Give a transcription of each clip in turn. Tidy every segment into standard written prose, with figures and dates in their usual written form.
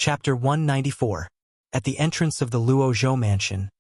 Chapter 194. At the entrance of the Luo Zhou mansion,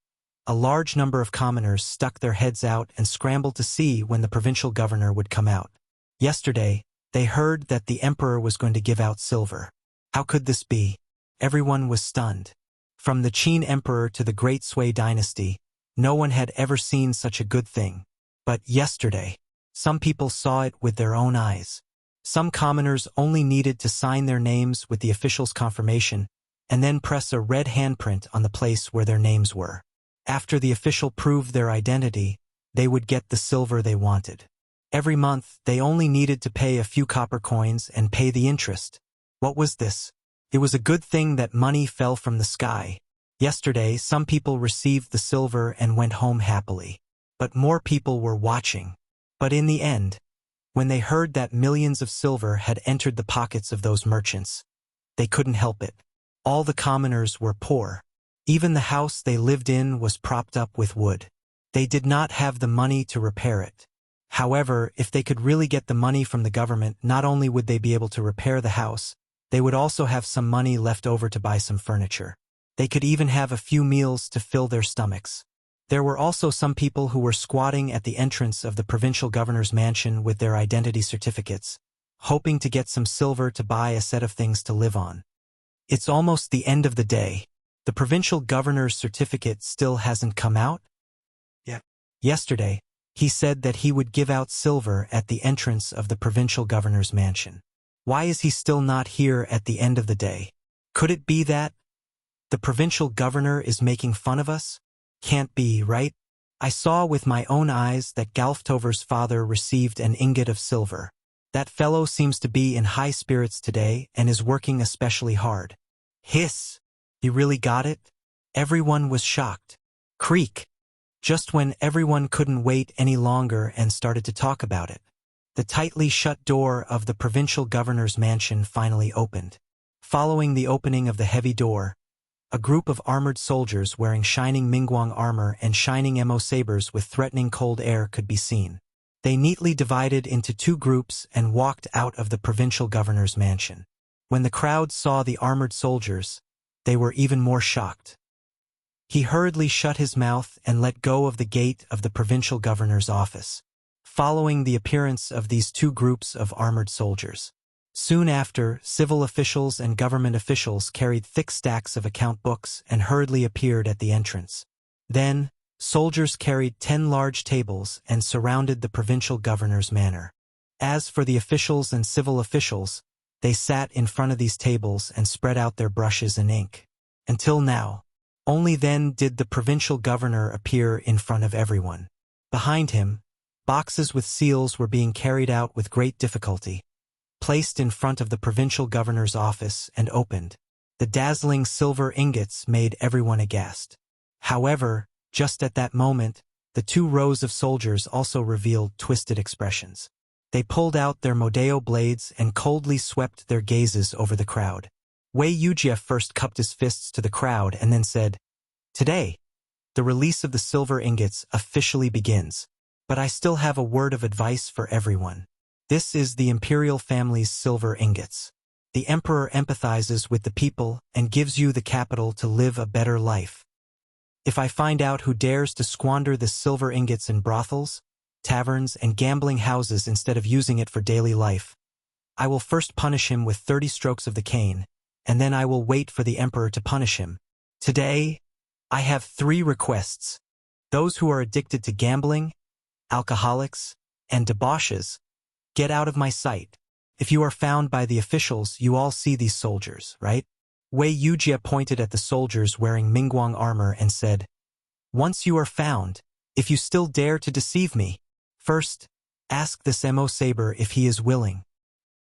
a large number of commoners stuck their heads out and scrambled to see when the provincial governor would come out. Yesterday, they heard that the emperor was going to give out silver. How could this be? Everyone was stunned. From the Qin emperor to the Great Sui dynasty, no one had ever seen such a good thing. But yesterday, some people saw it with their own eyes. Some commoners only needed to sign their names with the official's confirmation and then press a red handprint on the place where their names were. After the official proved their identity, they would get the silver they wanted. Every month, they only needed to pay a few copper coins and pay the interest. What was this? It was a good thing that money fell from the sky. Yesterday, some people received the silver and went home happily. But more people were watching. But in the end, when they heard that millions of silver had entered the pockets of those merchants, they couldn't help it. All the commoners were poor. Even the house they lived in was propped up with wood. They did not have the money to repair it. However, if they could really get the money from the government, not only would they be able to repair the house, they would also have some money left over to buy some furniture. They could even have a few meals to fill their stomachs. There were also some people who were squatting at the entrance of the provincial governor's mansion with their identity certificates, hoping to get some silver to buy a set of things to live on. It's almost the end of the day. The provincial governor's certificate still hasn't come out yet. Yesterday, he said that he would give out silver at the entrance of the provincial governor's mansion. Why is he still not here at the end of the day? Could it be that the provincial governor is making fun of us? Can't be, right? I saw with my own eyes that Galftover's father received an ingot of silver. That fellow seems to be in high spirits today and is working especially hard. Hiss! He really got it? Everyone was shocked. Creak! Just when everyone couldn't wait any longer and started to talk about it, the tightly shut door of the provincial governor's mansion finally opened. Following the opening of the heavy door, a group of armored soldiers wearing shining Mingguang armor and shining Mo sabers with threatening cold air could be seen. They neatly divided into two groups and walked out of the provincial governor's mansion. When the crowd saw the armored soldiers, they were even more shocked. He hurriedly shut his mouth and let go of the gate of the provincial governor's office, following the appearance of these two groups of armored soldiers. Soon after, civil officials and government officials carried thick stacks of account books and hurriedly appeared at the entrance. Then, soldiers carried 10 large tables and surrounded the provincial governor's manor. As for the officials and civil officials, they sat in front of these tables and spread out their brushes and ink. Until now, only then did the provincial governor appear in front of everyone. Behind him, boxes with seals were being carried out with great difficulty, placed in front of the provincial governor's office and opened. The dazzling silver ingots made everyone aghast. However, just at that moment, the two rows of soldiers also revealed twisted expressions. They pulled out their Modeo blades and coldly swept their gazes over the crowd. Wuxia first cupped his fists to the crowd and then said, "Today, the release of the silver ingots officially begins. But I still have a word of advice for everyone. This is the imperial family's silver ingots. The emperor empathizes with the people and gives you the capital to live a better life. If I find out who dares to squander the silver ingots in brothels, taverns, and gambling houses instead of using it for daily life, I will first punish him with 30 strokes of the cane, and then I will wait for the emperor to punish him. Today, I have 3 requests. Those who are addicted to gambling, alcoholics, and debauches, get out of my sight. If you are found by the officials, you all see these soldiers, right?" Wuxia pointed at the soldiers wearing Mingguang armor and said, "Once you are found, if you still dare to deceive me, first, ask this Mo saber if he is willing."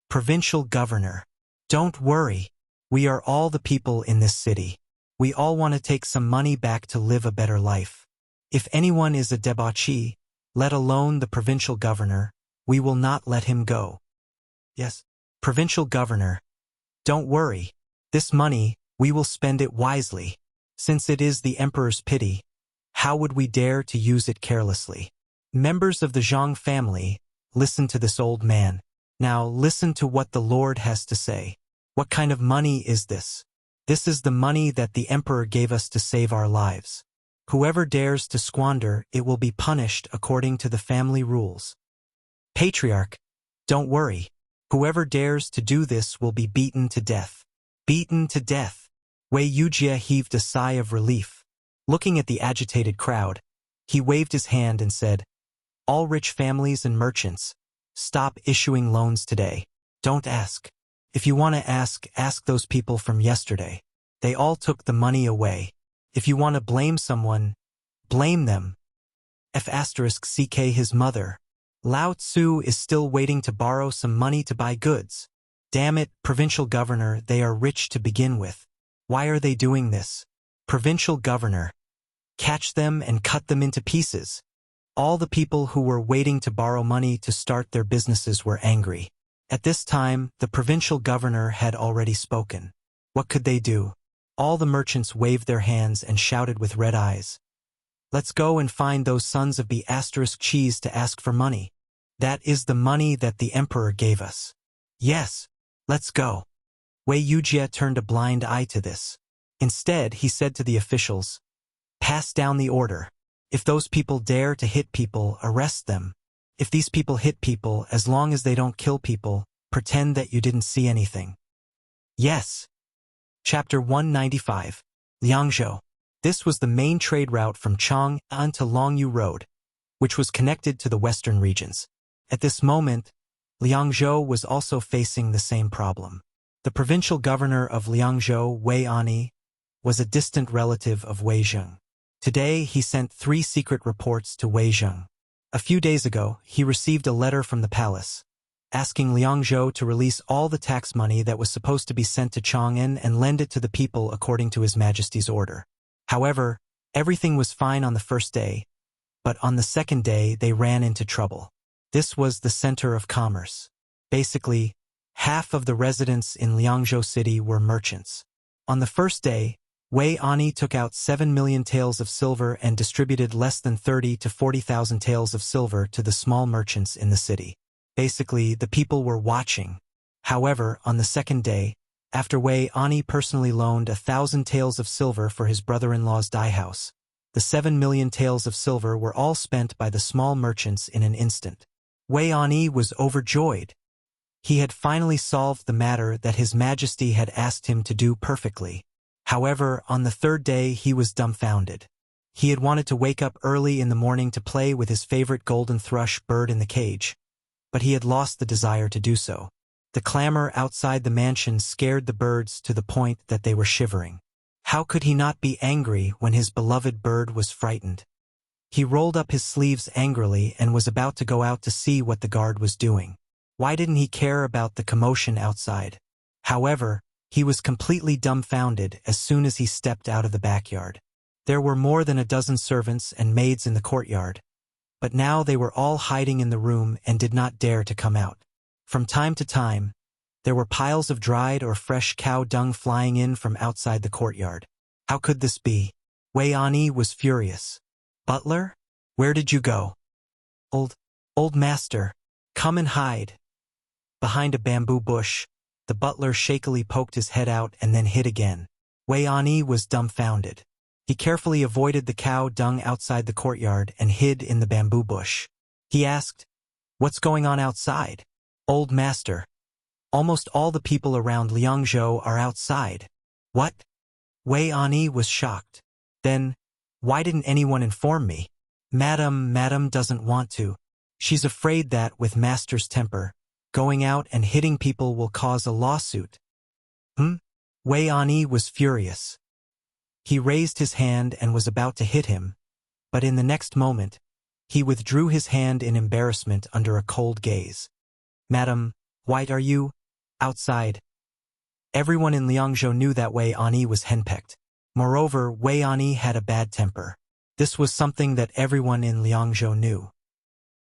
Provincial governor, don't worry. We are all the people in this city. We all want to take some money back to live a better life. If anyone is a debauchee, let alone the provincial governor, we will not let him go. Yes, provincial governor, don't worry. This money, we will spend it wisely. Since it is the emperor's pity, how would we dare to use it carelessly? Members of the Zhang family, listen to this old man. Now listen to what the Lord has to say. What kind of money is this? This is the money that the emperor gave us to save our lives. Whoever dares to squander it will be punished according to the family rules. Patriarch, don't worry. Whoever dares to do this will be beaten to death. Beaten to death. Wei Wuxia heaved a sigh of relief. Looking at the agitated crowd, he waved his hand and said, "All rich families and merchants, stop issuing loans today. Don't ask. If you want to ask those people from yesterday. They all took the money away. If you want to blame someone, blame them. F***ck his mother. Lao Tzu is still waiting to borrow some money to buy goods. Damn it, provincial governor, they are rich to begin with. Why are they doing this? Provincial governor. Catch them and cut them into pieces." All the people who were waiting to borrow money to start their businesses were angry. At this time, the provincial governor had already spoken. What could they do? All the merchants waved their hands and shouted with red eyes. "Let's go and find those sons of cheese to ask for money. That is the money that the emperor gave us." "Yes, let's go." Wei Wuxia turned a blind eye to this. Instead, he said to the officials, "Pass down the order. If those people dare to hit people, arrest them. If these people hit people, as long as they don't kill people, pretend that you didn't see anything." Yes. Chapter 195. Liangzhou. This was the main trade route from Chang'an to Longyu Road, which was connected to the western regions. At this moment, Liangzhou was also facing the same problem. The provincial governor of Liangzhou, Wei Ani, was a distant relative of Wei Zheng. Today, he sent 3 secret reports to Wei Zheng. A few days ago, he received a letter from the palace, asking Liangzhou to release all the tax money that was supposed to be sent to Chang'an and lend it to the people according to His Majesty's order. However, everything was fine on the first day, but on the second day they ran into trouble. This was the center of commerce. Basically, half of the residents in Liangzhou city were merchants. On the first day, Wei Ani took out 7 million taels of silver and distributed less than 30 to 40,000 taels of silver to the small merchants in the city. Basically, the people were watching. However, on the second day, after Wei Ani personally loaned 1,000 taels of silver for his brother-in-law's dye house, the 7 million taels of silver were all spent by the small merchants in an instant. Wei Ani was overjoyed. He had finally solved the matter that His Majesty had asked him to do perfectly. However, on the third day he was dumbfounded. He had wanted to wake up early in the morning to play with his favorite golden thrush bird in the cage, but he had lost the desire to do so. The clamor outside the mansion scared the birds to the point that they were shivering. How could he not be angry when his beloved bird was frightened? He rolled up his sleeves angrily and was about to go out to see what the guard was doing. Why didn't he care about the commotion outside? However, he was completely dumbfounded as soon as he stepped out of the backyard. There were more than a dozen servants and maids in the courtyard, but now they were all hiding in the room and did not dare to come out. From time to time, there were piles of dried or fresh cow dung flying in from outside the courtyard. How could this be? Wei Ani was furious. "Butler, where did you go?" Old master, come and hide." Behind a bamboo bush, the butler shakily poked his head out and then hid again. Wei Ani was dumbfounded. He carefully avoided the cow dung outside the courtyard and hid in the bamboo bush. He asked, "What's going on outside?" "Old master, almost all the people around Liangzhou are outside." "What?" Wei Ani was shocked. "Then, why didn't anyone inform me?" Madam doesn't want to. She's afraid that, with master's temper, going out and hitting people will cause a lawsuit." Wei Ani was furious. He raised his hand and was about to hit him, but in the next moment, he withdrew his hand in embarrassment under a cold gaze. "Madam, why are you outside?" Everyone in Liangzhou knew that Wei Ani was henpecked. Moreover, Wei Ani had a bad temper. This was something that everyone in Liangzhou knew.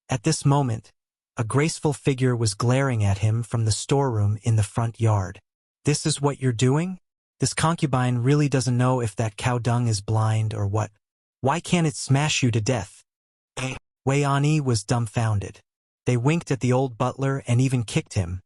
At this moment, a graceful figure was glaring at him from the storeroom in the front yard. "This is what you're doing? This concubine really doesn't know if that cow dung is blind or what. Why can't it smash you to death?" Wei Ani was dumbfounded. They winked at the old butler and even kicked him,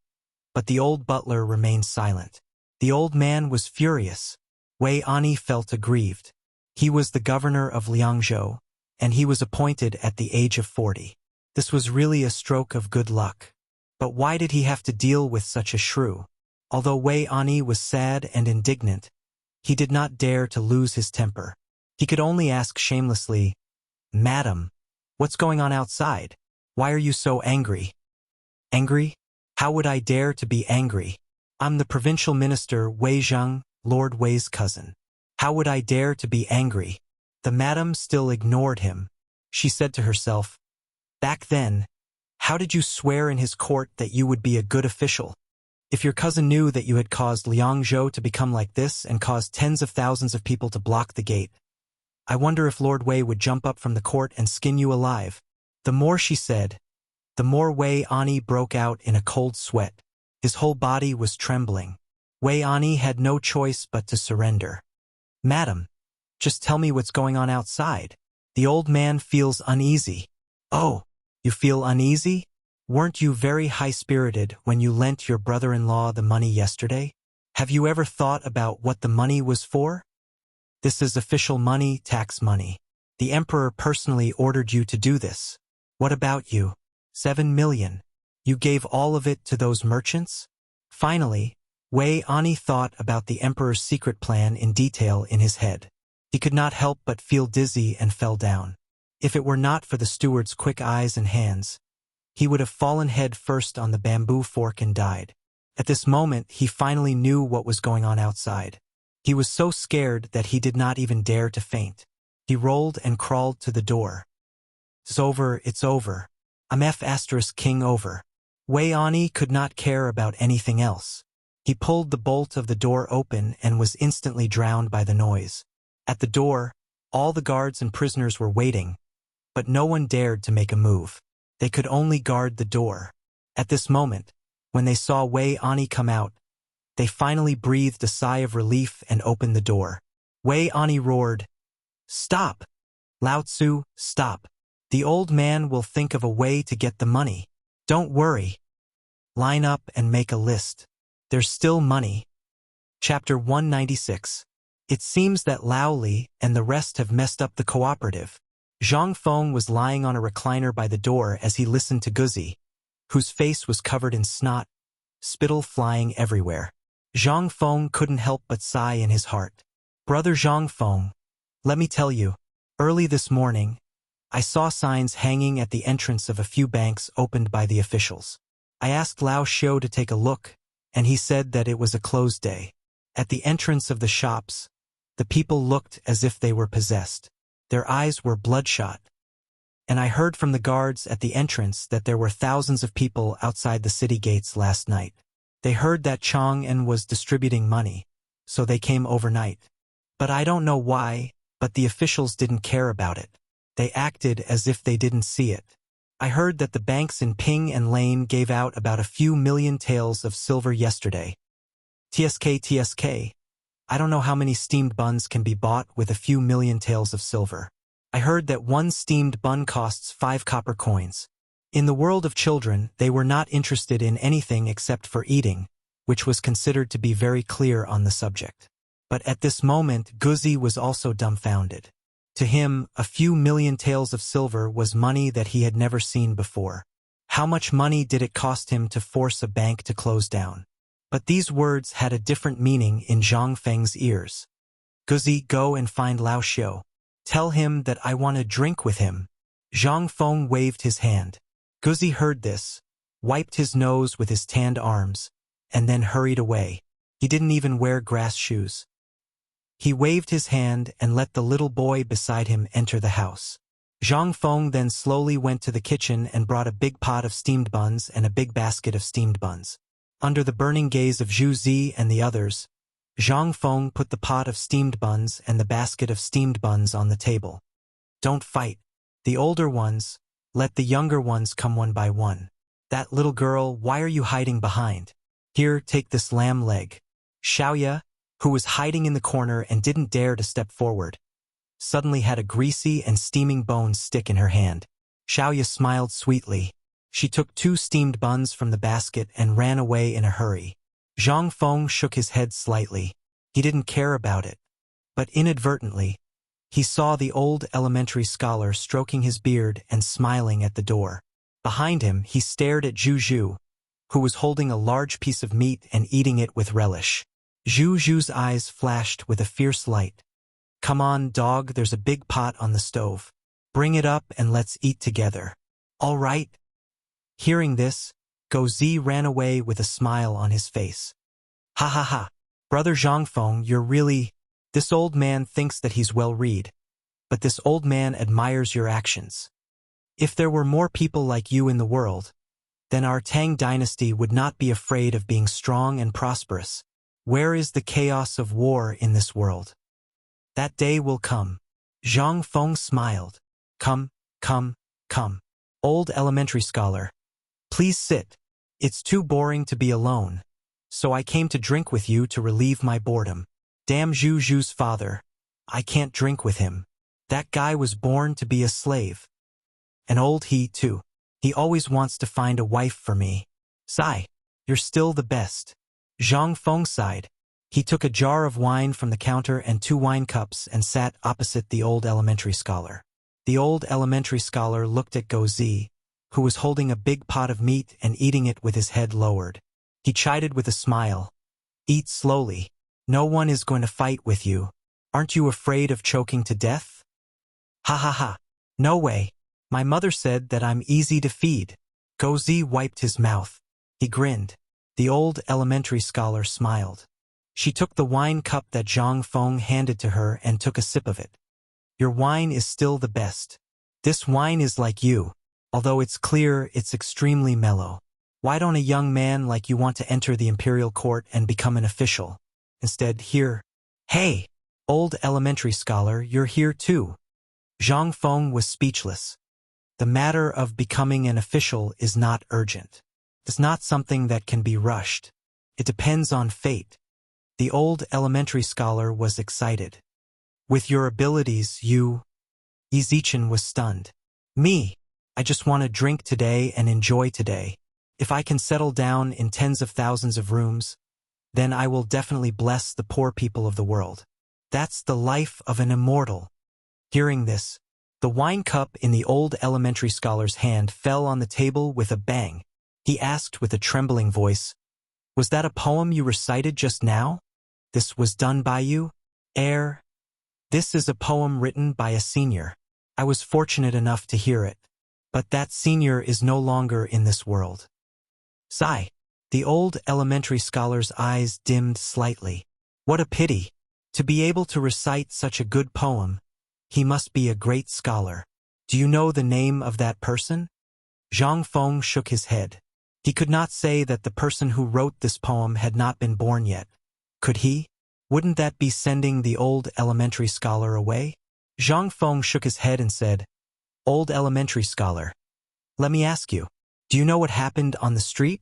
but the old butler remained silent. The old man was furious. Wei Ani felt aggrieved. He was the governor of Liangzhou, and he was appointed at the age of 40. This was really a stroke of good luck. But why did he have to deal with such a shrew? Although Wei Ani was sad and indignant, he did not dare to lose his temper. He could only ask shamelessly, "Madam, what's going on outside? Why are you so angry?" "Angry? How would I dare to be angry? I'm the provincial minister Wei Zheng, Lord Wei's cousin. How would I dare to be angry?" The madam still ignored him. She said to herself, "Back then, how did you swear in his court that you would be a good official? If your cousin knew that you had caused Liangzhou to become like this and caused tens of thousands of people to block the gate, I wonder if Lord Wei would jump up from the court and skin you alive." The more she said, the more Wei Ani broke out in a cold sweat. His whole body was trembling. Wei Ani had no choice but to surrender. "Madam, just tell me what's going on outside. The old man feels uneasy." "Oh, you feel uneasy? Weren't you very high-spirited when you lent your brother-in-law the money yesterday? Have you ever thought about what the money was for? This is official money, tax money. The emperor personally ordered you to do this. What about you? 7 million. You gave all of it to those merchants?" Finally, Wei Ani thought about the emperor's secret plan in detail in his head. He could not help but feel dizzy and fell down. If it were not for the steward's quick eyes and hands, he would have fallen head first on the bamboo fork and died. At this moment, he finally knew what was going on outside. He was so scared that he did not even dare to faint. He rolled and crawled to the door. "It's over, it's over. I'm F***king over." Wei Ani could not care about anything else. He pulled the bolt of the door open and was instantly drowned by the noise. At the door, all the guards and prisoners were waiting, but no one dared to make a move. They could only guard the door. At this moment, when they saw Wei Ani come out, they finally breathed a sigh of relief and opened the door. Wei Ani roared, "Stop! Lao Tzu, stop! The old man will think of a way to get the money. Don't worry. Line up and make a list. There's still money." Chapter 196. It seems that Lao Li and the rest have messed up the cooperative. Zhang Feng was lying on a recliner by the door as he listened to Guzi, whose face was covered in snot, spittle flying everywhere. Zhang Feng couldn't help but sigh in his heart. "Brother Zhang Feng, let me tell you, early this morning, I saw signs hanging at the entrance of a few banks opened by the officials. I asked Lao Xiu to take a look, and he said that it was a closed day. At the entrance of the shops, the people looked as if they were possessed. Their eyes were bloodshot. And I heard from the guards at the entrance that there were thousands of people outside the city gates last night. They heard that Chang'an was distributing money, so they came overnight. But I don't know why, but the officials didn't care about it. They acted as if they didn't see it. I heard that the banks in Ping and Lane gave out about a few million taels of silver yesterday. TSK. I don't know how many steamed buns can be bought with a few million taels of silver. I heard that one steamed bun costs 5 copper coins. In the world of children, they were not interested in anything except for eating, which was considered to be very clear on the subject. But at this moment, Guzi was also dumbfounded. To him, a few million taels of silver was money that he had never seen before. How much money did it cost him to force a bank to close down? But these words had a different meaning in Zhang Feng's ears. "Guzi, go and find Lao Xiu. Tell him that I want to drink with him." Zhang Feng waved his hand. Guzi heard this, wiped his nose with his tanned arms, and then hurried away. He didn't even wear grass shoes. He waved his hand and let the little boy beside him enter the house. Zhang Feng then slowly went to the kitchen and brought a big pot of steamed buns and a big basket of steamed buns. Under the burning gaze of Zhu Zi and the others, Zhang Feng put the pot of steamed buns and the basket of steamed buns on the table. "Don't fight. The older ones, let the younger ones come one by one. That little girl, why are you hiding behind? Here, take this lamb leg." Xiaoya, who was hiding in the corner and didn't dare to step forward, suddenly had a greasy and steaming bone stick in her hand. Xiaoya smiled sweetly. She took 2 steamed buns from the basket and ran away in a hurry. Zhang Feng shook his head slightly. He didn't care about it. but inadvertently, he saw the old elementary scholar stroking his beard and smiling at the door. Behind him, he stared at Zhu Zhu, who was holding a large piece of meat and eating it with relish. Zhu Zhu's eyes flashed with a fierce light. "Come on, dog, there's a big pot on the stove. Bring it up and let's eat together." "All right." Hearing this, Gozi ran away with a smile on his face. "Ha ha ha. Brother Zhangfeng, you're really... This old man thinks that he's well-read, but this old man admires your actions. If there were more people like you in the world, then our Tang dynasty would not be afraid of being strong and prosperous. Where is the chaos of war in this world? That day will come." Zhang Feng smiled. Come, come. Old elementary scholar. Please sit. It's too boring to be alone, so I came to drink with you to relieve my boredom." "Damn Zhu Zhu's father. I can't drink with him. That guy was born to be a slave. And old he, too. He always wants to find a wife for me. Sigh, you're still the best." Zhang Feng sighed. He took a jar of wine from the counter and 2 wine cups and sat opposite the old elementary scholar. The old elementary scholar looked at Gozi, who was holding a big pot of meat and eating it with his head lowered. He chided with a smile. "Eat slowly. No one is going to fight with you. Aren't you afraid of choking to death?" "Ha ha ha. No way. My mother said that I'm easy to feed." Gozi wiped his mouth. He grinned. The old elementary scholar smiled. She took the wine cup that Zhang Feng handed to her and took a sip of it. "Your wine is still the best. This wine is like you. Although it's clear, it's extremely mellow. Why don't a young man like you want to enter the imperial court and become an official? Instead, here..." "Hey, old elementary scholar, you're here too." Zhang Feng was speechless. The matter of becoming an official is not urgent. It's not something that can be rushed. It depends on fate. The old elementary scholar was excited. "With your abilities, you..." Yi Zichen was stunned. "Me? I just want to drink today and enjoy today. If I can settle down in tens of thousands of rooms, then I will definitely bless the poor people of the world. That's the life of an immortal." Hearing this, the wine cup in the old elementary scholar's hand fell on the table with a bang. He asked with a trembling voice, "Was that a poem you recited just now? This was done by you?" This is a poem written by a senior. I was fortunate enough to hear it. But that senior is no longer in this world." Sigh. The old elementary scholar's eyes dimmed slightly. What a pity. To be able to recite such a good poem, he must be a great scholar. "Do you know the name of that person?" Zhang Feng shook his head. He could not say that the person who wrote this poem had not been born yet. Could he? Wouldn't that be sending the old elementary scholar away? Zhang Feng shook his head and said, "Old elementary scholar, let me ask you, do you know what happened on the street?"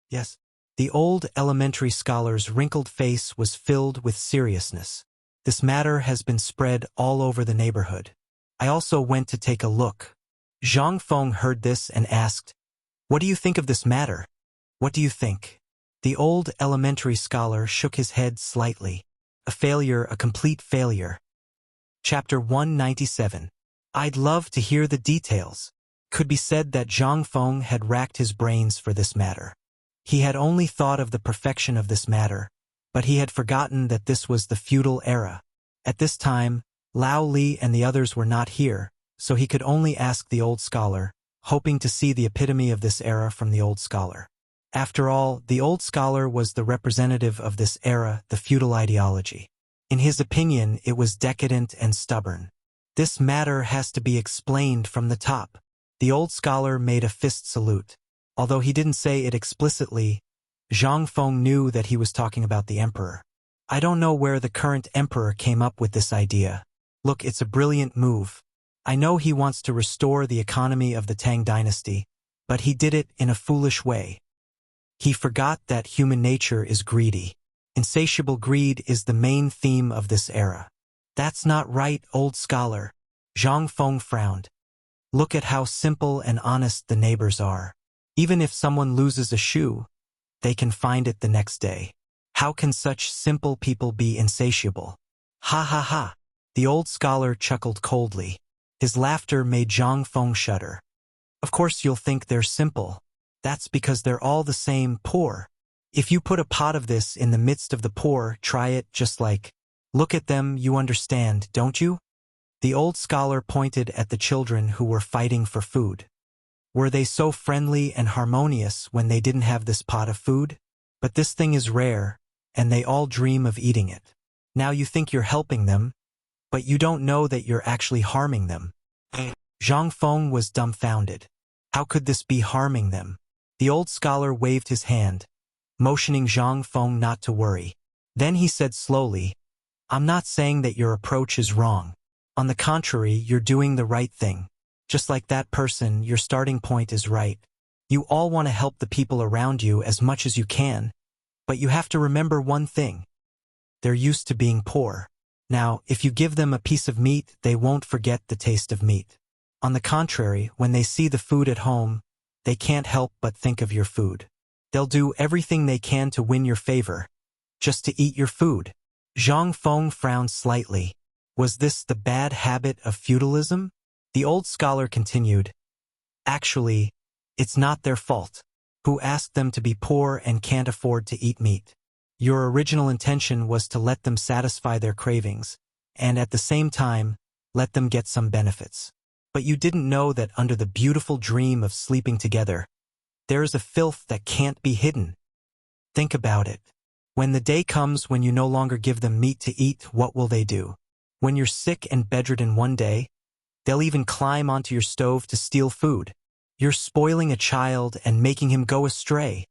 "Yes." The old elementary scholar's wrinkled face was filled with seriousness. "This matter has been spread all over the neighborhood. I also went to take a look." Zhang Feng heard this and asked, "What do you think of this matter? What do you think?" The old elementary scholar shook his head slightly. A failure, a complete failure. Chapter 197. I'd love to hear the details. Could be said that Zhang Feng had racked his brains for this matter. He had only thought of the perfection of this matter, but he had forgotten that this was the feudal era. At this time, Lao Li and the others were not here, so he could only ask the old scholar, hoping to see the epitome of this era from the old scholar. After all, the old scholar was the representative of this era, the feudal ideology. In his opinion, it was decadent and stubborn. This matter has to be explained from the top. The old scholar made a fist salute. Although he didn't say it explicitly, Zhang Feng knew that he was talking about the emperor. I don't know where the current emperor came up with this idea. Look, it's a brilliant move. I know he wants to restore the economy of the Tang dynasty, but he did it in a foolish way. He forgot that human nature is greedy. Insatiable greed is the main theme of this era. That's not right, old scholar. Zhang Feng frowned. Look at how simple and honest the neighbors are. Even if someone loses a shoe, they can find it the next day. How can such simple people be insatiable? Ha ha ha. The old scholar chuckled coldly. His laughter made Zhang Feng shudder. Of course you'll think they're simple. That's because they're all the same, poor. If you put a pot of this in the midst of the poor, try it just like. Look at them, you understand, don't you? The old scholar pointed at the children who were fighting for food. Were they so friendly and harmonious when they didn't have this pot of food? But this thing is rare, and they all dream of eating it. Now you think you're helping them, but you don't know that you're actually harming them. Zhang Feng was dumbfounded. How could this be harming them? The old scholar waved his hand, motioning Zhang Feng not to worry. Then he said slowly, I'm not saying that your approach is wrong. On the contrary, you're doing the right thing. Just like that person, your starting point is right. You all want to help the people around you as much as you can, but you have to remember one thing. They're used to being poor. Now, if you give them a piece of meat, they won't forget the taste of meat. On the contrary, when they see the food at home, they can't help but think of your food. They'll do everything they can to win your favor, just to eat your food. Zhang Feng frowned slightly. Was this the bad habit of feudalism? The old scholar continued. Actually, it's not their fault. Who asked them to be poor and can't afford to eat meat? Your original intention was to let them satisfy their cravings, and at the same time, let them get some benefits. But you didn't know that under the beautiful dream of sleeping together, there is a filth that can't be hidden. Think about it. When the day comes when you no longer give them meat to eat, what will they do? When you're sick and bedridden one day, they'll even climb onto your stove to steal food. You're spoiling a child and making him go astray.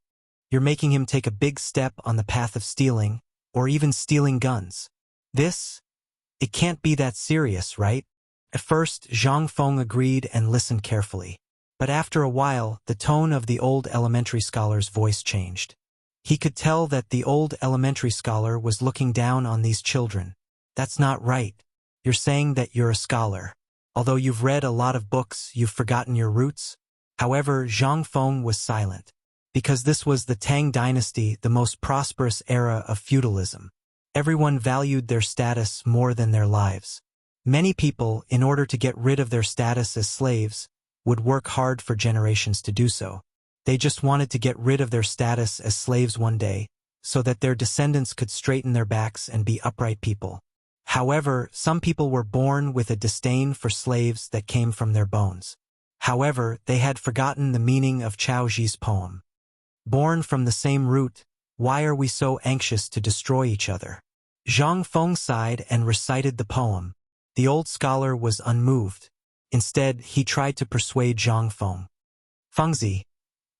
You're making him take a big step on the path of stealing, or even stealing guns. It can't be that serious, right? At first, Zhang Feng agreed and listened carefully. But after a while, the tone of the old elementary scholar's voice changed. He could tell that the old elementary scholar was looking down on these children. That's not right. You're saying that you're a scholar. Although you've read a lot of books, you've forgotten your roots? However, Zhang Feng was silent. Because this was the Tang dynasty, the most prosperous era of feudalism. Everyone valued their status more than their lives. Many people, in order to get rid of their status as slaves, would work hard for generations to do so. They just wanted to get rid of their status as slaves one day, so that their descendants could straighten their backs and be upright people. However, some people were born with a disdain for slaves that came from their bones. However, they had forgotten the meaning of Cao Ji's poem. Born from the same root, why are we so anxious to destroy each other? Zhang Feng sighed and recited the poem. The old scholar was unmoved. Instead, he tried to persuade Zhang Feng. Fengzi,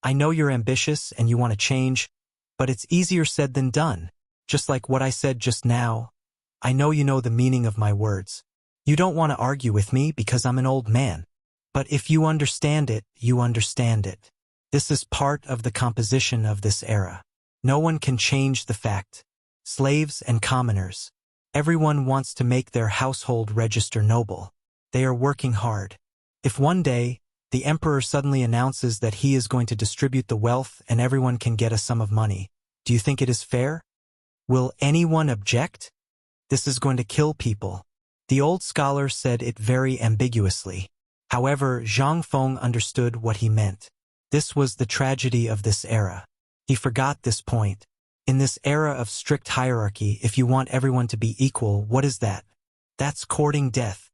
I know you're ambitious and you want to change, but it's easier said than done. Just like what I said just now, I know you know the meaning of my words. You don't want to argue with me because I'm an old man. But if you understand it, you understand it. This is part of the composition of this era. No one can change the fact. Slaves and commoners. Everyone wants to make their household register noble. They are working hard. If one day, the emperor suddenly announces that he is going to distribute the wealth and everyone can get a sum of money, do you think it is fair? Will anyone object? This is going to kill people. The old scholar said it very ambiguously. However, Zhang Feng understood what he meant. This was the tragedy of this era. He forgot this point. In this era of strict hierarchy, if you want everyone to be equal, what is that? That's courting death.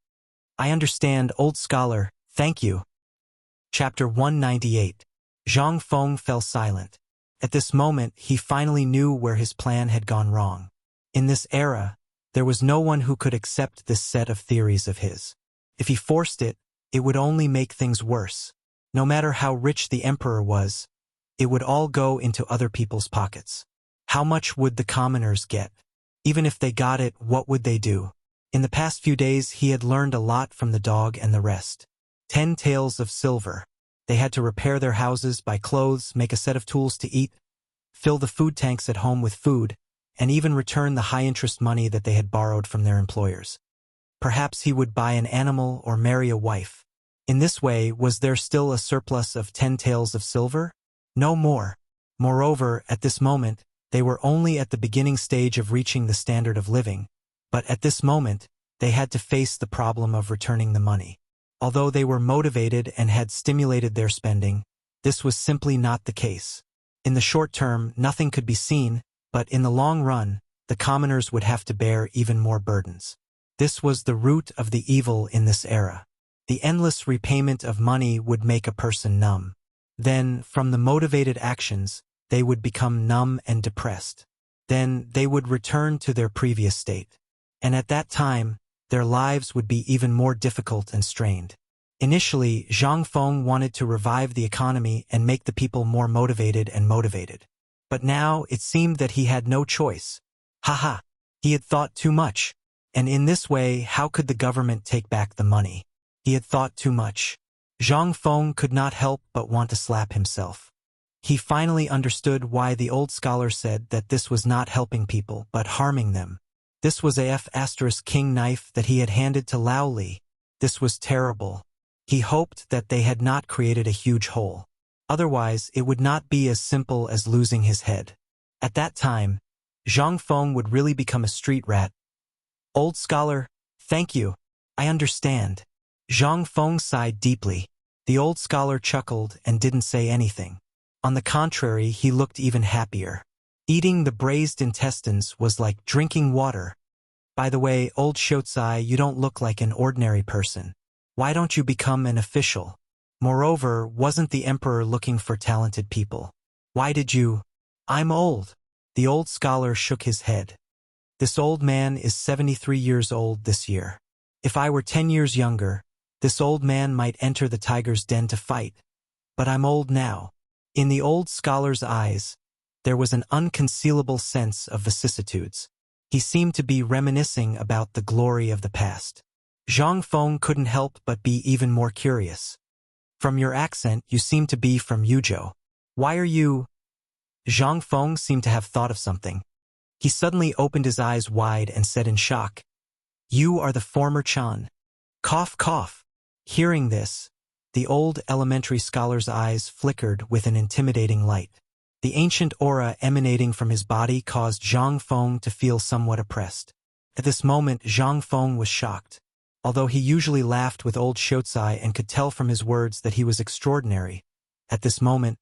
I understand, old scholar, thank you. Chapter 198. Zhang Feng fell silent. At this moment, he finally knew where his plan had gone wrong. In this era, there was no one who could accept this set of theories of his. If he forced it, it would only make things worse. No matter how rich the emperor was, it would all go into other people's pockets. How much would the commoners get? Even if they got it, what would they do? In the past few days, he had learned a lot from the dog and the rest. 10 taels of silver. They had to repair their houses, buy clothes, make a set of tools to eat, fill the food tanks at home with food, and even return the high-interest money that they had borrowed from their employers. Perhaps he would buy an animal or marry a wife. In this way, was there still a surplus of 10 taels of silver? No more. Moreover, at this moment, they were only at the beginning stage of reaching the standard of living, But at this moment, they had to face the problem of returning the money. Although they were motivated and had stimulated their spending, this was simply not the case. In the short term, nothing could be seen, but in the long run, the commoners would have to bear even more burdens. This was the root of the evil in this era. The endless repayment of money would make a person numb. Then, from the motivated actions, they would become numb and depressed. Then, they would return to their previous state. And at that time, their lives would be even more difficult and strained. Initially, Zhang Feng wanted to revive the economy and make the people more motivated. But now, it seemed that he had no choice. Haha, he had thought too much. And in this way, how could the government take back the money? He had thought too much. Zhang Feng could not help but want to slap himself. He finally understood why the old scholar said that this was not helping people but harming them. This was a F***king knife that he had handed to Lao Li. This was terrible. He hoped that they had not created a huge hole. Otherwise, it would not be as simple as losing his head. At that time, Zhang Feng would really become a street rat. Old scholar, thank you. I understand. Zhang Feng sighed deeply. The old scholar chuckled and didn't say anything. On the contrary, he looked even happier. Eating the braised intestines was like drinking water. By the way, old Shotsai, you don't look like an ordinary person. Why don't you become an official? Moreover, wasn't the emperor looking for talented people? Why did you? I'm old. The old scholar shook his head. This old man is 73 years old this year. If I were 10 years younger, this old man might enter the tiger's den to fight. But I'm old now. In the old scholar's eyes, there was an unconcealable sense of vicissitudes. He seemed to be reminiscing about the glory of the past. Zhang Feng couldn't help but be even more curious. From your accent, you seem to be from Yuzhou. Why are you? Zhang Feng seemed to have thought of something. He suddenly opened his eyes wide and said in shock, "You are the former Chan." Cough, cough. Hearing this, the old elementary scholar's eyes flickered with an intimidating light. The ancient aura emanating from his body caused Zhang Feng to feel somewhat oppressed. At this moment, Zhang Feng was shocked. Although he usually laughed with old Shotsai and could tell from his words that he was extraordinary, at this moment,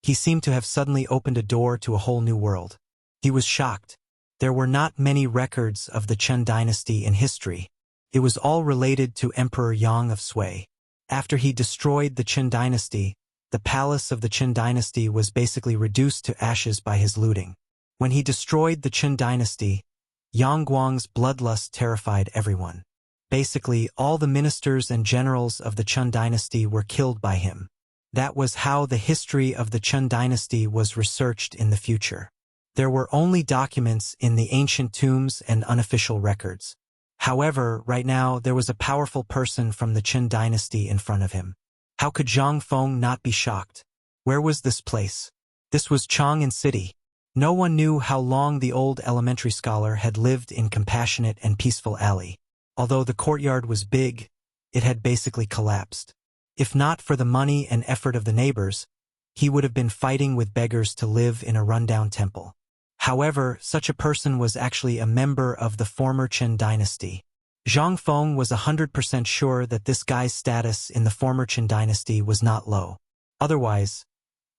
he seemed to have suddenly opened a door to a whole new world. He was shocked. There were not many records of the Chen dynasty in history. It was all related to Emperor Yang of Sui. After he destroyed the Qin dynasty, the palace of the Qin dynasty was basically reduced to ashes by his looting. When he destroyed the Qin dynasty, Yang Guang's bloodlust terrified everyone. Basically, all the ministers and generals of the Qin dynasty were killed by him. That was how the history of the Qin dynasty was researched in the future. There were only documents in the ancient tombs and unofficial records. However, right now, there was a powerful person from the Qin dynasty in front of him. How could Zhang Feng not be shocked? Where was this place? This was Chang'an City. No one knew how long the old elementary scholar had lived in compassionate and peaceful alley. Although the courtyard was big, it had basically collapsed. If not for the money and effort of the neighbors, he would have been fighting with beggars to live in a rundown temple. However, such a person was actually a member of the former Qin dynasty. Zhang Feng was 100% sure that this guy's status in the former Qin dynasty was not low. Otherwise,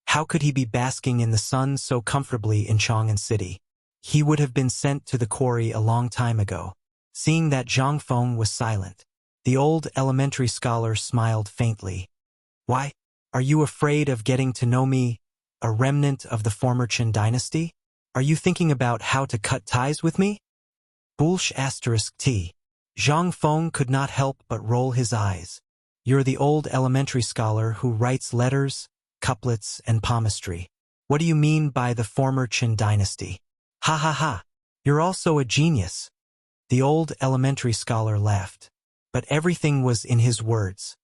how could he be basking in the sun so comfortably in Chang'an City? He would have been sent to the quarry a long time ago. Seeing that Zhang Feng was silent, the old elementary scholar smiled faintly. Why? Are you afraid of getting to know me, a remnant of the former Qin dynasty? Are you thinking about how to cut ties with me? **T. Zhang Feng could not help but roll his eyes. You're the old elementary scholar who writes letters, couplets, and palmistry. What do you mean by the former Qin dynasty? Ha ha ha. You're also a genius. The old elementary scholar laughed. But everything was in his words.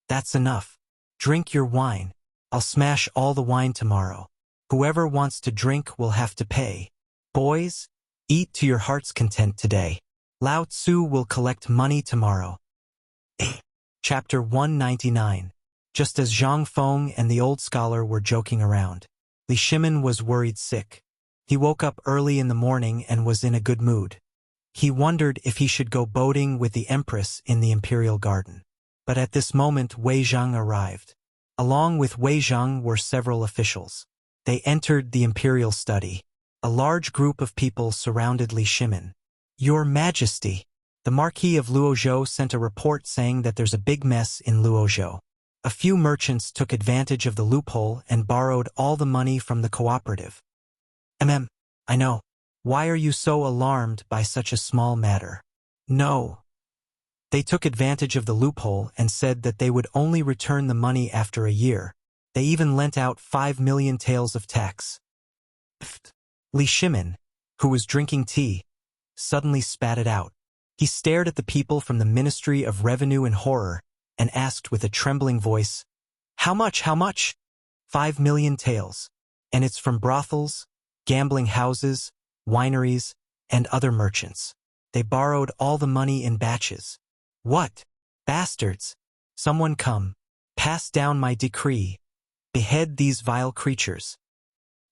That's enough. Drink your wine. I'll smash all the wine tomorrow. Whoever wants to drink will have to pay. Boys, eat to your heart's content today. Lao Tzu will collect money tomorrow. Chapter 199. Just as Zhang Feng and the old scholar were joking around, Li Shimin was worried sick. He woke up early in the morning and was in a good mood. He wondered if he should go boating with the Empress in the Imperial Garden. But at this moment Wei Zhang arrived. Along with Wei Zhang were several officials. They entered the Imperial study. A large group of people surrounded Li Shimin. "Your Majesty." The Marquis of Luozhou sent a report saying that there's a big mess in Luozhou. A few merchants took advantage of the loophole and borrowed all the money from the cooperative. I know. Why are you so alarmed by such a small matter? No. They took advantage of the loophole and said that they would only return the money after a year. They even lent out 5 million taels of tax. Li Shimin, who was drinking tea, suddenly spat it out. He stared at the people from the Ministry of Revenue in horror and asked with a trembling voice, "How much, how much?" 5 million taels. And it's from brothels, gambling houses, wineries, and other merchants. They borrowed all the money in batches. What? Bastards! Someone come. Pass down my decree. Behead these vile creatures.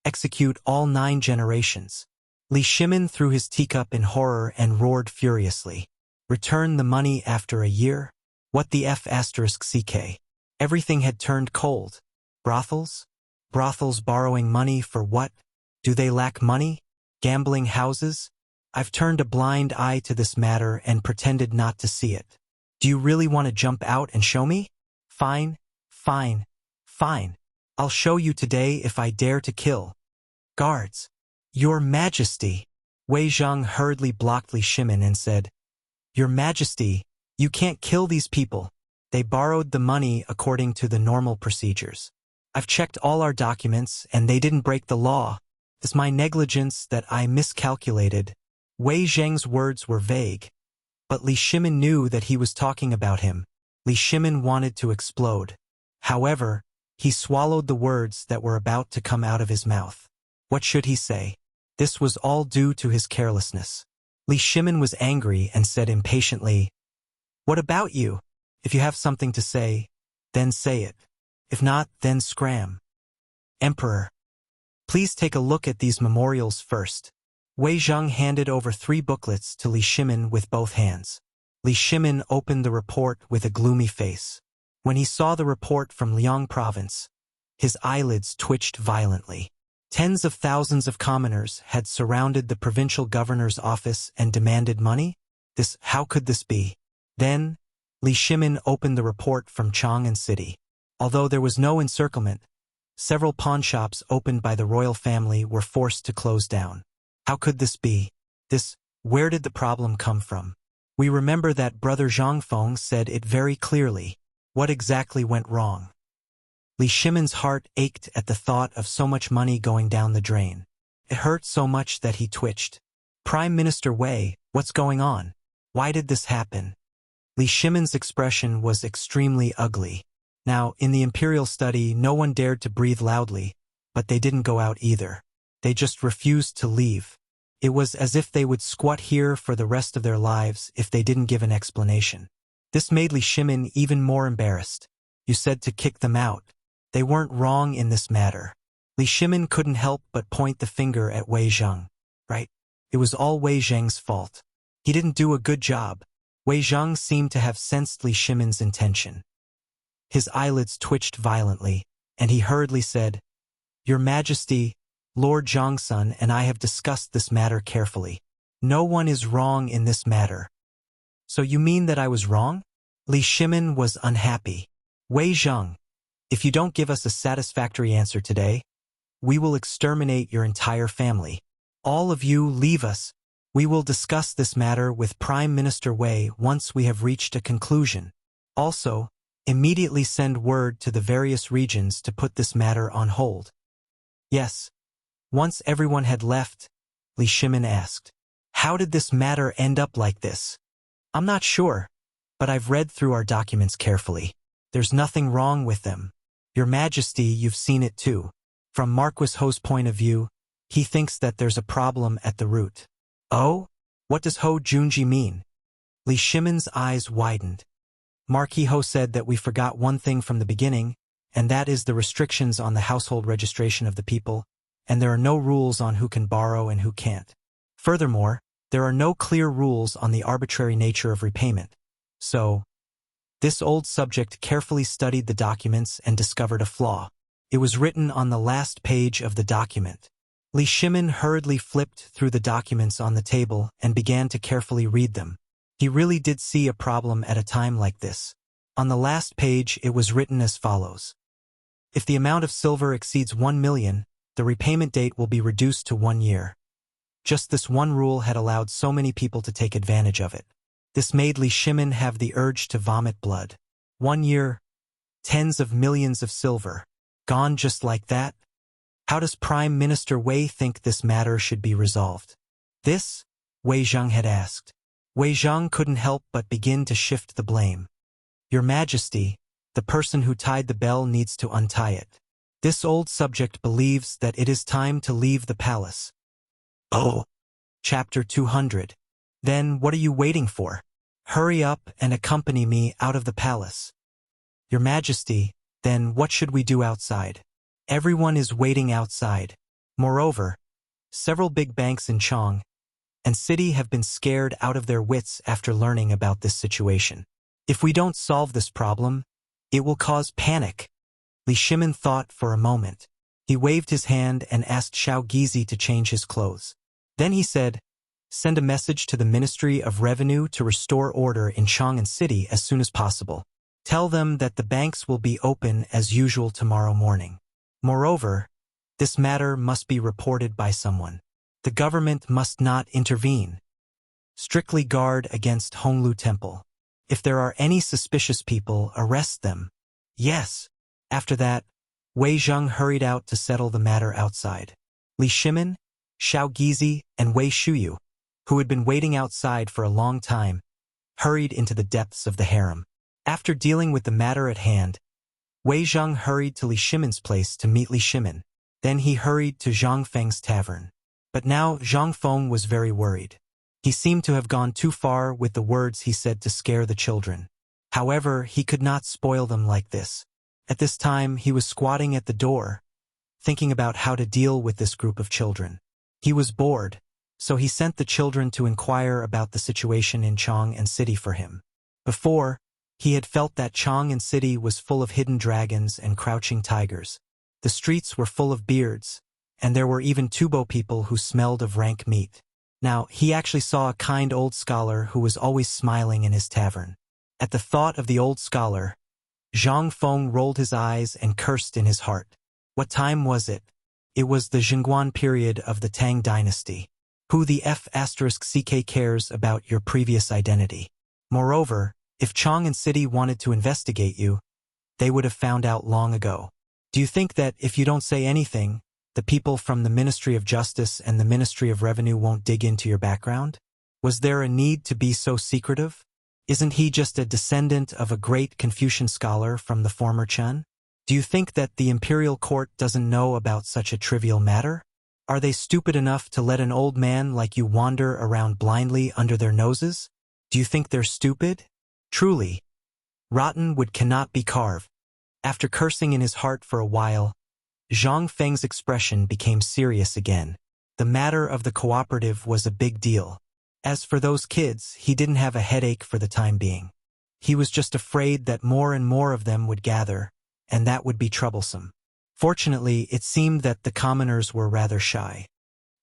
Execute all 9 generations. Li Shimin threw his teacup in horror and roared furiously. Return the money after a year? What the F***ck? Everything had turned cold. Brothels? Brothels borrowing money for what? Do they lack money? Gambling houses? I've turned a blind eye to this matter and pretended not to see it. Do you really want to jump out and show me? Fine, fine, fine. I'll show you today if I dare to kill. Guards. Your Majesty. Wei Zhang hurriedly blocked Li Shimin and said, Your Majesty, you can't kill these people. They borrowed the money according to the normal procedures. I've checked all our documents and they didn't break the law. It's my negligence that I miscalculated. Wei Zhang's words were vague, but Li Shimin knew that he was talking about him. Li Shimin wanted to explode. However, he swallowed the words that were about to come out of his mouth. What should he say? This was all due to his carelessness. Li Shimin was angry and said impatiently, What about you? If you have something to say, then say it. If not, then scram. Emperor. Please take a look at these memorials first. Wei Zhang handed over 3 booklets to Li Shimin with both hands. Li Shimin opened the report with a gloomy face. When he saw the report from Liang province, his eyelids twitched violently. Tens of thousands of commoners had surrounded the provincial governor's office and demanded money? How could this be? Then, Li Shimin opened the report from Chang'an City. Although there was no encirclement, several pawnshops opened by the royal family were forced to close down. How could this be? Where did the problem come from? We remember that Brother Zhangfeng said it very clearly. What exactly went wrong? Li Shimin's heart ached at the thought of so much money going down the drain. It hurt so much that he twitched. Prime Minister Wei, what's going on? Why did this happen? Li Shimin's expression was extremely ugly. Now, in the imperial study, no one dared to breathe loudly, but they didn't go out either. They just refused to leave. It was as if they would squat here for the rest of their lives if they didn't give an explanation. This made Li Shimin even more embarrassed. You said to kick them out. They weren't wrong in this matter. Li Shimin couldn't help but point the finger at Wei Zhang. Right? It was all Wei Zhang's fault. He didn't do a good job. Wei Zhang seemed to have sensed Li Shimin's intention. His eyelids twitched violently, and he hurriedly said, Your Majesty, Lord Zhangsun and I have discussed this matter carefully. No one is wrong in this matter. So you mean that I was wrong? Li Shimin was unhappy. Wei Zhang, if you don't give us a satisfactory answer today, we will exterminate your entire family. All of you leave us. We will discuss this matter with Prime Minister Wei once we have reached a conclusion. Also, immediately send word to the various regions to put this matter on hold. Yes. Once everyone had left, Li Shimin asked, How did this matter end up like this? I'm not sure, but I've read through our documents carefully. There's nothing wrong with them. Your Majesty, you've seen it too. From Marquis Ho's point of view, he thinks that there's a problem at the root. Oh? What does Ho Junji mean? Li Shimin's eyes widened. Marquis Ho said that we forgot one thing from the beginning, and that is the restrictions on the household registration of the people, and there are no rules on who can borrow and who can't. Furthermore, There are no clear rules on the arbitrary nature of repayment. So, this old subject carefully studied the documents and discovered a flaw. It was written on the last page of the document. Li Shimin hurriedly flipped through the documents on the table and began to carefully read them. He really did see a problem at a time like this. On the last page it was written as follows. If the amount of silver exceeds 1 million, the repayment date will be reduced to 1 year. Just this one rule had allowed so many people to take advantage of it. This made Li Shimin have the urge to vomit blood. 1 year, tens of millions of silver. Gone just like that? How does Prime Minister Wei think this matter should be resolved? This? Wei Zheng had asked. Wei Zheng couldn't help but begin to shift the blame. Your Majesty, the person who tied the bell needs to untie it. This old subject believes that it is time to leave the palace. Oh! Chapter 200. Then what are you waiting for? Hurry up and accompany me out of the palace. Your Majesty, then what should we do outside? Everyone is waiting outside. Moreover, several big banks in Chang and city have been scared out of their wits after learning about this situation. If we don't solve this problem, it will cause panic. Li Shimin thought for a moment. He waved his hand and asked Xiao Gizi to change his clothes. Then he said, send a message to the Ministry of Revenue to restore order in Chang'an City as soon as possible. Tell them that the banks will be open as usual tomorrow morning. Moreover, this matter must be reported by someone. The government must not intervene. Strictly guard against Honglu Temple. If there are any suspicious people, arrest them. Yes. After that, Wei Zheng hurried out to settle the matter outside. Li Shimin, Xiao Gizi, and Wei Shuyu, who had been waiting outside for a long time, hurried into the depths of the harem. After dealing with the matter at hand, Wei Zheng hurried to Li Shimin's place to meet Li Shimin. Then he hurried to Zhang Feng's tavern. But now Zhang Feng was very worried. He seemed to have gone too far with the words he said to scare the children. However, he could not spoil them like this. At this time, he was squatting at the door, thinking about how to deal with this group of children. He was bored, so he sent the children to inquire about the situation in Chang'an City for him. Before, he had felt that Chang'an City was full of hidden dragons and crouching tigers. The streets were full of beards, and there were even Tubo people who smelled of rank meat. Now, he actually saw a kind old scholar who was always smiling in his tavern. At the thought of the old scholar, Zhang Feng rolled his eyes and cursed in his heart. What time was it? It was the Jingguan period of the Tang dynasty. Who the F***ck cares about your previous identity? Moreover, if Chang'an City wanted to investigate you, they would have found out long ago. Do you think that if you don't say anything, the people from the Ministry of Justice and the Ministry of Revenue won't dig into your background? Was there a need to be so secretive? Isn't he just a descendant of a great Confucian scholar from the former Chen? Do you think that the imperial court doesn't know about such a trivial matter? Are they stupid enough to let an old man like you wander around blindly under their noses? Do you think they're stupid? Truly, rotten wood cannot be carved. After cursing in his heart for a while, Zhang Feng's expression became serious again. The matter of the cooperative was a big deal. As for those kids, he didn't have a headache for the time being. He was just afraid that more and more of them would gather, and that would be troublesome. Fortunately, it seemed that the commoners were rather shy.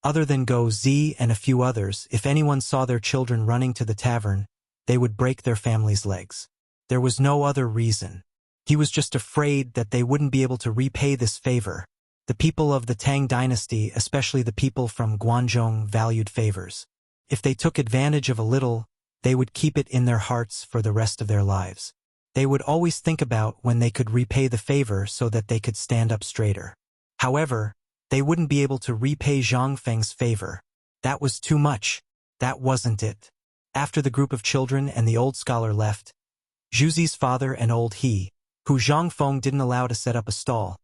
Other than Go Zi and a few others, if anyone saw their children running to the tavern, they would break their family's legs. There was no other reason. He was just afraid that they wouldn't be able to repay this favor. The people of the Tang dynasty, especially the people from Guanzhong, valued favors. If they took advantage of a little, they would keep it in their hearts for the rest of their lives. They would always think about when they could repay the favor so that they could stand up straighter. However, they wouldn't be able to repay Zhang Feng's favor. That was too much. That wasn't it. After the group of children and the old scholar left, Zhuzi's father and old he, who Zhang Feng didn't allow to set up a stall,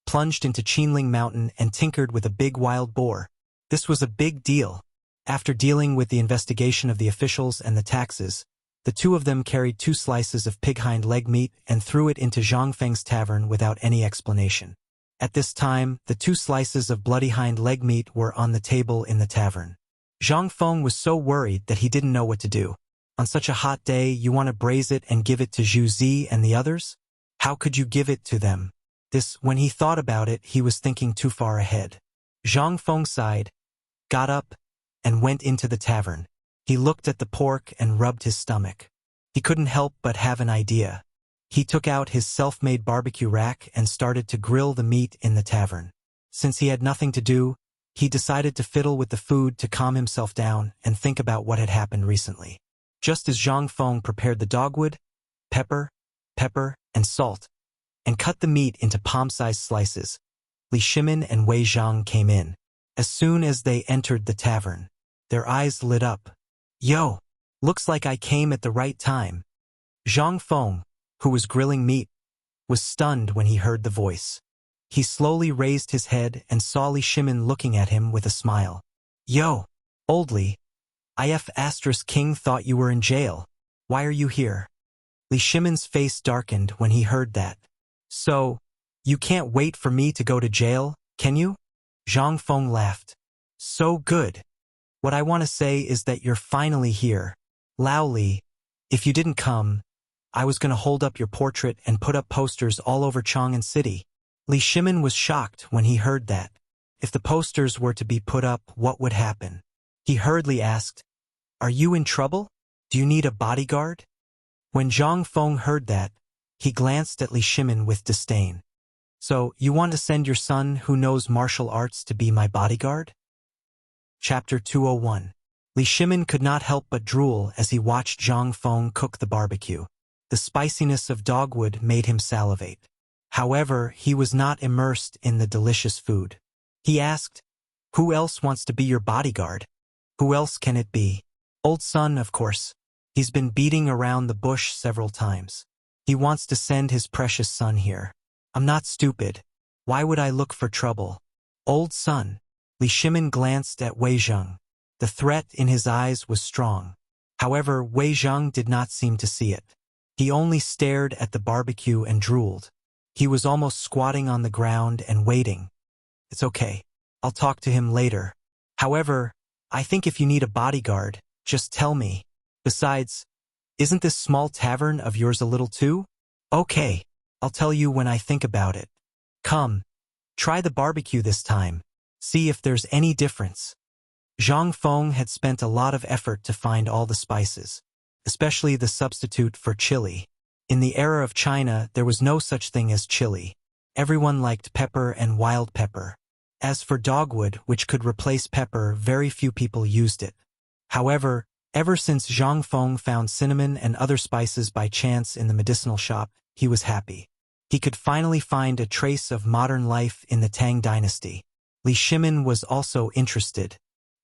plunged into Qinling Mountain and tinkered with a big wild boar. This was a big deal. After dealing with the investigation of the officials and the taxes, the two of them carried 2 slices of pig hind leg meat and threw it into Zhang Feng's tavern without any explanation. At this time, the 2 slices of bloody hind leg meat were on the table in the tavern. Zhang Feng was so worried that he didn't know what to do. On such a hot day, you want to braise it and give it to Zhu Zi and the others? How could you give it to them? When he thought about it, he was thinking too far ahead. Zhang Feng sighed, got up, and went into the tavern. He looked at the pork and rubbed his stomach. He couldn't help but have an idea. He took out his self-made barbecue rack and started to grill the meat in the tavern. Since he had nothing to do, he decided to fiddle with the food to calm himself down and think about what had happened recently. Just as Zhang Feng prepared the dogwood, pepper, and salt, and cut the meat into palm-sized slices, Li Shimin and Wei Zhang came in. As soon as they entered the tavern, their eyes lit up. Yo! Looks like I came at the right time. Zhang Feng, who was grilling meat, was stunned when he heard the voice. He slowly raised his head and saw Li Shimin looking at him with a smile. Yo! Old Li, King thought you were in jail. Why are you here? Li Shimin's face darkened when he heard that. So, you can't wait for me to go to jail, can you? Zhang Feng laughed. So good. What I want to say is that you're finally here. Lao Li, if you didn't come, I was going to hold up your portrait and put up posters all over Chang'an City. Li Shimin was shocked when he heard that. If the posters were to be put up, what would happen? He hurriedly asked, Are you in trouble? Do you need a bodyguard? When Zhang Feng heard that, he glanced at Li Shimin with disdain. So, you want to send your son who knows martial arts to be my bodyguard? Chapter 201. Li Shimin could not help but drool as he watched Zhang Feng cook the barbecue. The spiciness of dogwood made him salivate. However, he was not immersed in the delicious food. He asked, Who else wants to be your bodyguard? Who else can it be? Old son, of course. He's been beating around the bush several times. He wants to send his precious son here. I'm not stupid. Why would I look for trouble? Old son. Li Shimin glanced at Wei Zhang. The threat in his eyes was strong. However, Wei Zhang did not seem to see it. He only stared at the barbecue and drooled. He was almost squatting on the ground and waiting. It's okay. I'll talk to him later. However, I think if you need a bodyguard, just tell me. Besides, isn't this small tavern of yours a little too? Okay, I'll tell you when I think about it. Come, try the barbecue this time. See if there's any difference. Zhang Feng had spent a lot of effort to find all the spices, especially the substitute for chili. In the era of China, there was no such thing as chili. Everyone liked pepper and wild pepper. As for dogwood, which could replace pepper, very few people used it. However, ever since Zhang Feng found cinnamon and other spices by chance in the medicinal shop, he was happy. He could finally find a trace of modern life in the Tang dynasty. Li Shimin was also interested.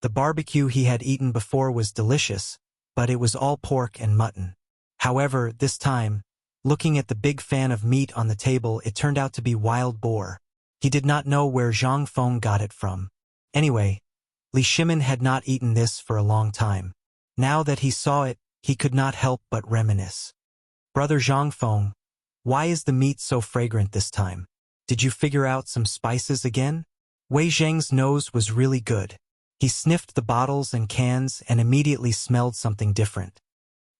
The barbecue he had eaten before was delicious, but it was all pork and mutton. However, this time, looking at the big fan of meat on the table, it turned out to be wild boar. He did not know where Zhang Feng got it from. Anyway, Li Shimin had not eaten this for a long time. Now that he saw it, he could not help but reminisce. Brother Zhang Feng, why is the meat so fragrant this time? Did you figure out some spices again? Wei Zhang's nose was really good. He sniffed the bottles and cans and immediately smelled something different.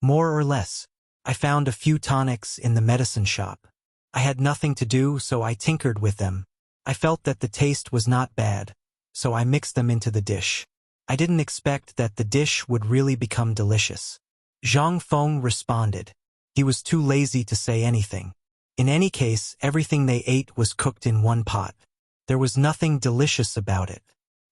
More or less. I found a few tonics in the medicine shop. I had nothing to do, so I tinkered with them. I felt that the taste was not bad, so I mixed them into the dish. I didn't expect that the dish would really become delicious. Zhang Feng responded. He was too lazy to say anything. In any case, everything they ate was cooked in one pot. There was nothing delicious about it.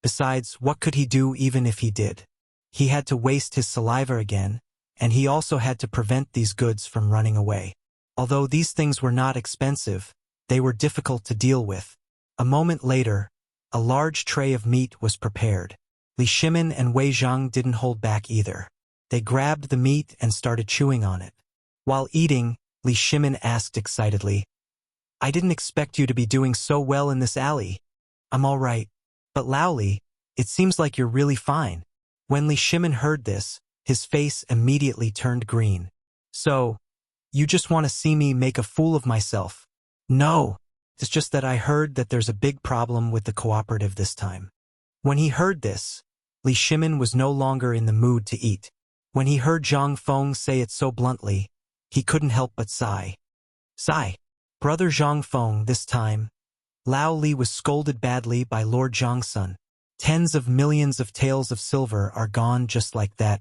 Besides, what could he do even if he did? He had to waste his saliva again, and he also had to prevent these goods from running away. Although these things were not expensive, they were difficult to deal with. A moment later, a large tray of meat was prepared. Li Shimin and Wei Zhang didn't hold back either. They grabbed the meat and started chewing on it. While eating, Li Shimin asked excitedly, I didn't expect you to be doing so well in this alley. I'm all right. But Lao Li, it seems like you're really fine. When Li Shimin heard this, his face immediately turned green. So, you just want to see me make a fool of myself? No, it's just that I heard that there's a big problem with the cooperative this time. When he heard this, Li Shimin was no longer in the mood to eat. When he heard Zhang Feng say it so bluntly, he couldn't help but sigh. Sigh. Brother Zhang Feng, this time. Lao Li was scolded badly by Lord Zhangsun. Tens of millions of taels of silver are gone just like that.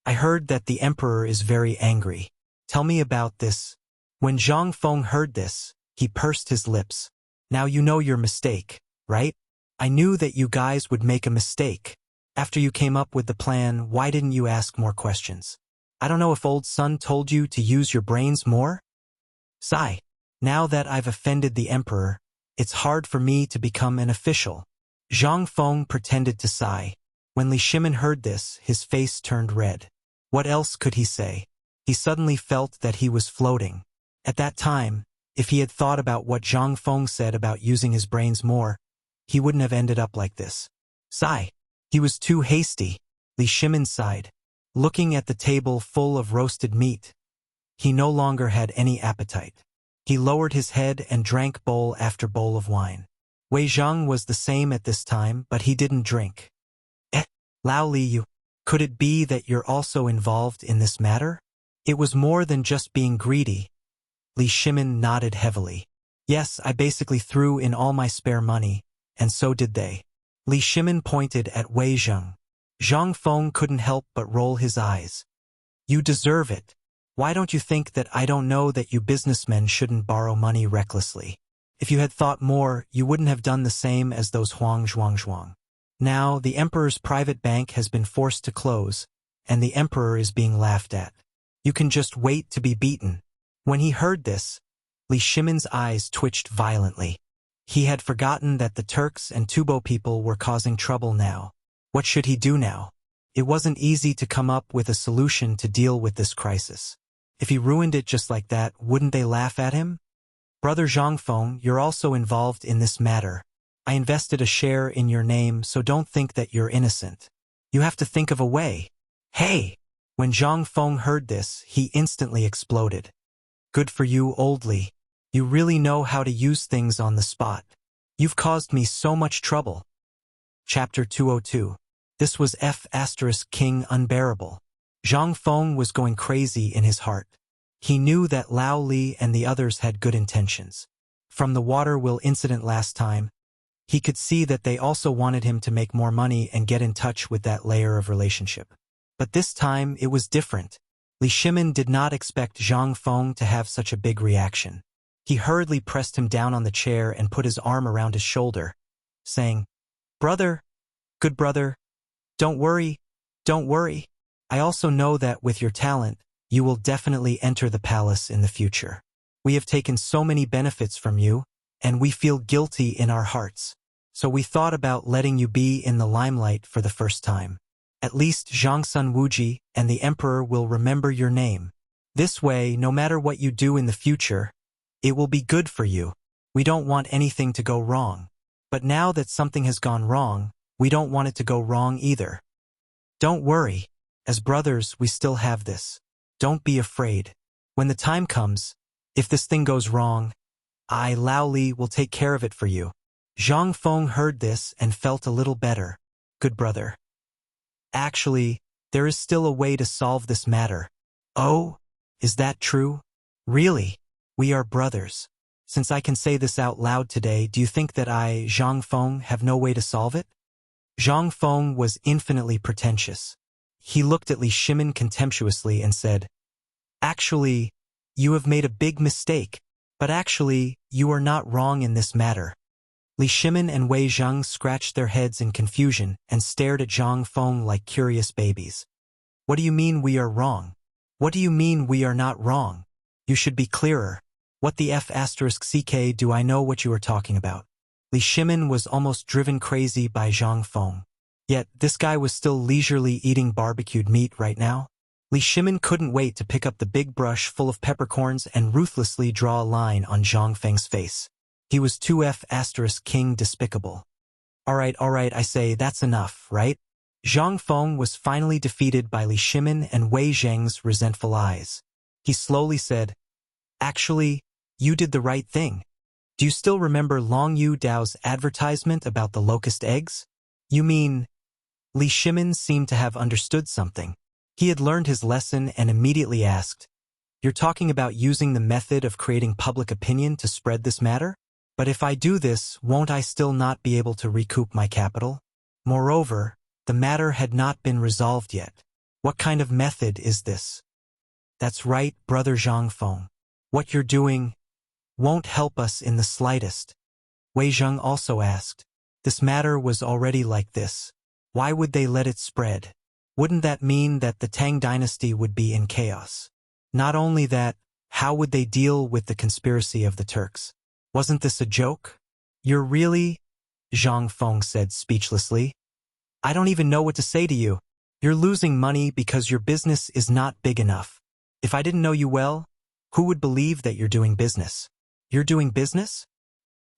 I heard that the emperor is very angry. Tell me about this. When Zhang Feng heard this, he pursed his lips. Now you know your mistake, right? I knew that you guys would make a mistake. After you came up with the plan, why didn't you ask more questions? I don't know if old son told you to use your brains more? Sigh. Now that I've offended the emperor, it's hard for me to become an official. Zhang Feng pretended to sigh. When Li Shimin heard this, his face turned red. What else could he say? He suddenly felt that he was floating. At that time, if he had thought about what Zhang Feng said about using his brains more, he wouldn't have ended up like this. Sigh. He was too hasty. Li Shimin sighed. Looking at the table full of roasted meat, he no longer had any appetite. He lowered his head and drank bowl after bowl of wine. Wei Zhang was the same at this time, but he didn't drink. Lao Li, could it be that you're also involved in this matter? It was more than just being greedy. Li Shimin nodded heavily. Yes, I basically threw in all my spare money, and so did they. Li Shimin pointed at Wei Zhang. Zhang Feng couldn't help but roll his eyes. You deserve it. Why don't you think that I don't know that you businessmen shouldn't borrow money recklessly? If you had thought more, you wouldn't have done the same as those Huang Zhuang. Now, the emperor's private bank has been forced to close, and the emperor is being laughed at. You can just wait to be beaten. When he heard this, Li Shimin's eyes twitched violently. He had forgotten that the Turks and Tubo people were causing trouble now. What should he do now? It wasn't easy to come up with a solution to deal with this crisis. If he ruined it just like that, wouldn't they laugh at him? Brother Zhang Feng, you're also involved in this matter. I invested a share in your name, so don't think that you're innocent. You have to think of a way. Hey! When Zhang Feng heard this, he instantly exploded. Good for you, Old Li. You really know how to use things on the spot. You've caused me so much trouble. Chapter 202. This was King Unbearable. Zhang Feng was going crazy in his heart. He knew that Lao Li and the others had good intentions. From the water wheel incident last time, he could see that they also wanted him to make more money and get in touch with that layer of relationship. But this time, it was different. Li Shimin did not expect Zhang Feng to have such a big reaction. He hurriedly pressed him down on the chair and put his arm around his shoulder, saying, Brother, good brother, don't worry. I also know that with your talent, you will definitely enter the palace in the future. We have taken so many benefits from you, and we feel guilty in our hearts. So we thought about letting you be in the limelight for the first time. At least Zhangsun Wuji and the emperor will remember your name. This way, no matter what you do in the future, it will be good for you. We don't want anything to go wrong. But now that something has gone wrong, we don't want it to go wrong either. Don't worry. As brothers, we still have this. Don't be afraid. When the time comes, if this thing goes wrong, I, Lao Li, will take care of it for you. Zhang Feng heard this and felt a little better. Good brother. Actually, there is still a way to solve this matter. Oh, is that true? Really? We are brothers. Since I can say this out loud today, do you think that I, Zhang Feng, have no way to solve it? Zhang Feng was infinitely pretentious. He looked at Li Shimin contemptuously and said, Actually, you have made a big mistake, but actually, you are not wrong in this matter. Li Shimin and Wei Zhang scratched their heads in confusion and stared at Zhang Feng like curious babies. What do you mean we are wrong? What do you mean we are not wrong? You should be clearer. What the F***ck do I know what you are talking about? Li Shimin was almost driven crazy by Zhang Feng. Yet, this guy was still leisurely eating barbecued meat right now. Li Shimin couldn't wait to pick up the big brush full of peppercorns and ruthlessly draw a line on Zhang Feng's face. He was too King despicable. Alright, I say, that's enough, right? Zhang Feng was finally defeated by Li Shimin and Wei Zhang's resentful eyes. He slowly said, Actually, you did the right thing. Do you still remember Long Yu Dao's advertisement about the locust eggs? You mean, Li Shimin seemed to have understood something. He had learned his lesson and immediately asked, "You're talking about using the method of creating public opinion to spread this matter? But if I do this, won't I still not be able to recoup my capital? Moreover, the matter had not been resolved yet. What kind of method is this?" "That's right, Brother Zhang Feng. What you're doing won't help us in the slightest." Wei Zheng also asked. This matter was already like this. Why would they let it spread? Wouldn't that mean that the Tang dynasty would be in chaos? Not only that, how would they deal with the conspiracy of the Turks? Wasn't this a joke? "You're really?" Zhang Feng said speechlessly. "I don't even know what to say to you. You're losing money because your business is not big enough. If I didn't know you well, who would believe that you're doing business?" "You're doing business?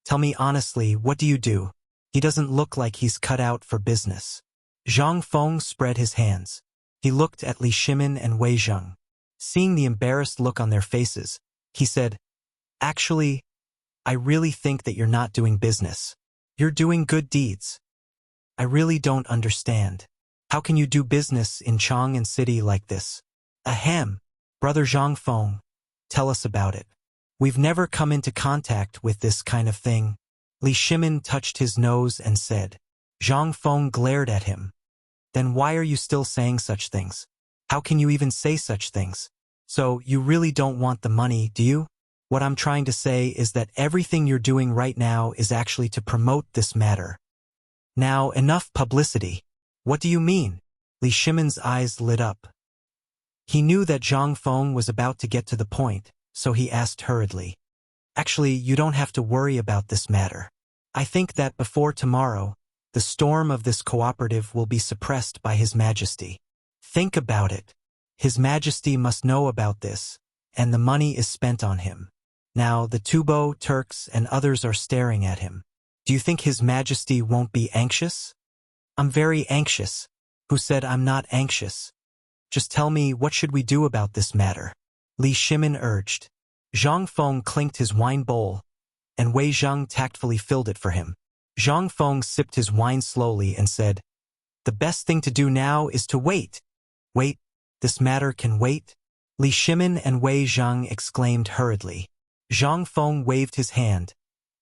Tell me honestly, what do you do? He doesn't look like he's cut out for business." Zhang Feng spread his hands. He looked at Li Shimin and Wei Zheng. Seeing the embarrassed look on their faces, he said, "Actually, I really think that you're not doing business. You're doing good deeds. I really don't understand. How can you do business in Chang'an City like this?" "Ahem, Brother Zhang Feng, tell us about it. We've never come into contact with this kind of thing." Li Shimin touched his nose and said. Zhang Feng glared at him. "Then why are you still saying such things? How can you even say such things? So you really don't want the money, do you? What I'm trying to say is that everything you're doing right now is actually to promote this matter." "Now, enough publicity." "What do you mean?" Li Shimin's eyes lit up. He knew that Zhang Feng was about to get to the point, so he asked hurriedly, "Actually, you don't have to worry about this matter. I think that before tomorrow, the storm of this cooperative will be suppressed by His Majesty. Think about it. His Majesty must know about this, and the money is spent on him. Now the Tubo, Turks, and others are staring at him. Do you think His Majesty won't be anxious?" "I'm very anxious." "Who said I'm not anxious? Just tell me, what should we do about this matter?" Li Shimin urged. Zhang Feng clinked his wine bowl, and Wei Zheng tactfully filled it for him. Zhang Feng sipped his wine slowly and said, "The best thing to do now is to wait." "Wait? This matter can wait?" Li Shimin and Wei Zheng exclaimed hurriedly. Zhang Feng waved his hand,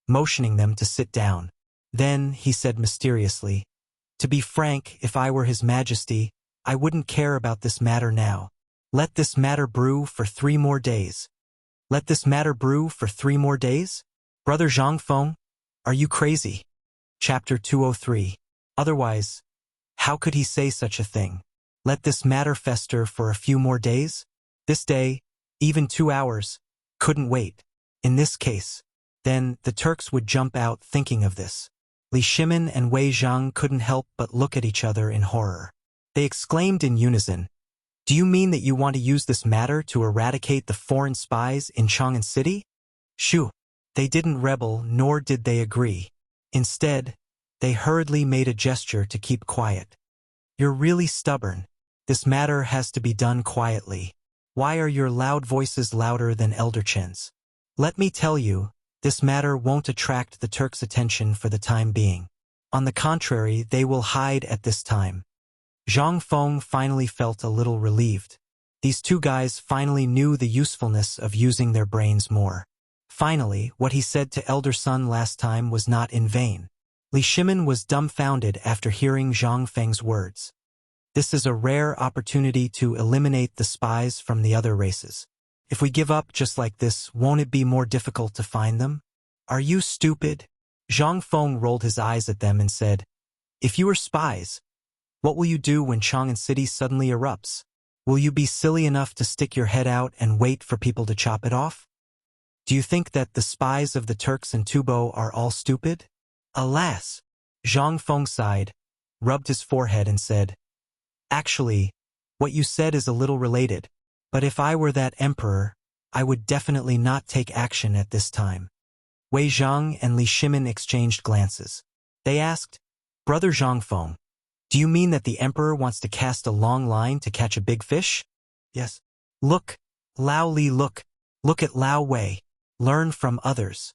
motioning them to sit down. Then he said mysteriously, "To be frank, if I were His Majesty, I wouldn't care about this matter now. Let this matter brew for 3 more days." "Let this matter brew for 3 more days? Brother Zhang Feng, are you crazy?" Chapter 203. Otherwise, how could he say such a thing? Let this matter fester for a few more days? This day, even 2 hours, couldn't wait. In this case, then the Turks would jump out thinking of this. Li Shimin and Wei Zheng couldn't help but look at each other in horror. They exclaimed in unison, "Do you mean that you want to use this matter to eradicate the foreign spies in Chang'an City?" Shoo! They didn't rebel, nor did they agree. Instead, they hurriedly made a gesture to keep quiet. "You're really stubborn. This matter has to be done quietly. Why are your loud voices louder than Elder Chen's? Let me tell you, this matter won't attract the Turks' attention for the time being. On the contrary, they will hide at this time." Zhang Feng finally felt a little relieved. These 2 guys finally knew the usefulness of using their brains more. Finally, what he said to Elder Sun last time was not in vain. Li Shimin was dumbfounded after hearing Zhang Feng's words. This is a rare opportunity to eliminate the spies from the other races. If we give up just like this, won't it be more difficult to find them? Are you stupid? Zhang Feng rolled his eyes at them and said, "If you are spies, what will you do when Chang'an City suddenly erupts? Will you be silly enough to stick your head out and wait for people to chop it off? Do you think that the spies of the Turks and Tubo are all stupid?" "Alas!" Zhang Feng sighed, rubbed his forehead and said, "Actually, what you said is a little related, but if I were that emperor, I would definitely not take action at this time." Wei Zheng and Li Shimin exchanged glances. They asked, "Brother Zhang Feng, do you mean that the emperor wants to cast a long line to catch a big fish?" "Yes." "Look, Lao Li, look at Lao Wei. Learn from others.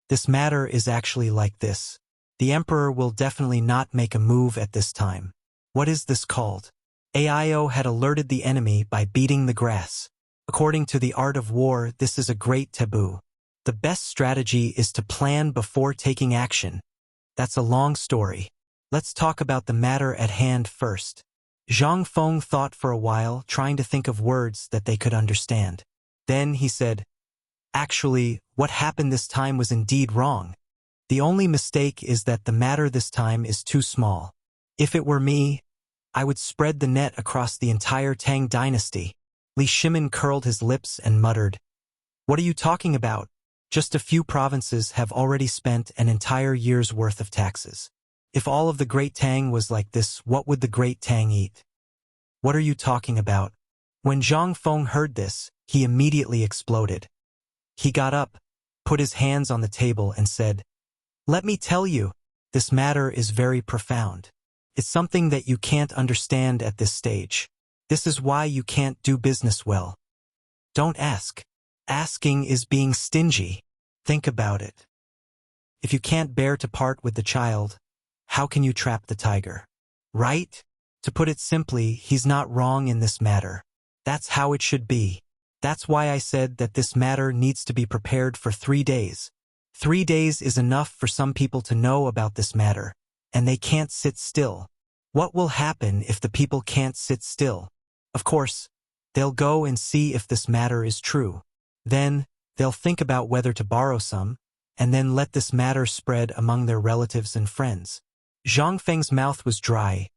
This matter is actually like this. The emperor will definitely not make a move at this time. What is this called? Ao had alerted the enemy by beating the grass. According to the art of war, this is a great taboo. The best strategy is to plan before taking action. That's a long story. Let's talk about the matter at hand first. Zhang Feng thought for a while, trying to think of words that they could understand. Then he said, "Actually, what happened this time was indeed wrong. The only mistake is that the matter this time is too small. If it were me, I would spread the net across the entire Tang dynasty." Li Shimin curled his lips and muttered, "What are you talking about? Just a few provinces have already spent an entire year's worth of taxes. If all of the Great Tang was like this, what would the Great Tang eat?" "What are you talking about?" When Zhang Feng heard this, he immediately exploded. He got up, put his hands on the table and said, "Let me tell you, this matter is very profound. It's something that you can't understand at this stage. This is why you can't do business well. Don't ask. Asking is being stingy. Think about it. If you can't bear to part with the child, how can you trap the tiger? Right? To put it simply, he's not wrong in this matter. That's how it should be. That's why I said that this matter needs to be prepared for 3 days. 3 days is enough for some people to know about this matter, and they can't sit still. What will happen if the people can't sit still? Of course, they'll go and see if this matter is true. Then, they'll think about whether to borrow some, and then let this matter spread among their relatives and friends." Zhang Feng's mouth was dry,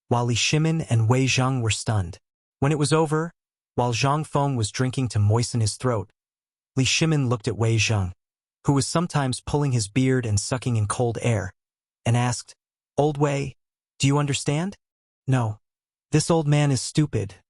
while Li Shimin and Wei Zhang were stunned. When it was over, while Zhang Feng was drinking to moisten his throat, Li Shimin looked at Wei Zhang, who was sometimes pulling his beard and sucking in cold air, and asked, "Old Wei, do you understand?" "No. This old man is stupid.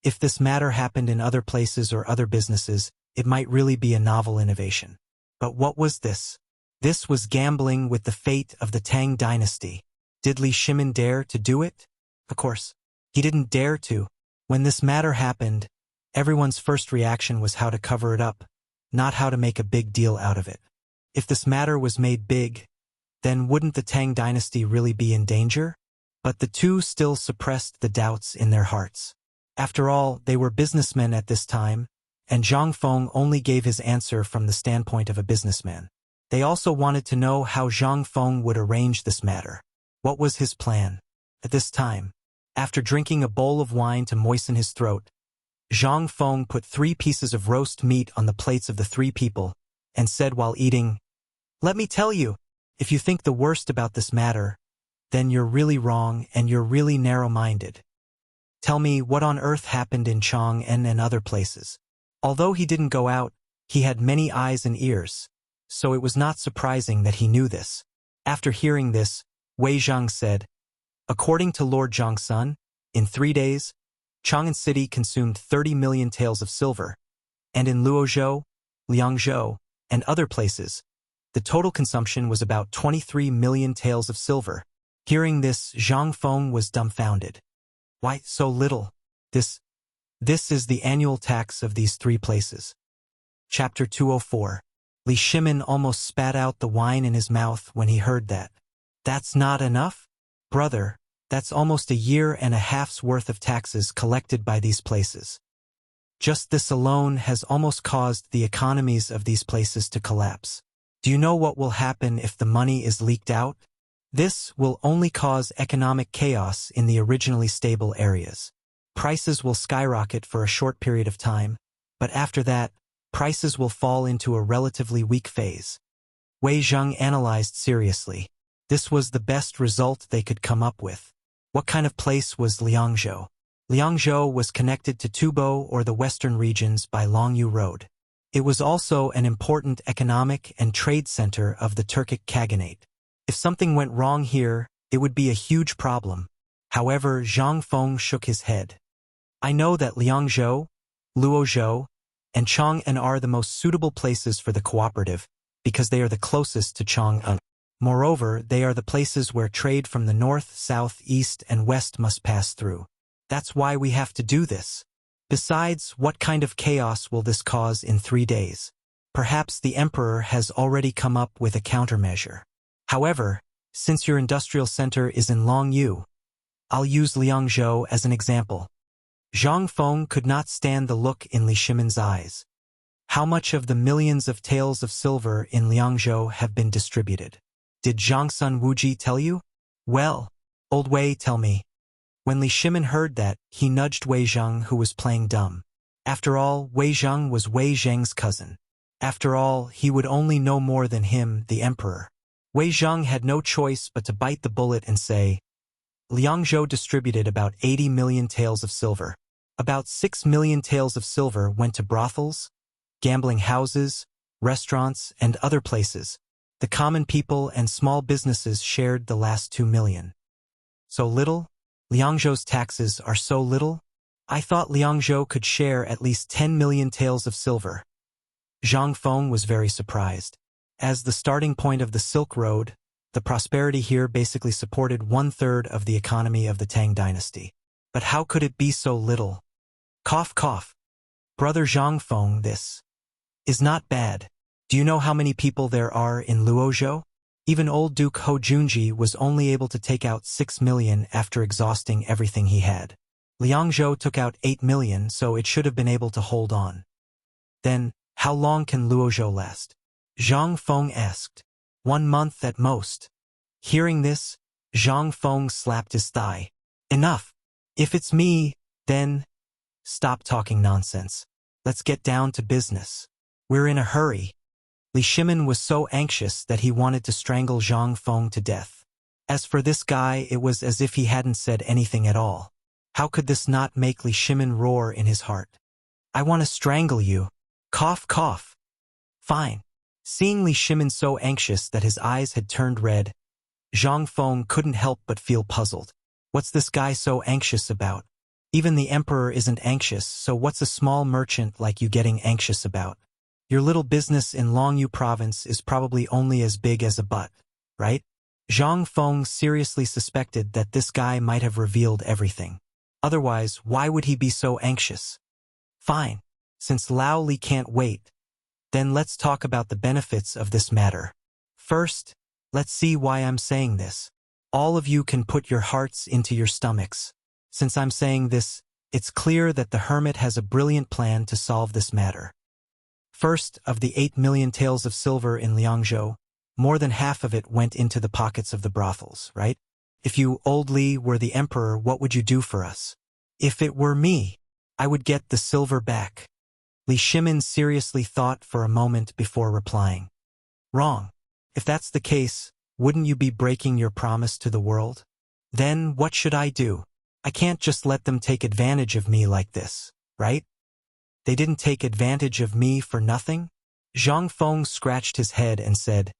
If this matter happened in other places or other businesses, it might really be a novel innovation. But what was this? This was gambling with the fate of the Tang dynasty. Did Li Shimin dare to do it? Of course, he didn't dare to. When this matter happened, everyone's first reaction was how to cover it up, not how to make a big deal out of it. If this matter was made big, then wouldn't the Tang dynasty really be in danger? But the two still suppressed the doubts in their hearts. After all, they were businessmen at this time, and Zhang Feng only gave his answer from the standpoint of a businessman. They also wanted to know how Zhang Feng would arrange this matter. What was his plan? At this time, after drinking a bowl of wine to moisten his throat, Zhang Feng put 3 pieces of roast meat on the plates of the 3 people, and said while eating, "Let me tell you, if you think the worst about this matter, then you're really wrong and you're really narrow-minded. Tell me what on earth happened in Chang'an and other places." Although he didn't go out, he had many eyes and ears, so it was not surprising that he knew this. After hearing this, Wei Zhang said, "According to Lord Zhangsun, in 3 days, Chang'an City consumed 30 million taels of silver, and in Luozhou, Liangzhou, and other places, the total consumption was about 23 million taels of silver." Hearing this, Zhang Feng was dumbfounded. "Why so little? This is the annual tax of these 3 places." Chapter 204. Li Shimin almost spat out the wine in his mouth when he heard that. "That's not enough? Brother, that's almost a year and a half's worth of taxes collected by these places. Just this alone has almost caused the economies of these places to collapse. Do you know what will happen if the money is leaked out? This will only cause economic chaos in the originally stable areas. Prices will skyrocket for a short period of time, but after that, prices will fall into a relatively weak phase." Wei Zhang analyzed seriously. This was the best result they could come up with. What kind of place was Liangzhou? Liangzhou was connected to Tubo or the western regions by Longyu Road. It was also an important economic and trade center of the Turkic Khaganate. If something went wrong here, it would be a huge problem. However, Zhang Feng shook his head. "I know that Liangzhou, Luozhou, and Chang'an are the most suitable places for the cooperative because they are the closest to Chang'an. Moreover, they are the places where trade from the north, south, east, and west must pass through. That's why we have to do this. Besides, what kind of chaos will this cause in 3 days? Perhaps the emperor has already come up with a countermeasure. However, since your industrial center is in Longyu, I'll use Liangzhou as an example. Zhang Feng could not stand the look in Li Shimen's eyes. How much of the millions of taels of silver in Liangzhou have been distributed? Did Zhangsun Wuji tell you? Well, old Wei tell me. When Li Shimen heard that, he nudged Wei Zheng, who was playing dumb. After all, Wei Zheng was Wei Zheng's cousin. After all, he would only know more than him, the emperor. Wei Zheng had no choice but to bite the bullet and say, Liangzhou distributed about 80 million taels of silver. About 6 million taels of silver went to brothels, gambling houses, restaurants, and other places. The common people and small businesses shared the last 2 million. So little? Liangzhou's taxes are so little? I thought Liangzhou could share at least 10 million taels of silver. Zhang Feng was very surprised. As the starting point of the Silk Road, the prosperity here basically supported 1/3 of the economy of the Tang dynasty. But how could it be so little? Cough, cough. Brother Zhang Feng, this is not bad. Do you know how many people there are in Luozhou? Even old Duke Ho Junji was only able to take out 6 million after exhausting everything he had. Liangzhou took out 8 million, so it should have been able to hold on. Then, how long can Luozhou last? Zhang Feng asked. 1 month at most. Hearing this, Zhang Feng slapped his thigh. Enough. If it's me, then stop talking nonsense. Let's get down to business. We're in a hurry. Li Shimen was so anxious that he wanted to strangle Zhang Feng to death. As for this guy, it was as if he hadn't said anything at all. How could this not make Li Shimen roar in his heart? I want to strangle you. Cough, cough. Fine. Seeing Li Shimen so anxious that his eyes had turned red, Zhang Feng couldn't help but feel puzzled. What's this guy so anxious about? Even the emperor isn't anxious, so what's a small merchant like you getting anxious about? Your little business in Longyu province is probably only as big as a butt, right? Zhang Feng seriously suspected that this guy might have revealed everything. Otherwise, why would he be so anxious? Fine. Since Lao Li can't wait, then let's talk about the benefits of this matter. First, let's see why I'm saying this. All of you can put your hearts into your stomachs. Since I'm saying this, it's clear that the hermit has a brilliant plan to solve this matter. First, of the 8 million taels of silver in Liangzhou, more than half of it went into the pockets of the brothels, right? If you, old Li, were the emperor, what would you do for us? If it were me, I would get the silver back. Li Shimen seriously thought for a moment before replying. Wrong. If that's the case, wouldn't you be breaking your promise to the world? Then what should I do? I can't just let them take advantage of me like this, right? They didn't take advantage of me for nothing? Zhang Feng scratched his head and said,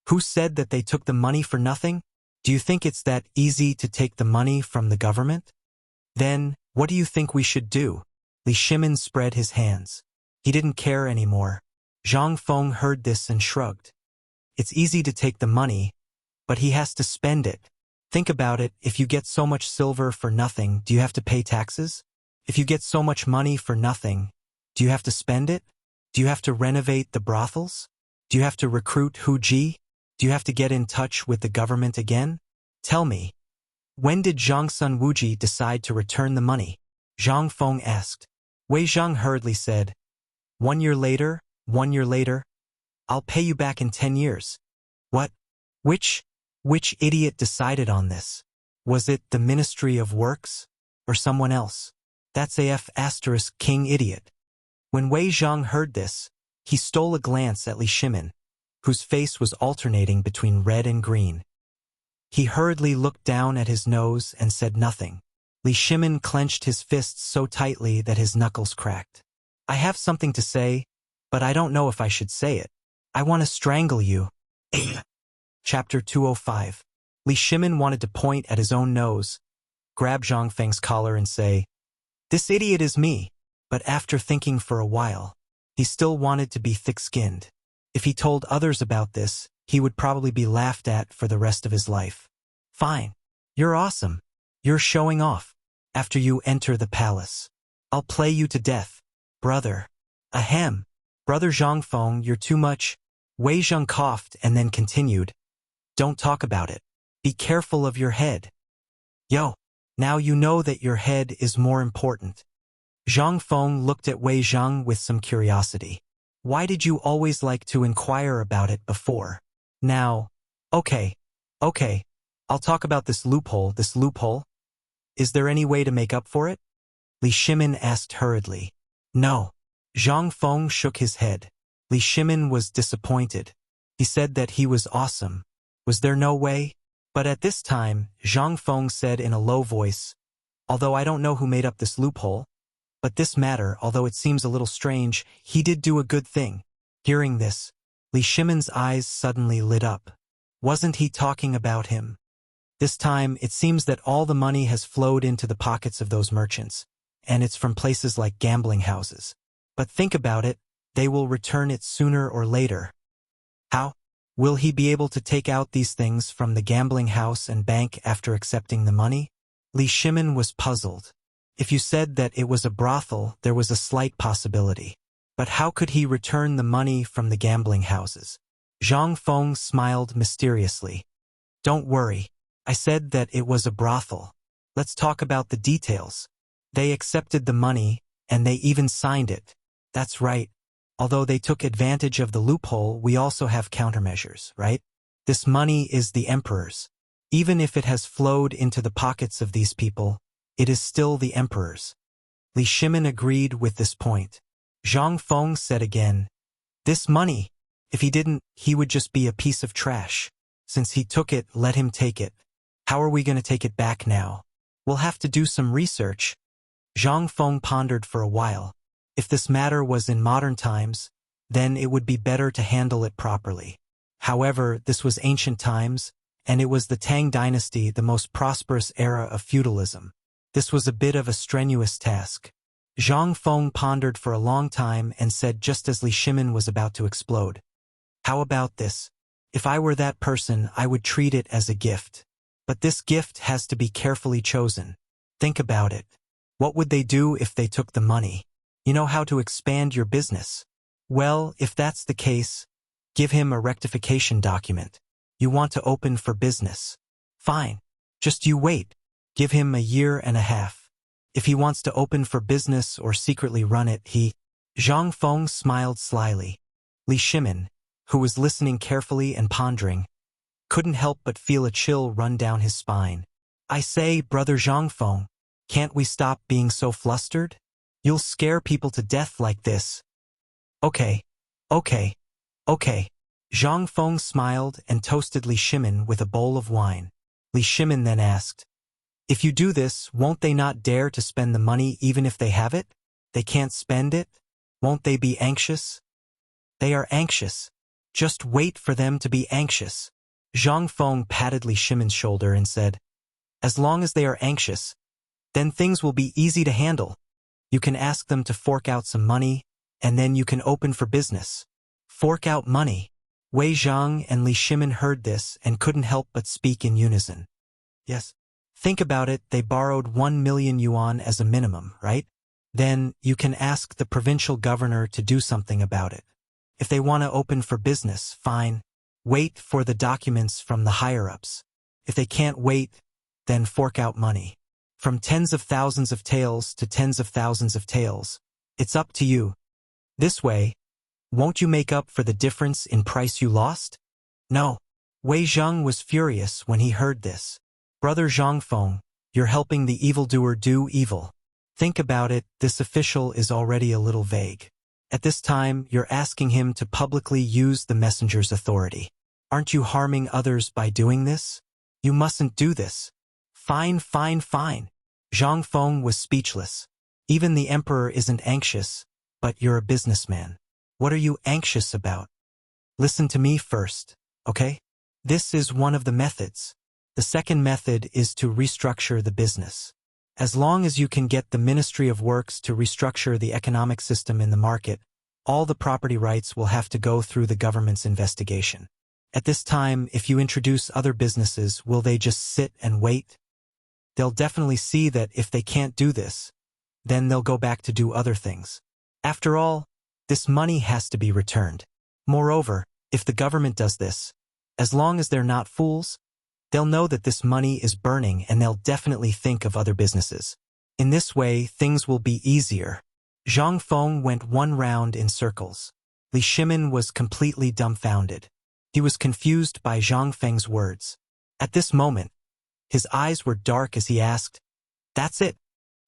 Who said that they took the money for nothing? Do you think it's that easy to take the money from the government? Then, what do you think we should do? Li Shimen spread his hands. He didn't care anymore. Zhang Feng heard this and shrugged. It's easy to take the money, but he has to spend it. Think about it, if you get so much silver for nothing, do you have to pay taxes? If you get so much money for nothing, do you have to spend it? Do you have to renovate the brothels? Do you have to recruit Hu Ji? Do you have to get in touch with the government again? Tell me. When did Zhangsun Wuji decide to return the money? Zhang Feng asked. Wei Zheng hurriedly said, 1 year later, 1 year later. I'll pay you back in 10 years. What? Which idiot decided on this? Was it the Ministry of Works? Or someone else? That's AF * King Idiot. When Wei Zheng heard this, he stole a glance at Li Shimen, whose face was alternating between red and green. He hurriedly looked down at his nose and said nothing. Li Shimen clenched his fists so tightly that his knuckles cracked. I have something to say, but I don't know if I should say it. I want to strangle you. Chapter 205. Li Shimen wanted to point at his own nose, grab Zhang Feng's collar and say, This idiot is me. But after thinking for a while, he still wanted to be thick-skinned. If he told others about this, he would probably be laughed at for the rest of his life. Fine. You're awesome. You're showing off. After you enter the palace, I'll play you to death. Brother. Ahem. Brother Zhang Feng, you're too much. Wei Zheng coughed and then continued. Don't talk about it. Be careful of your head. Yo. Now you know that your head is more important. Zhang Feng looked at Wei Zhang with some curiosity. Why did you always like to inquire about it before? Now, okay, I'll talk about this loophole. Is there any way to make up for it? Li Shimin asked hurriedly. No. Zhang Feng shook his head. Li Shimin was disappointed. He said that he was awesome. Was there no way? But at this time, Zhang Feng said in a low voice, although I don't know who made up this loophole, but this matter, although it seems a little strange, he did do a good thing. Hearing this, Li Shimin's eyes suddenly lit up. Wasn't he talking about him? This time, it seems that all the money has flowed into the pockets of those merchants, and it's from places like gambling houses. But think about it, they will return it sooner or later. How? Will he be able to take out these things from the gambling house and bank after accepting the money? Li Shimin was puzzled. If you said that it was a brothel, there was a slight possibility. But how could he return the money from the gambling houses? Zhang Feng smiled mysteriously. Don't worry. I said that it was a brothel. Let's talk about the details. They accepted the money, and they even signed it. That's right. Although they took advantage of the loophole, we also have countermeasures, right? This money is the emperor's. Even if it has flowed into the pockets of these people, it is still the emperor's. Li Shimin agreed with this point. Zhang Feng said again, this money, if he didn't, he would just be a piece of trash. Since he took it, let him take it. How are we going to take it back now? We'll have to do some research. Zhang Feng pondered for a while. If this matter was in modern times, then it would be better to handle it properly. However, this was ancient times, and it was the Tang dynasty, the most prosperous era of feudalism. This was a bit of a strenuous task. Zhang Feng pondered for a long time and said just as Li Shimin was about to explode. How about this? If I were that person, I would treat it as a gift. But this gift has to be carefully chosen. Think about it. What would they do if they took the money? You know how to expand your business. Well, if that's the case, give him a rectification document. You want to open for business. Fine. Just you wait. Give him a year and a half. If he wants to open for business or secretly run it, Zhang Feng smiled slyly. Li Shimin, who was listening carefully and pondering, couldn't help but feel a chill run down his spine. I say, brother Zhang Feng, can't we stop being so flustered? You'll scare people to death like this. Okay. Zhang Feng smiled and toasted Li Shimin with a bowl of wine. Li Shimin then asked, if you do this, won't they not dare to spend the money even if they have it? They can't spend it? Won't they be anxious? They are anxious. Just wait for them to be anxious. Zhang Feng patted Li Shimin's shoulder and said, as long as they are anxious, then things will be easy to handle. You can ask them to fork out some money, and then you can open for business. Fork out money. Wei Zhang and Li Shimin heard this and couldn't help but speak in unison. Yes. Think about it, they borrowed 1 million yuan as a minimum, right? Then you can ask the provincial governor to do something about it. If they want to open for business, fine. Wait for the documents from the higher-ups. If they can't wait, then fork out money. From tens of thousands of taels to tens of thousands of taels. It's up to you. This way, won't you make up for the difference in price you lost? No. Wei Zhang was furious when he heard this. Brother Zhang Feng, you're helping the evildoer do evil. Think about it, this official is already a little vague. At this time, you're asking him to publicly use the messenger's authority. Aren't you harming others by doing this? You mustn't do this. Fine. Zhang Feng was speechless. Even the emperor isn't anxious, but you're a businessman. What are you anxious about? Listen to me first, okay? This is one of the methods. The second method is to restructure the business. As long as you can get the Ministry of Works to restructure the economic system in the market, all the property rights will have to go through the government's investigation. At this time, if you introduce other businesses, will they just sit and wait? They'll definitely see that if they can't do this, then they'll go back to do other things. After all, this money has to be returned. Moreover, if the government does this, as long as they're not fools, They'll know that this money is burning and they'll definitely think of other businesses. In this way, things will be easier. Zhang Feng went one round in circles. Li Shimin was completely dumbfounded. He was confused by Zhang Feng's words. At this moment, his eyes were dark as he asked, "That's it?"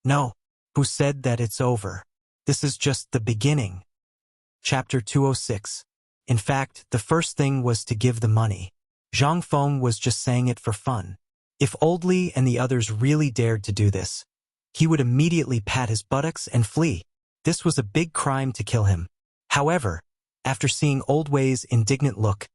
"No. Who said that it's over? This is just the beginning." Chapter 206. In fact, the first thing was to give the money. Zhang Feng was just saying it for fun. If Old Li and the others really dared to do this, he would immediately pat his buttocks and flee. This was a big crime to kill him. However, after seeing Old Wei's indignant look,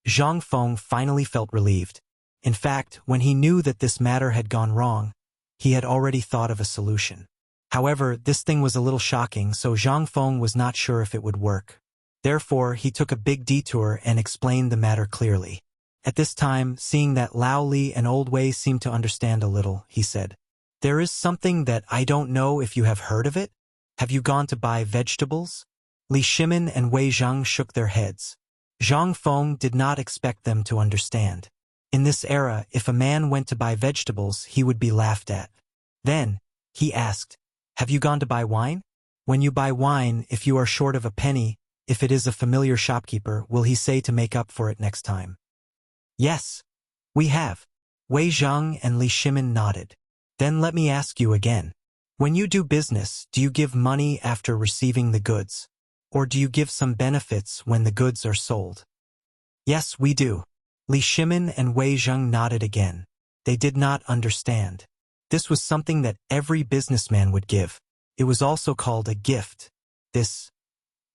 Zhang Feng finally felt relieved. In fact, when he knew that this matter had gone wrong, he had already thought of a solution. However, this thing was a little shocking, so Zhang Feng was not sure if it would work. Therefore, he took a big detour and explained the matter clearly. At this time, seeing that Lao Li and Old Wei seemed to understand a little, he said, "There is something that I don't know if you have heard of it. Have you gone to buy vegetables?" Li Shimin and Wei Zhang shook their heads. Zhang Feng did not expect them to understand. In this era, if a man went to buy vegetables, he would be laughed at. Then, he asked, "Have you gone to buy wine?" When you buy wine, if you are short of a penny, if it is a familiar shopkeeper, will he say to make up for it next time? "Yes, we have." Wei Zhang and Li Shimin nodded. "Then let me ask you again. When you do business, do you give money after receiving the goods? Or do you give some benefits when the goods are sold?" "Yes, we do." Li Shimin and Wei Zhang nodded again. They did not understand. This was something that every businessman would give. It was also called a gift.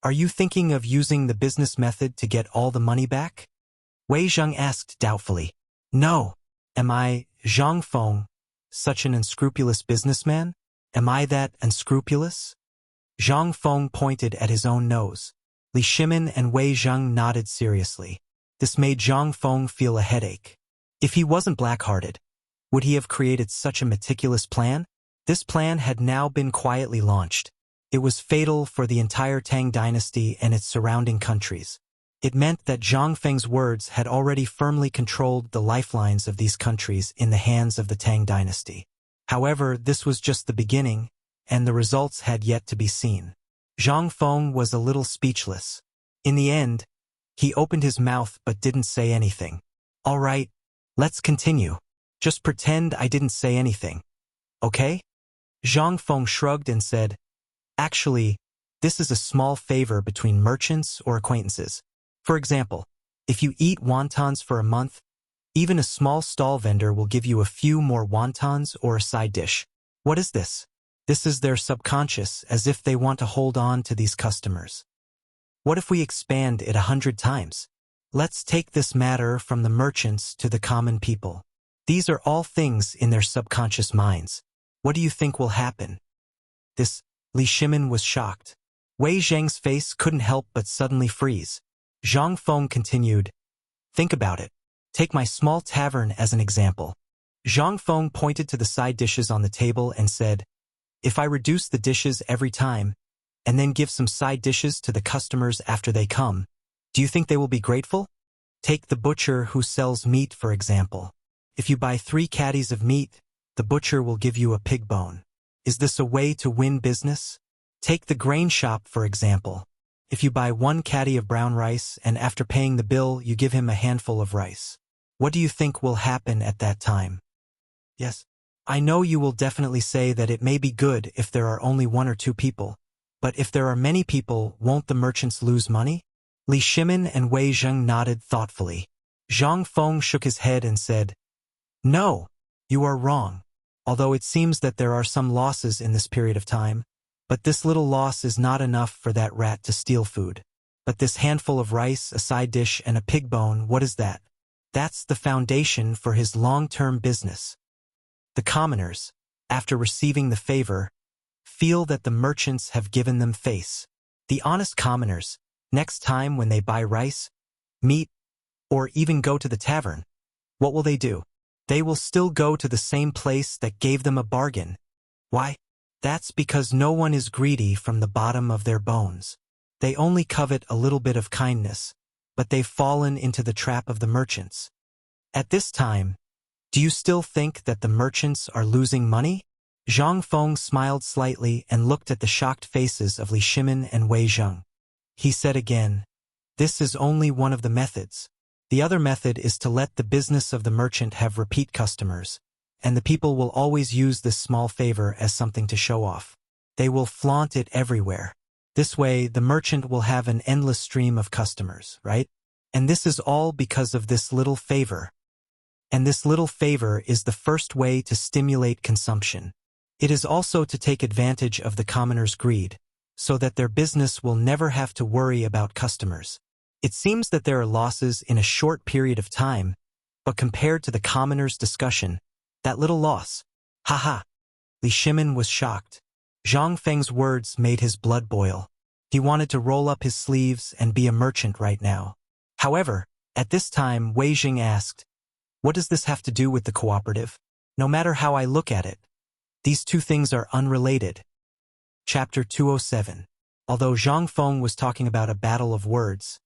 Are you thinking of using the business method to get all the money back? Wei Zhang asked doubtfully. "No. Am I, Zhang Feng, such an unscrupulous businessman? Am I that unscrupulous?" Zhang Feng pointed at his own nose. Li Shimin and Wei Zhang nodded seriously. This made Zhang Feng feel a headache. If he wasn't black-hearted, would he have created such a meticulous plan? This plan had now been quietly launched. It was fatal for the entire Tang dynasty and its surrounding countries. It meant that Zhang Feng's words had already firmly controlled the lifelines of these countries in the hands of the Tang dynasty. However, this was just the beginning, and the results had yet to be seen. Zhang Feng was a little speechless. In the end, he opened his mouth but didn't say anything. "All right, let's continue. Just pretend I didn't say anything. Okay?" Zhang Feng shrugged and said, "Actually, this is a small favor between merchants or acquaintances. For example, if you eat wontons for a month, even a small stall vendor will give you a few more wontons or a side dish. What is this? This is their subconscious, as if they want to hold on to these customers. What if we expand it 100 times? Let's take this matter from the merchants to the common people. These are all things in their subconscious minds. What do you think will happen?" Li Shimin was shocked. Wei Zhang's face couldn't help but suddenly freeze. Zhang Feng continued, "Think about it. Take my small tavern as an example." Zhang Feng pointed to the side dishes on the table and said, "If I reduce the dishes every time, and then give some side dishes to the customers after they come, do you think they will be grateful? Take the butcher who sells meat, for example. If you buy 3 caddies of meat, the butcher will give you a pig bone. Is this a way to win business? Take the grain shop, for example. If you buy 1 caddy of brown rice and after paying the bill you give him a handful of rice, what do you think will happen at that time? Yes, I know you will definitely say that it may be good if there are only 1 or 2 people, but if there are many people, won't the merchants lose money?" Li Shimin and Wei Zhang nodded thoughtfully. Zhang Feng shook his head and said, "No, you are wrong. Although it seems that there are some losses in this period of time, but this little loss is not enough for that rat to steal food. But this handful of rice, a side dish, and a pig bone, what is that? That's the foundation for his long-term business." The commoners, after receiving the favor, feel that the merchants have given them face. The honest commoners, next time when they buy rice, meat, or even go to the tavern, what will they do? They will still go to the same place that gave them a bargain. Why? That's because no one is greedy from the bottom of their bones. They only covet a little bit of kindness, but they've fallen into the trap of the merchants. At this time, Do you still think that the merchants are losing money? Zhang Feng smiled slightly and looked at the shocked faces of Li Shimin and Wei Zheng. He said again, "This is only one of the methods. The other method is to let the business of the merchant have repeat customers, and the people will always use this small favor as something to show off. They will flaunt it everywhere. This way, the merchant will have an endless stream of customers, right? And this is all because of this little favor. And this little favor is the first way to stimulate consumption. It is also to take advantage of the commoners' greed, so that their business will never have to worry about customers. It seems that there are losses in a short period of time, but compared to the commoners' discussion, that little loss. Haha. Li Shimin was shocked. Zhang Feng's words made his blood boil. He wanted to roll up his sleeves and be a merchant right now. However, at this time Wei Jing asked, "What does this have to do with the cooperative? No matter how I look at it, these two things are unrelated." Chapter 207. Although Zhang Feng was talking about a battle of words,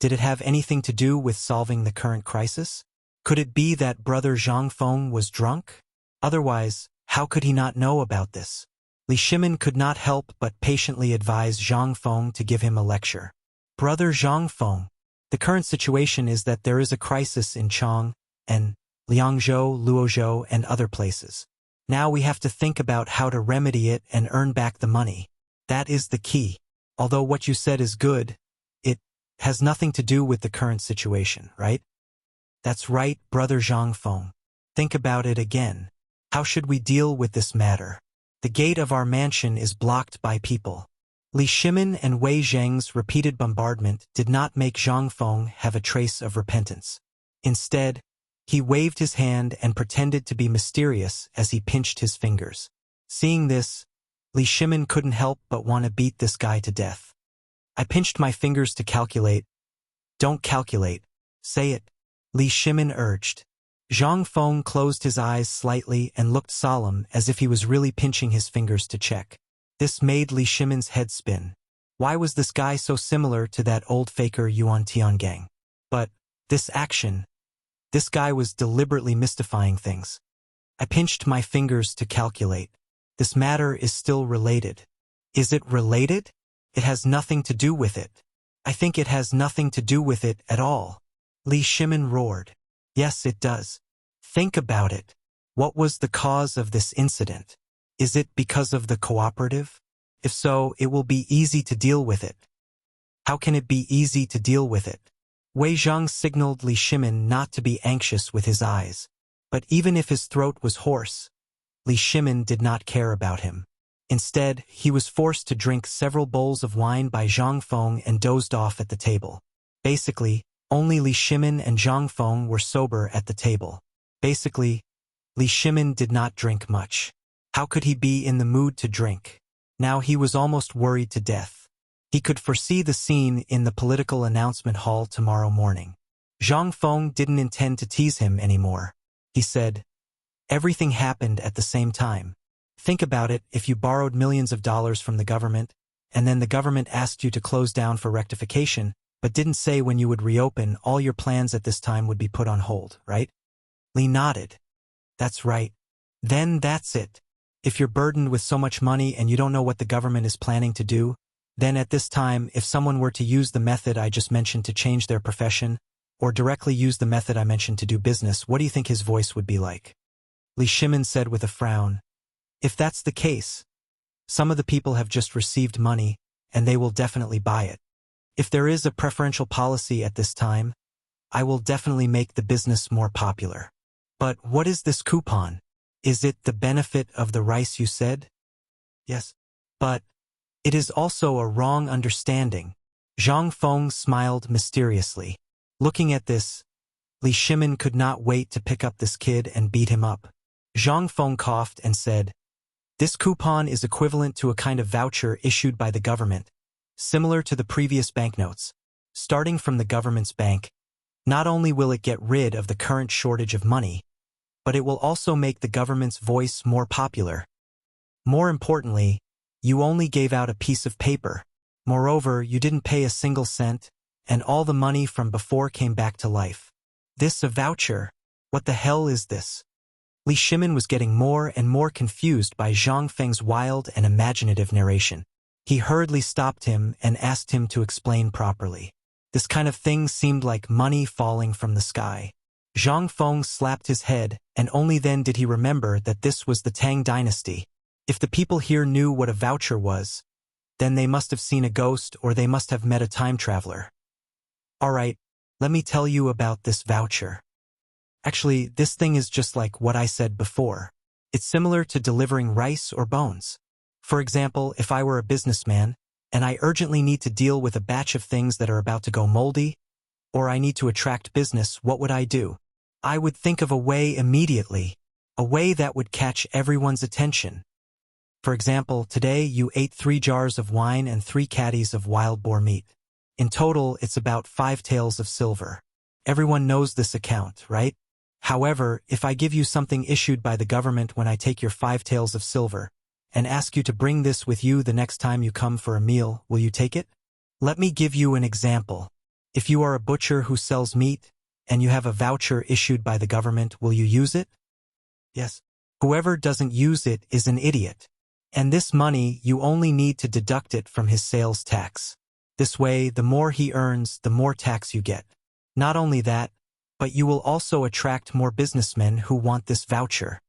did it have anything to do with solving the current crisis? Could it be that brother Zhang Feng was drunk? Otherwise, how could he not know about this? Li Shimin could not help but patiently advise Zhang Feng to give him a lecture. "Brother Zhang Feng, the current situation is that there is a crisis in Chang and Liangzhou, Luozhou, and other places. Now we have to think about how to remedy it and earn back the money. That is the key. Although what you said is good, it has nothing to do with the current situation, right?" "That's right, brother Zhang Feng. Think about it again. How should we deal with this matter? The gate of our mansion is blocked by people." Li Shimin and Wei Zheng's repeated bombardment did not make Zhang Feng have a trace of repentance. Instead, he waved his hand and pretended to be mysterious as he pinched his fingers. Seeing this, Li Shimin couldn't help but want to beat this guy to death. "I pinched my fingers to calculate." "Don't calculate. Say it," Li Shimin urged. Zhang Feng closed his eyes slightly and looked solemn as if he was really pinching his fingers to check. This made Li Shimin's head spin. Why was this guy so similar to that old faker Yuan Tiangang? But this action, this guy was deliberately mystifying things. "I pinched my fingers to calculate. This matter is still related." "Is it related?" "It has nothing to do with it." "I think it has nothing to do with it at all," Li Shimin roared. "Yes, it does. Think about it. What was the cause of this incident? Is it because of the cooperative? If so, it will be easy to deal with it." "How can it be easy to deal with it?" Wei Zhang signaled Li Shimin not to be anxious with his eyes, but even if his throat was hoarse, Li Shimin did not care about him. Instead, he was forced to drink several bowls of wine by Zhang Feng and dozed off at the table. Basically, only Li Shimin and Zhang Feng were sober at the table. Basically, Li Shimin did not drink much. How could he be in the mood to drink? Now he was almost worried to death. He could foresee the scene in the political announcement hall tomorrow morning. Zhang Feng didn't intend to tease him anymore. He said, "Everything happened at the same time. Think about it, if you borrowed millions of dollars from the government, and then the government asked you to close down for rectification, but didn't say when you would reopen, all your plans at this time would be put on hold, right?" Li nodded. "That's right. Then that's it. If you're burdened with so much money and you don't know what the government is planning to do, then at this time, if someone were to use the method I just mentioned to change their profession, or directly use the method I mentioned to do business, what do you think his voice would be like?" Li Shimin said with a frown, "If that's the case, some of the people have just received money, and they will definitely buy it. If there is a preferential policy at this time, I will definitely make the business more popular. But what is this coupon? Is it the benefit of the rice you said?" "Yes. But it is also a wrong understanding." Zhang Feng smiled mysteriously. Looking at this, Li Shimin could not wait to pick up this kid and beat him up. Zhang Feng coughed and said, "This coupon is equivalent to a kind of voucher issued by the government, similar to the previous banknotes. Starting from the government's bank, not only will it get rid of the current shortage of money, but it will also make the government's voice more popular. More importantly, you only gave out a piece of paper. Moreover, you didn't pay a single cent, and all the money from before came back to life. This a voucher? What the hell is this?" Li Shimin was getting more and more confused by Zhang Feng's wild and imaginative narration. He hurriedly stopped him and asked him to explain properly. This kind of thing seemed like money falling from the sky. Zhang Feng slapped his head, and only then did he remember that this was the Tang dynasty. If the people here knew what a voucher was, then they must have seen a ghost or they must have met a time traveler. Alright, let me tell you about this voucher. Actually, this thing is just like what I said before. It's similar to delivering rice or bones. For example, if I were a businessman, and I urgently need to deal with a batch of things that are about to go moldy, or I need to attract business, what would I do? I would think of a way immediately, a way that would catch everyone's attention. For example, today you ate 3 jars of wine and 3 caddies of wild boar meat. In total, it's about 5 taels of silver. Everyone knows this account, right? However, if I give you something issued by the government when I take your 5 taels of silver, and ask you to bring this with you the next time you come for a meal, will you take it? Let me give you an example. If you are a butcher who sells meat, and you have a voucher issued by the government, will you use it? Yes. Whoever doesn't use it is an idiot. And this money, you only need to deduct it from his sales tax. This way, the more he earns, the more tax you get. Not only that, but you will also attract more businessmen who want this voucher.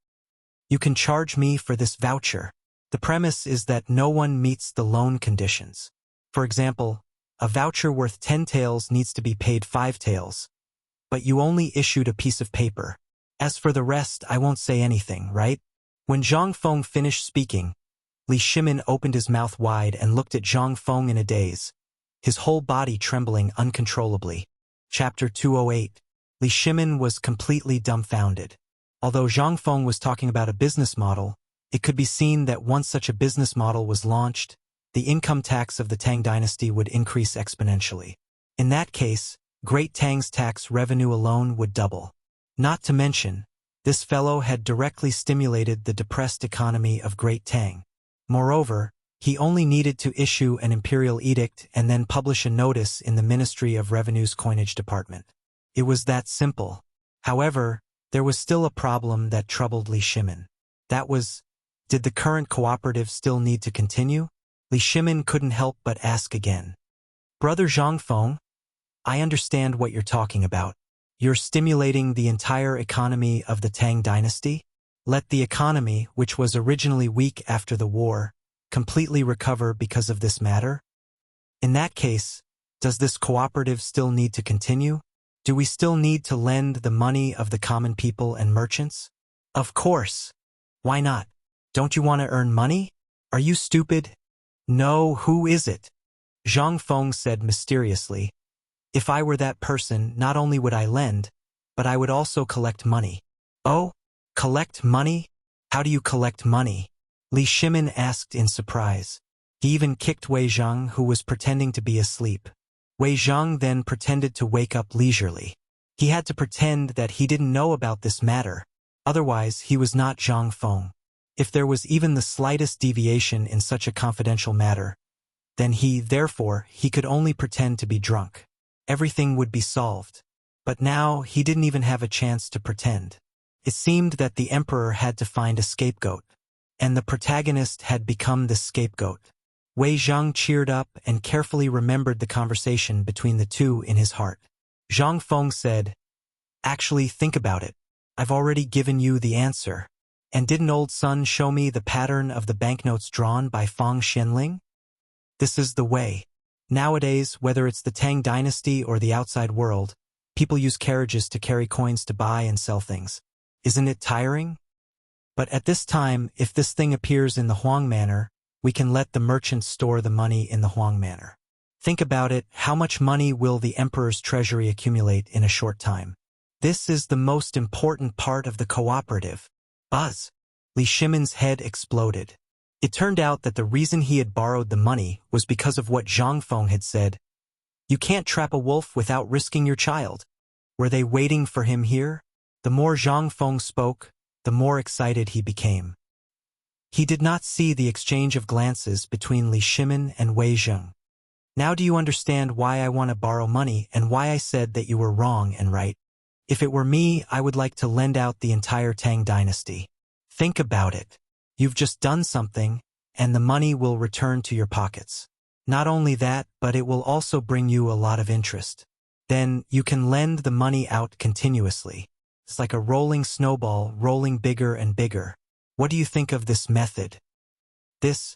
You can charge me for this voucher. The premise is that no one meets the loan conditions. For example, a voucher worth 10 taels needs to be paid 5 taels. But you only issued a piece of paper. As for the rest, I won't say anything, right? When Zhang Feng finished speaking, Li Shimin opened his mouth wide and looked at Zhang Feng in a daze, his whole body trembling uncontrollably. Chapter 208. Li Shimin was completely dumbfounded. Although Zhang Feng was talking about a business model, it could be seen that once such a business model was launched, the income tax of the Tang dynasty would increase exponentially. In that case, Great Tang's tax revenue alone would double. Not to mention, this fellow had directly stimulated the depressed economy of Great Tang. Moreover, he only needed to issue an imperial edict and then publish a notice in the Ministry of Revenue's coinage department. It was that simple. However, there was still a problem that troubled Li Shimin. That was, did the current cooperative still need to continue? Li Shimin couldn't help but ask again. Brother Zhang Feng, I understand what you're talking about. You're stimulating the entire economy of the Tang dynasty? Let the economy, which was originally weak after the war, completely recover because of this matter? In that case, does this cooperative still need to continue? Do we still need to lend the money of the common people and merchants? Of course. Why not? Don't you want to earn money? Are you stupid? No, who is it? Zhang Feng said mysteriously. If I were that person, not only would I lend, but I would also collect money. Oh? Collect money? How do you collect money? Li Shimin asked in surprise. He even kicked Wei Zhang, who was pretending to be asleep. Wei Zhang then pretended to wake up leisurely. He had to pretend that he didn't know about this matter. Otherwise, he was not Zhang Feng. If there was even the slightest deviation in such a confidential matter, then therefore, he could only pretend to be drunk. Everything would be solved. But now, he didn't even have a chance to pretend. It seemed that the emperor had to find a scapegoat, and the protagonist had become the scapegoat. Wei Zhang cheered up and carefully remembered the conversation between the two in his heart. Zhang Feng said, Actually, think about it. I've already given you the answer. And didn't old Sun show me the pattern of the banknotes drawn by Fang Xianling? This is the way. Nowadays, whether it's the Tang dynasty or the outside world, people use carriages to carry coins to buy and sell things. Isn't it tiring? But at this time, if this thing appears in the Huang Manor, we can let the merchants store the money in the Huang Manor. Think about it, how much money will the emperor's treasury accumulate in a short time? This is the most important part of the cooperative. Buzz! Li Shimin's head exploded. It turned out that the reason he had borrowed the money was because of what Zhang Feng had said. You can't trap a wolf without risking your child. Were they waiting for him here? The more Zhang Feng spoke, the more excited he became. He did not see the exchange of glances between Li Shimin and Wei Zhang. Now do you understand why I want to borrow money and why I said that you were wrong and right? If it were me, I would like to lend out the entire Tang dynasty. Think about it. You've just done something, and the money will return to your pockets. Not only that, but it will also bring you a lot of interest. Then you can lend the money out continuously. It's like a rolling snowball, rolling bigger and bigger. What do you think of this method? This,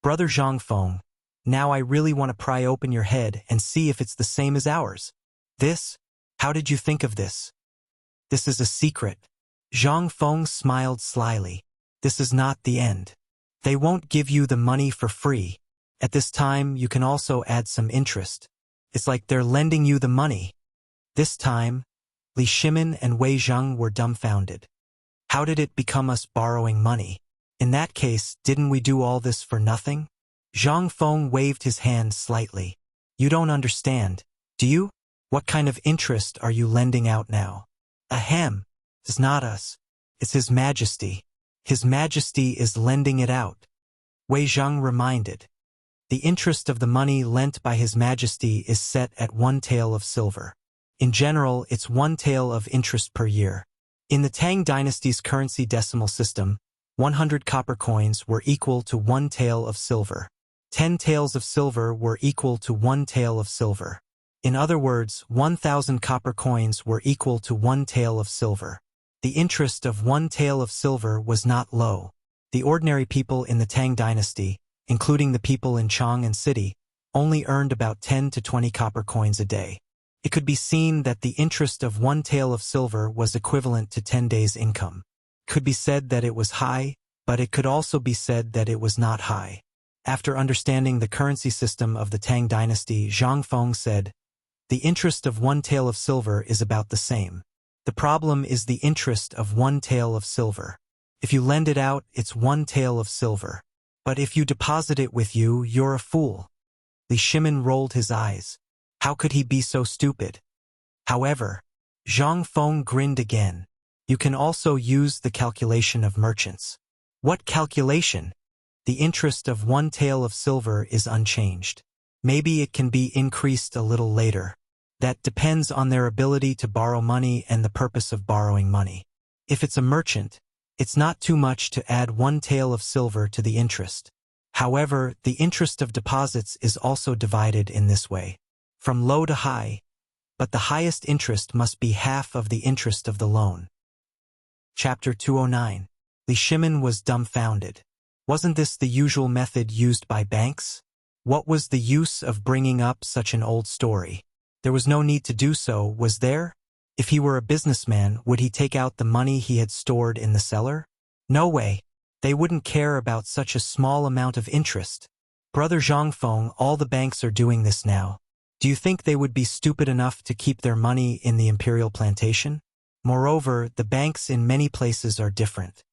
Brother Zhangfeng, now I really want to pry open your head and see if it's the same as ours. This, how did you think of this? This is a secret. Zhangfeng smiled slyly. This is not the end. They won't give you the money for free. At this time, you can also add some interest. It's like they're lending you the money. This time, Li Shimin and Wei Zheng were dumbfounded. How did it become us borrowing money? In that case, didn't we do all this for nothing? Zhang Feng waved his hand slightly. You don't understand, do you? What kind of interest are you lending out now? Ahem. It's not us. It's His Majesty. His Majesty is lending it out. Wei Zheng reminded. The interest of the money lent by His Majesty is set at 1 tael of silver. In general, it's 1 tael of interest per year. In the Tang dynasty's currency decimal system, 100 copper coins were equal to 1 tael of silver. 10 taels of silver were equal to 1 tael of silver. In other words, 1,000 copper coins were equal to 1 tael of silver. The interest of 1 tael of silver was not low. The ordinary people in the Tang dynasty, including the people in Chang'an City, only earned about 10 to 20 copper coins a day. It could be seen that the interest of 1 tael of silver was equivalent to 10 days' income. It could be said that it was high, but it could also be said that it was not high. After understanding the currency system of the Tang dynasty, Zhang Feng said, the interest of 1 tael of silver is about the same. The problem is the interest of 1 tael of silver. If you lend it out, it's 1 tael of silver. But if you deposit it with you, you're a fool. Li Shimin rolled his eyes. How could he be so stupid? However, Zhang Feng grinned again. You can also use the calculation of merchants. What calculation? The interest of 1 tael of silver is unchanged. Maybe it can be increased a little later. That depends on their ability to borrow money and the purpose of borrowing money. If it's a merchant, it's not too much to add 1 tael of silver to the interest. However, the interest of deposits is also divided in this way, from low to high, but the highest interest must be half of the interest of the loan. Chapter 209. Li Shimin was dumbfounded. Wasn't this the usual method used by banks? What was the use of bringing up such an old story? There was no need to do so, was there? If he were a businessman, would he take out the money he had stored in the cellar? No way. They wouldn't care about such a small amount of interest. Brother Zhangfeng, all the banks are doing this now. Do you think they would be stupid enough to keep their money in the imperial plantation? Moreover, the banks in many places are different.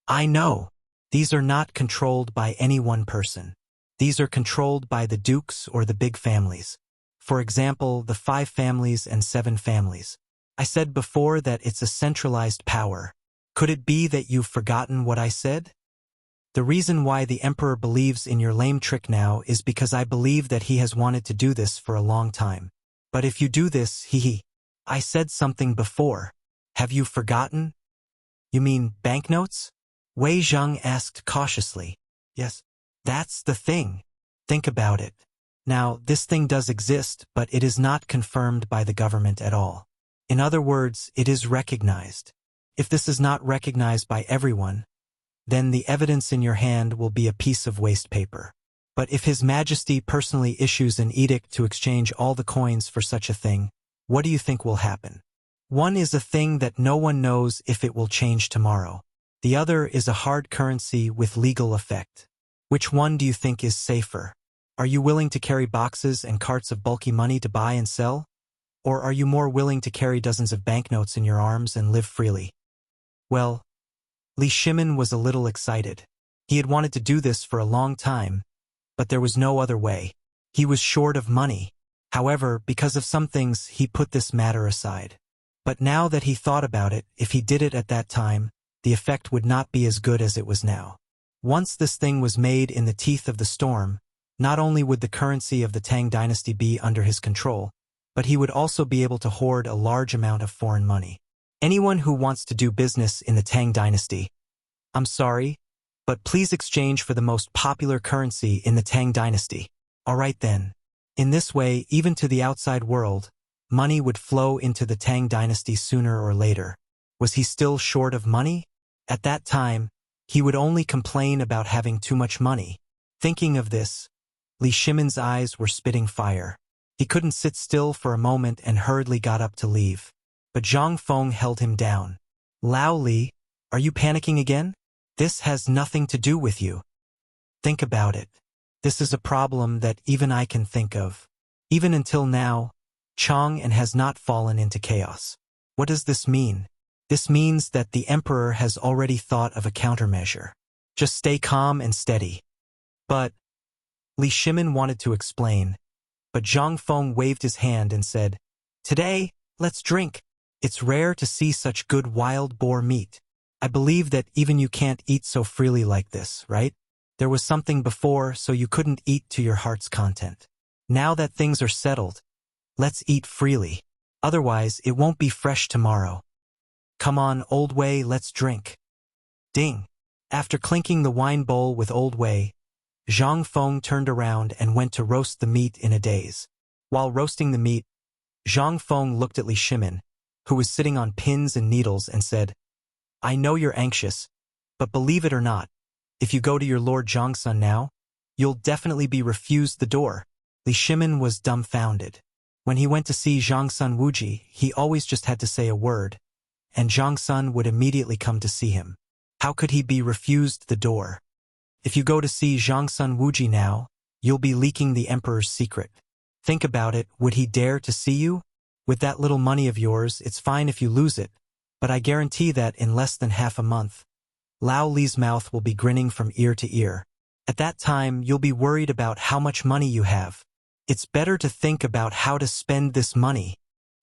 I know. These are not controlled by any one person. These are controlled by the dukes or the big families. For example, the 5 families and 7 families. I said before that it's a centralized power. Could it be that you've forgotten what I said? The reason why the emperor believes in your lame trick now is because I believe that he has wanted to do this for a long time. But if you do this, I said something before. Have you forgotten? You mean banknotes? Wei Zheng asked cautiously. Yes, that's the thing. Think about it. Now, this thing does exist, but it is not confirmed by the government at all. In other words, it is recognized. If this is not recognized by everyone, then the evidence in your hand will be a piece of waste paper. But if His Majesty personally issues an edict to exchange all the coins for such a thing, what do you think will happen? One is a thing that no one knows if it will change tomorrow. The other is a hard currency with legal effect. Which one do you think is safer? Are you willing to carry boxes and carts of bulky money to buy and sell? Or are you more willing to carry dozens of banknotes in your arms and live freely? Well, Li Shimin was a little excited. He had wanted to do this for a long time, but there was no other way. He was short of money. However, because of some things, he put this matter aside. But now that he thought about it, if he did it at that time, the effect would not be as good as it was now. Once this thing was made in the teeth of the storm, not only would the currency of the Tang dynasty be under his control, but he would also be able to hoard a large amount of foreign money. Anyone who wants to do business in the Tang dynasty, I'm sorry, but please exchange for the most popular currency in the Tang dynasty. All right then. In this way, even to the outside world, money would flow into the Tang dynasty sooner or later. Was he still short of money? At that time, he would only complain about having too much money. Thinking of this, Li Shimon's eyes were spitting fire. He couldn't sit still for a moment and hurriedly got up to leave. But Zhang Feng held him down. Lao Li, are you panicking again? This has nothing to do with you. Think about it. This is a problem that even I can think of. Even until now, Chang and has not fallen into chaos. What does this mean? This means that the emperor has already thought of a countermeasure. Just stay calm and steady. But Li Shimon wanted to explain, but Zhang Feng waved his hand and said, "Today, let's drink. It's rare to see such good wild boar meat. I believe that even you can't eat so freely like this, right? There was something before, so you couldn't eat to your heart's content. Now that things are settled, let's eat freely. Otherwise, it won't be fresh tomorrow. Come on, Old Wei, let's drink." Ding! After clinking the wine bowl with Old Wei, Zhang Feng turned around and went to roast the meat in a daze. While roasting the meat, Zhang Feng looked at Li Shimon, who was sitting on pins and needles, and said, "I know you're anxious, but believe it or not, if you go to your Lord Zhangsun now, you'll definitely be refused the door." Li Shimon was dumbfounded. When he went to see Zhangsun Wuji, he always just had to say a word, and Zhangsun would immediately come to see him. How could he be refused the door? If you go to see Zhangsun Wuji now, you'll be leaking the emperor's secret. Think about it, would he dare to see you? With that little money of yours, it's fine if you lose it, but I guarantee that in less than half a month, Lao Li's mouth will be grinning from ear to ear. At that time, you'll be worried about how much money you have. It's better to think about how to spend this money.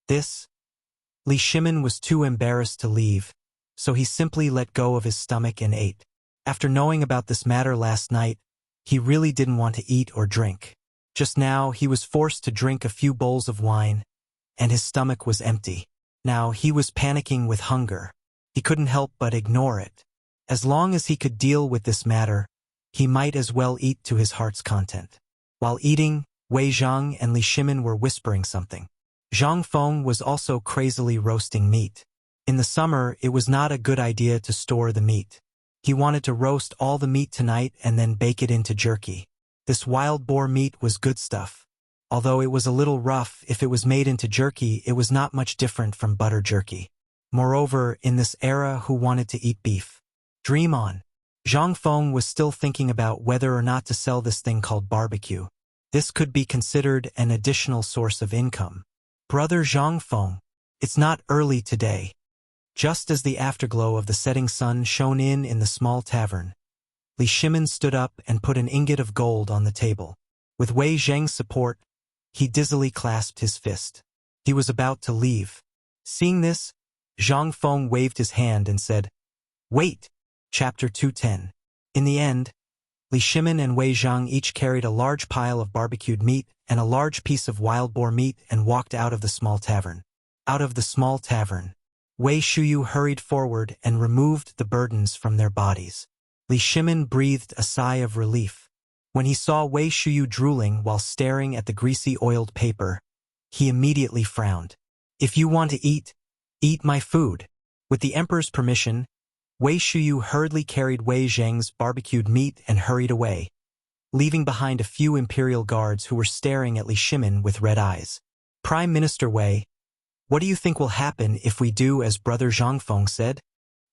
Li Shimon was too embarrassed to leave, so he simply let go of his stomach and ate. After knowing about this matter last night, he really didn't want to eat or drink. Just now, he was forced to drink a few bowls of wine, and his stomach was empty. Now he was panicking with hunger. He couldn't help but ignore it. As long as he could deal with this matter, he might as well eat to his heart's content. While eating, Wei Zhang and Li Shimon were whispering something. Zhang Feng was also crazily roasting meat. In the summer, it was not a good idea to store the meat. He wanted to roast all the meat tonight and then bake it into jerky. This wild boar meat was good stuff. Although it was a little rough, if it was made into jerky, it was not much different from butter jerky. Moreover, in this era, who wanted to eat beef? Dream on. Zhang Feng was still thinking about whether or not to sell this thing called barbecue. This could be considered an additional source of income. Brother Zhang Feng, it's not early today. Just as the afterglow of the setting sun shone in the small tavern, Li Shimon stood up and put an ingot of gold on the table. With Wei Zheng's support, he dizzily clasped his fist. He was about to leave. Seeing this, Zhang Feng waved his hand and said, "Wait!" Chapter 210. In the end, Li Shimon and Wei Zhang each carried a large pile of barbecued meat and a large piece of wild boar meat and walked out of the small tavern. Out of the small tavern, Wei Shuyu hurried forward and removed the burdens from their bodies. Li Shimon breathed a sigh of relief. When he saw Wei Shuyu drooling while staring at the greasy oiled paper, he immediately frowned. "If you want to eat, eat my food." With the emperor's permission, Wei Shuyu hurriedly carried Wei Zheng's barbecued meat and hurried away, leaving behind a few imperial guards who were staring at Li Shimon with red eyes. "Prime Minister Wei, what do you think will happen if we do as Brother Zhang Feng said?"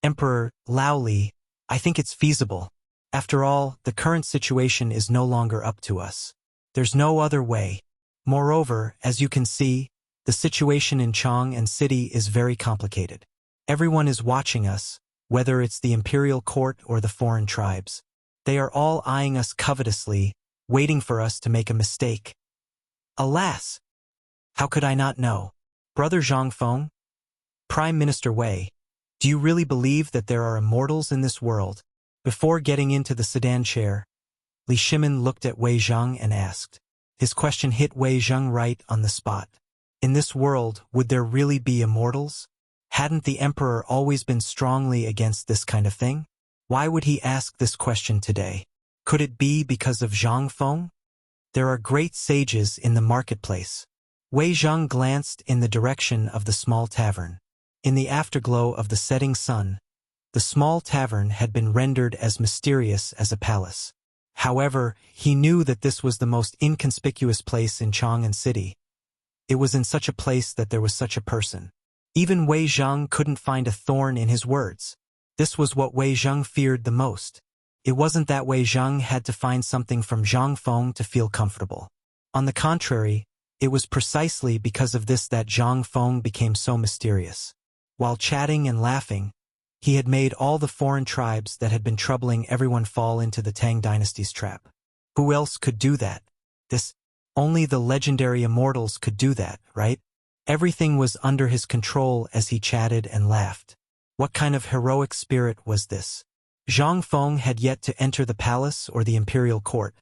"Emperor Lao Li, I think it's feasible. After all, the current situation is no longer up to us. There's no other way. Moreover, as you can see, the situation in Chang and city is very complicated. Everyone is watching us, whether it's the imperial court or the foreign tribes. They are all eyeing us covetously, waiting for us to make a mistake. Alas! How could I not know? Brother Zhang Feng? Prime Minister Wei, do you really believe that there are immortals in this world?" Before getting into the sedan chair, Li Shimon looked at Wei Zhang and asked. His question hit Wei Zhang right on the spot. In this world, would there really be immortals? Hadn't the emperor always been strongly against this kind of thing? Why would he ask this question today? Could it be because of Zhang Feng? There are great sages in the marketplace. Wei Zhang glanced in the direction of the small tavern. In the afterglow of the setting sun, the small tavern had been rendered as mysterious as a palace. However, he knew that this was the most inconspicuous place in Chang'an City. It was in such a place that there was such a person. Even Wei Zhang couldn't find a thorn in his words. This was what Wei Zhang feared the most. It wasn't that Wei Zhang had to find something from Zhang Feng to feel comfortable. On the contrary, it was precisely because of this that Zhang Feng became so mysterious. While chatting and laughing, he had made all the foreign tribes that had been troubling everyone fall into the Tang dynasty's trap. Who else could do that? Only the legendary immortals could do that, right? Everything was under his control as he chatted and laughed. What kind of heroic spirit was this? Zhang Feng had yet to enter the palace or the imperial court,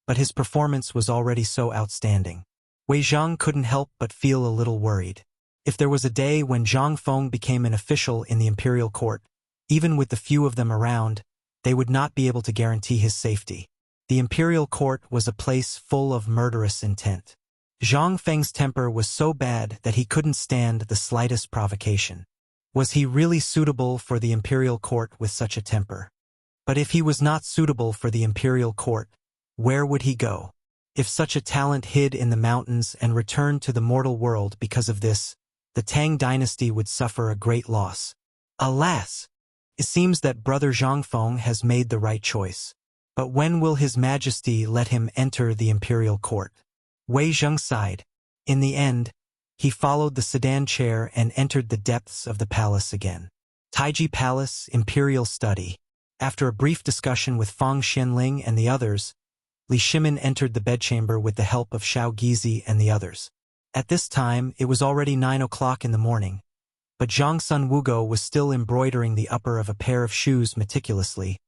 but his performance was already so outstanding. Wei Zhang couldn't help but feel a little worried. If there was a day when Zhang Feng became an official in the imperial court, even with the few of them around, they would not be able to guarantee his safety. The imperial court was a place full of murderous intent. Zhang Feng's temper was so bad that he couldn't stand the slightest provocation. Was he really suitable for the imperial court with such a temper? But if he was not suitable for the imperial court, where would he go? If such a talent hid in the mountains and returned to the mortal world because of this, the Tang dynasty would suffer a great loss. Alas! It seems that brother Zhang Feng has made the right choice. But when will His Majesty let him enter the imperial court? Wei Zhang sighed. In the end, he followed the sedan chair and entered the depths of the palace again. Taiji Palace, Imperial Study. After a brief discussion with Fang Xianling and the others, Li Shimin entered the bedchamber with the help of Xiao Gizi and the others. At this time, it was already 9 o'clock in the morning, but Zhang Sun Wugo was still embroidering the upper of a pair of shoes meticulously,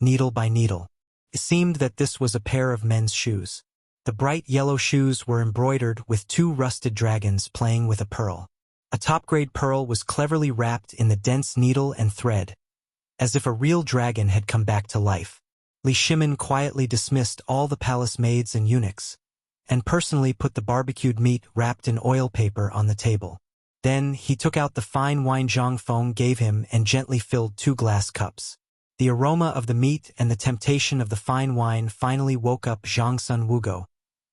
needle by needle. It seemed that this was a pair of men's shoes. The bright yellow shoes were embroidered with 2 rusted dragons playing with a pearl. A top-grade pearl was cleverly wrapped in the dense needle and thread, as if a real dragon had come back to life. Li Shimin quietly dismissed all the palace maids and eunuchs, and personally put the barbecued meat wrapped in oil paper on the table. Then he took out the fine wine Zhang Feng gave him and gently filled 2 glass cups. The aroma of the meat and the temptation of the fine wine finally woke up Zhang Sun Wugo,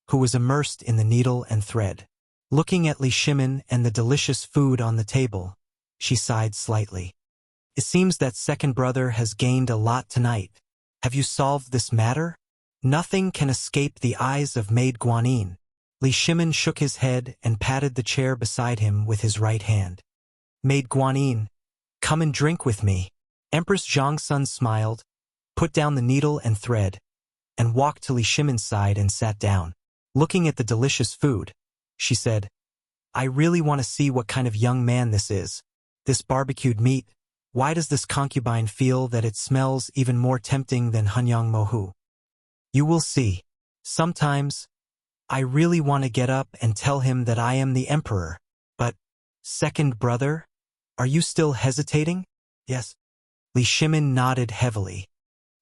who was immersed in the needle and thread. Looking at Li Shimin and the delicious food on the table, she sighed slightly. It seems that second brother has gained a lot tonight. Have you solved this matter? Nothing can escape the eyes of Maid Guanyin. Li Shimin shook his head and patted the chair beside him with his right hand. Maid Guanyin, come and drink with me. Empress Zhangsun smiled, put down the needle and thread, and walked to Li Shimin's side and sat down. Looking at the delicious food, she said, I really want to see what kind of young man this is. This barbecued meat, why does this concubine feel that it smells even more tempting than Hanyang Mohu? You will see. Sometimes, I really want to get up and tell him that I am the emperor. But, second brother, are you still hesitating? Yes. Li Shimin nodded heavily.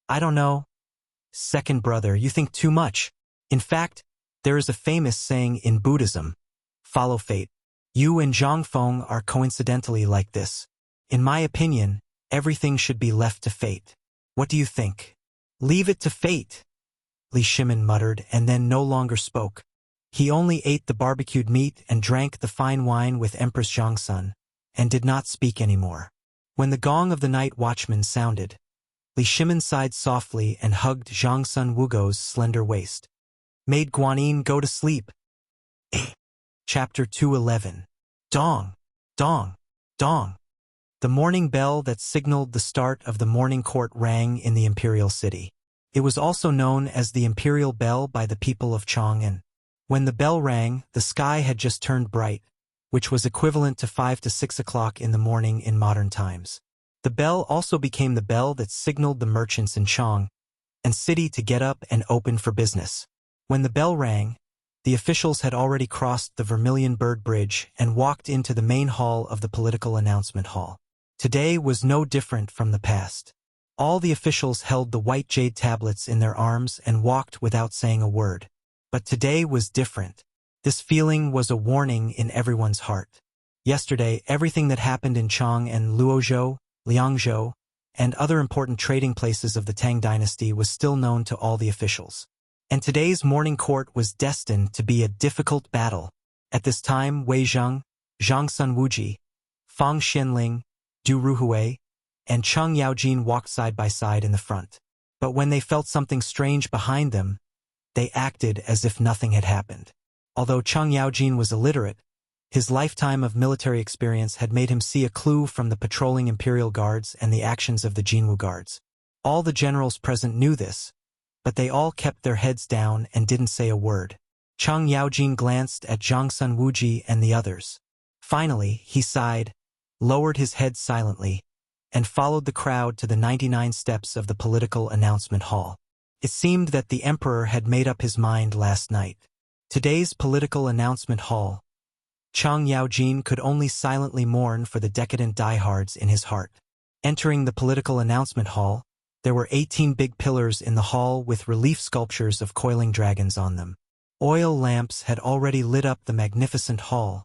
I don't know. Second brother, you think too much. In fact, there is a famous saying in Buddhism, follow fate. You and Zhang Feng are coincidentally like this. In my opinion, everything should be left to fate. What do you think? Leave it to fate, Li Shimin muttered and then no longer spoke. He only ate the barbecued meat and drank the fine wine with Empress Zhangsun, and did not speak anymore. When the gong of the night watchman sounded, Li Shimin sighed softly and hugged Zhangsun Wugo's slender waist. Maid Guanyin, go to sleep. Chapter 211. Dong, dong, dong. The morning bell that signaled the start of the morning court rang in the imperial city. It was also known as the imperial bell by the people of Chang'an. When the bell rang, the sky had just turned bright, which was equivalent to 5 to 6 o'clock in the morning in modern times. The bell also became the bell that signaled the merchants in Chang and city to get up and open for business. When the bell rang, The officials had already crossed the Vermilion Bird Bridge and walked into the main hall of the political announcement hall. Today was no different from the past. All the officials held the white jade tablets in their arms and walked without saying a word. But today was different. This feeling was a warning in everyone's heart. Yesterday, everything that happened in Chang and Luozhou, Liangzhou, and other important trading places of the Tang dynasty was still known to all the officials. And today's morning court was destined to be a difficult battle. At this time, Wei Zheng, Zhang Sunwuji, Fang Xianling, Du Ruhui, and Cheng Yaojin walked side by side in the front. But when they felt something strange behind them, they acted as if nothing had happened. Although Cheng Yaojin was illiterate, his lifetime of military experience had made him see a clue from the patrolling imperial guards and the actions of the Jinwu guards. All the generals present knew this, but they all kept their heads down and didn't say a word. Cheng Yaojin glanced at Zhang Sunwuji and the others. Finally, he sighed, lowered his head silently, and followed the crowd to the 99 steps of the political announcement hall. It seemed that the emperor had made up his mind last night. Today's political announcement hall, Cheng Yaojin could only silently mourn for the decadent diehards in his heart. Entering the political announcement hall, there were 18 big pillars in the hall with relief sculptures of coiling dragons on them. Oil lamps had already lit up the magnificent hall,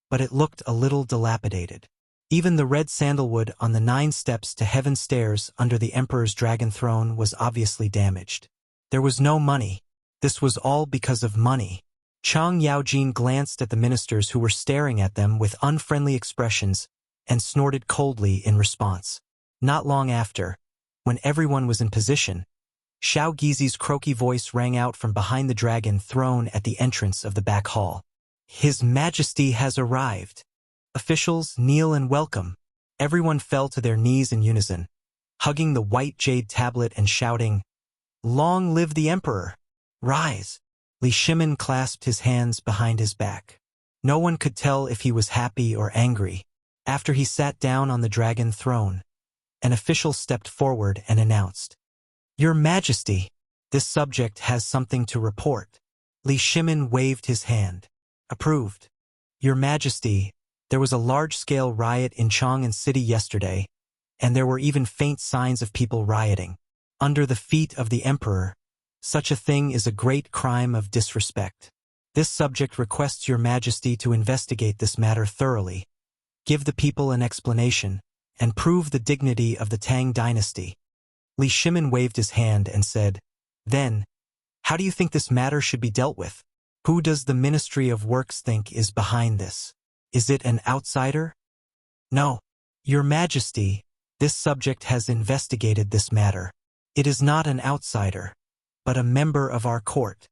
but it looked a little dilapidated. Even the red sandalwood on the 9 steps to heaven stairs under the emperor's dragon throne was obviously damaged. There was no money. This was all because of money. Cheng Yaojin glanced at the ministers who were staring at them with unfriendly expressions and snorted coldly in response. Not long after, when everyone was in position, Xiao Gizi's croaky voice rang out from behind the dragon throne at the entrance of the back hall. His Majesty has arrived. Officials, kneel and welcome. Everyone fell to their knees in unison, hugging the white jade tablet and shouting, "Long live the Emperor! Rise!" Li Shimin clasped his hands behind his back. No one could tell if he was happy or angry. After he sat down on the dragon throne, an official stepped forward and announced, "Your Majesty, this subject has something to report." Li Shimin waved his hand. Approved. Your Majesty, there was a large-scale riot in Chang'an City yesterday, and there were even faint signs of people rioting. Under the feet of the Emperor, such a thing is a great crime of disrespect. This subject requests Your Majesty to investigate this matter thoroughly, give the people an explanation, and prove the dignity of the Tang dynasty. Li Shimin waved his hand and said, "Then, how do you think this matter should be dealt with? Who does the Ministry of Works think is behind this? Is it an outsider?" "No, Your Majesty, this subject has investigated this matter. It is not an outsider, but a member of our court."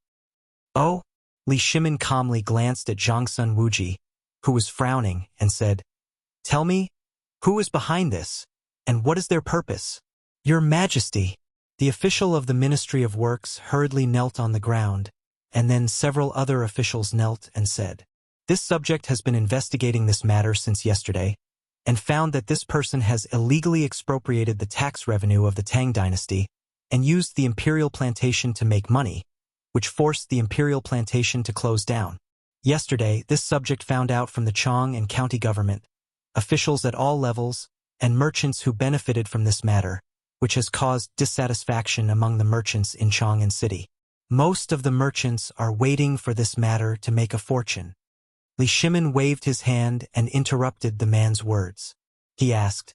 "Oh?" Li Shimin calmly glanced at Zhang Sunwuji, who was frowning, and said, "Tell me, who is behind this, and what is their purpose?" "Your Majesty." The official of the Ministry of Works hurriedly knelt on the ground, and then several other officials knelt and said, "This subject has been investigating this matter since yesterday, and found that this person has illegally expropriated the tax revenue of the Tang dynasty and used the imperial plantation to make money, which forced the imperial plantation to close down. Yesterday, this subject found out from the Chang and county government, officials at all levels, and merchants who benefited from this matter, which has caused dissatisfaction among the merchants in Chang'an City. Most of the merchants are waiting for this matter to make a fortune." Li Shimin waved his hand and interrupted the man's words. He asked,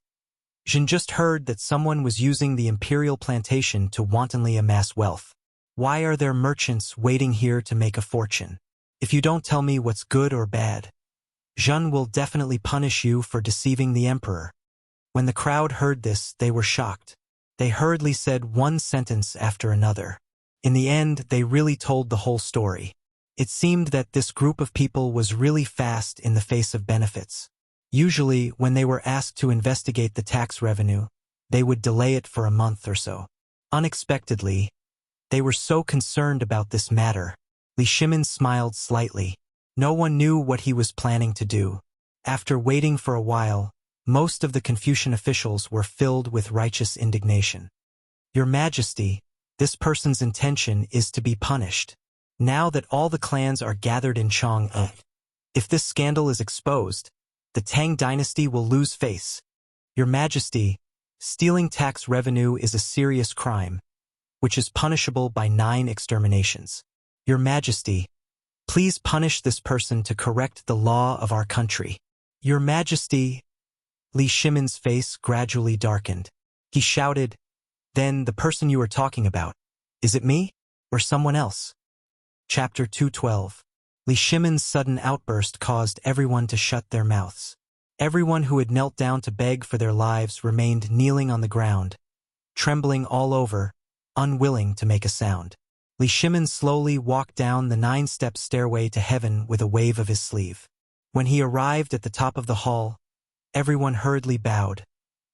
"Jin just heard that someone was using the imperial plantation to wantonly amass wealth. Why are there merchants waiting here to make a fortune? If you don't tell me what's good or bad, Jin will definitely punish you for deceiving the emperor." When the crowd heard this, they were shocked. They hurriedly said one sentence after another. In the end, they really told the whole story. It seemed that this group of people was really fast in the face of benefits. Usually, when they were asked to investigate the tax revenue, they would delay it for a month or so. Unexpectedly, they were so concerned about this matter. Li Shimin smiled slightly. No one knew what he was planning to do. After waiting for a while, most of the Confucian officials were filled with righteous indignation. "Your Majesty, this person's intention is to be punished." Now that all the clans are gathered in Chang'e, if this scandal is exposed, the Tang dynasty will lose face. Your Majesty, stealing tax revenue is a serious crime, which is punishable by 9 exterminations. Your Majesty, please punish this person to correct the law of our country. Your Majesty, Li Shimon's face gradually darkened. He shouted, "Then the person you are talking about, is it me, or someone else?" Chapter 212. Li Shimon's sudden outburst caused everyone to shut their mouths. Everyone who had knelt down to beg for their lives remained kneeling on the ground, trembling all over, unwilling to make a sound. Li Shimon slowly walked down the 9-step stairway to heaven with a wave of his sleeve. When he arrived at the top of the hall, everyone hurriedly bowed,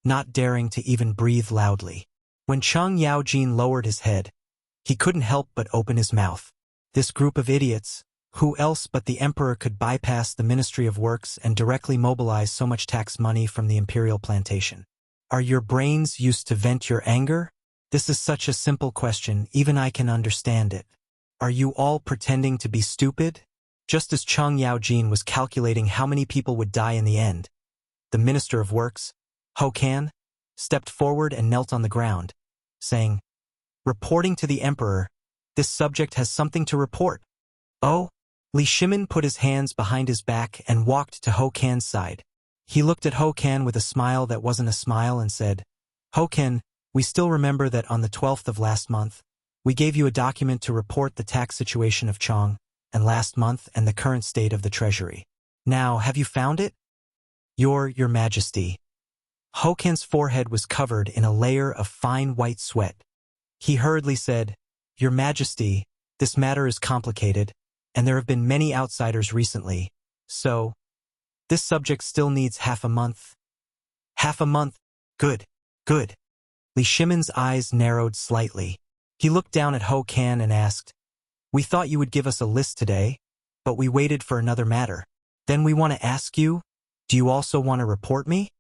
not daring to even breathe loudly. When Chang Yaojin lowered his head, he couldn't help but open his mouth. This group of idiots, who else but the emperor could bypass the Ministry of Works and directly mobilize so much tax money from the imperial plantation? Are your brains used to vent your anger? This is such a simple question, even I can understand it. Are you all pretending to be stupid? Just as Chang Yaojin was calculating how many people would die in the end, the Minister of Works, Ho Kan, stepped forward and knelt on the ground, saying, "Reporting to the emperor, this subject has something to report." "Oh?" Li Shimon put his hands behind his back and walked to Ho Kan's side. He looked at Ho Kan with a smile that wasn't a smile and said, "Ho Kan, we still remember that on the 12th of last month, we gave you a document to report the tax situation of Chang, and last month and the current state of the treasury. Now, have you found it?" Your Majesty." Ho Kan's forehead was covered in a layer of fine white sweat. He hurriedly said, "Your Majesty, this matter is complicated, and there have been many outsiders recently, so this subject still needs half a month." "Half a month? Good, good." Li Shimon's eyes narrowed slightly. He looked down at Ho Kan and asked, "We thought you would give us a list today, but we waited for another matter. Then we want to ask you, do you also want to report me?"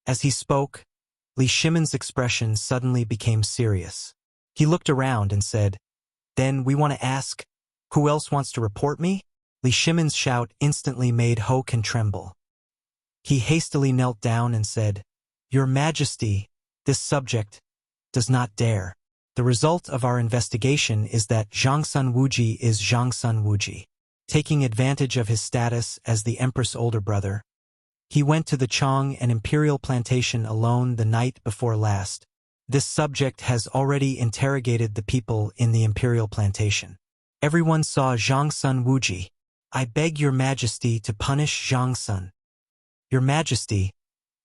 As he spoke, Li Shimon's expression suddenly became serious. He looked around and said, "Then we want to ask, who else wants to report me?" Li Shimon's shout instantly made Ho Kan tremble. He hastily knelt down and said, "Your Majesty, this subject does not dare. The result of our investigation is that Zhang Sun Wuji is Zhang Sun Wuji. Taking advantage of his status as the Empress' older brother, he went to the Chang and Imperial Plantation alone the night before last. This subject has already interrogated the people in the Imperial Plantation. Everyone saw Zhang Sun Wuji. I beg your Majesty to punish Zhang Sun. Your Majesty,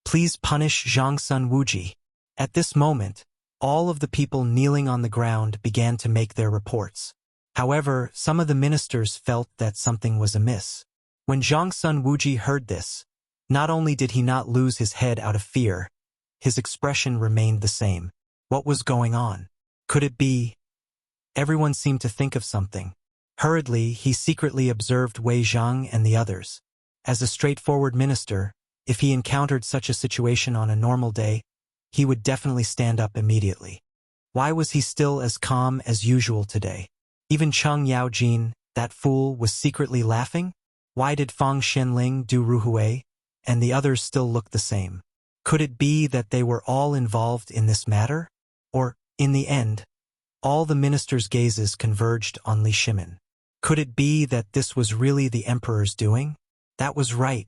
please punish Zhang Sun Wuji." At this moment, all of the people kneeling on the ground began to make their reports. However, some of the ministers felt that something was amiss. When Zhang Sun Wuji heard this, not only did he not lose his head out of fear, his expression remained the same. What was going on? Could it be? Everyone seemed to think of something. Hurriedly, he secretly observed Wei Zhang and the others. As a straightforward minister, if he encountered such a situation on a normal day, he would definitely stand up immediately. Why was he still as calm as usual today? Even Chang Yaojin, that fool, was secretly laughing? Why did Fang Shenling do Ruhui, and the others still look the same? Could it be that they were all involved in this matter? Or, in the end, all the ministers' gazes converged on Li Shimon. Could it be that this was really the emperor's doing? That was right.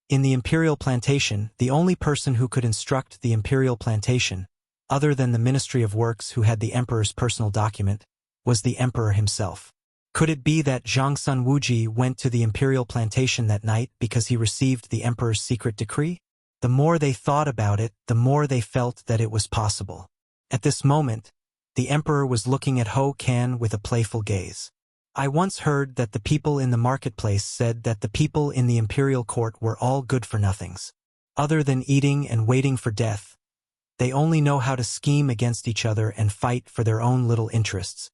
In the imperial plantation, the only person who could instruct the imperial plantation, other than the Ministry of Works who had the emperor's personal document, was the emperor himself. Could it be that Zhang Sun Wuji went to the imperial plantation that night because he received the emperor's secret decree? The more they thought about it, the more they felt that it was possible. At this moment, the emperor was looking at Ho Kan with a playful gaze. I once heard that the people in the marketplace said that the people in the imperial court were all good-for-nothings. Other than eating and waiting for death, they only know how to scheme against each other and fight for their own little interests.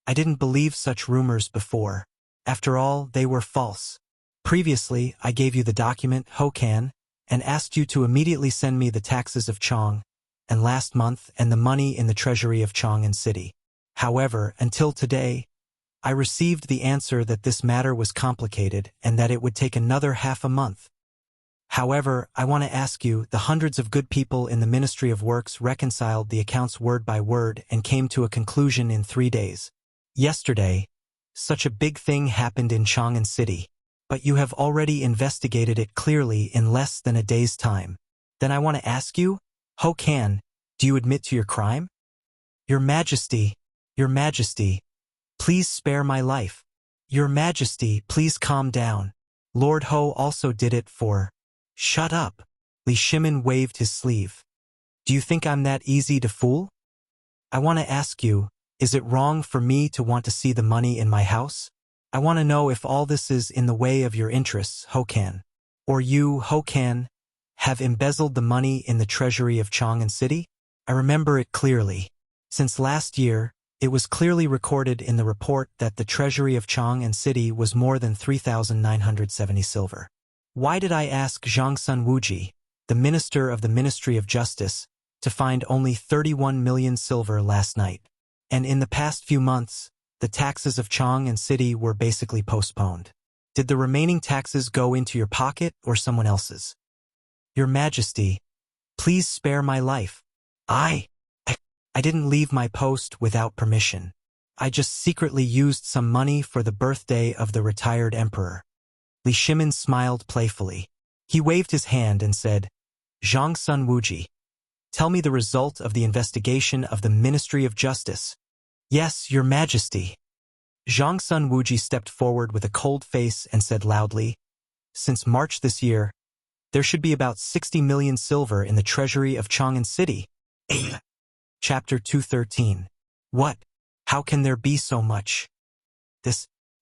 I didn't believe such rumors before. After all, they were false. Previously, I gave you the document, Ho Kan, and asked you to immediately send me the taxes of Chang, and last month, and the money in the treasury of Chang'an City. However, until today, I received the answer that this matter was complicated and that it would take another half a month. However, I want to ask you, the hundreds of good people in the Ministry of Works reconciled the accounts word by word and came to a conclusion in 3 days. Yesterday, such a big thing happened in Chang'an City, but you have already investigated it clearly in less than a day's time. Then I want to ask you, Ho Kan, do you admit to your crime? Your Majesty, please spare my life. Your Majesty, please calm down. Lord Ho also did it for... Shut up. Li Shimin waved his sleeve. Do you think I'm that easy to fool? I want to ask you, is it wrong for me to want to see the money in my house? I want to know if all this is in the way of your interests, Ho Kan. Or you, Ho Kan, have embezzled the money in the treasury of Chang'an City? I remember it clearly. Since last year, it was clearly recorded in the report that the treasury of Chang'an City was more than 3,970 silver. Why did I ask Zhang Sun Wuji, the minister of the Ministry of Justice, to find only 31 million silver last night? And in the past few months, the taxes of Chang'an City were basically postponed. Did the remaining taxes go into your pocket or someone else's? Your Majesty, please spare my life. I didn't leave my post without permission. I just secretly used some money for the birthday of the retired emperor. Li Shimin smiled playfully. He waved his hand and said, Zhang Sun Wuji, tell me the result of the investigation of the Ministry of Justice. Yes, Your Majesty. Zhang Sun Wuji stepped forward with a cold face and said loudly, since March this year, there should be about 60 million silver in the treasury of Chang'an City. Chapter 213. What? How can there be so much?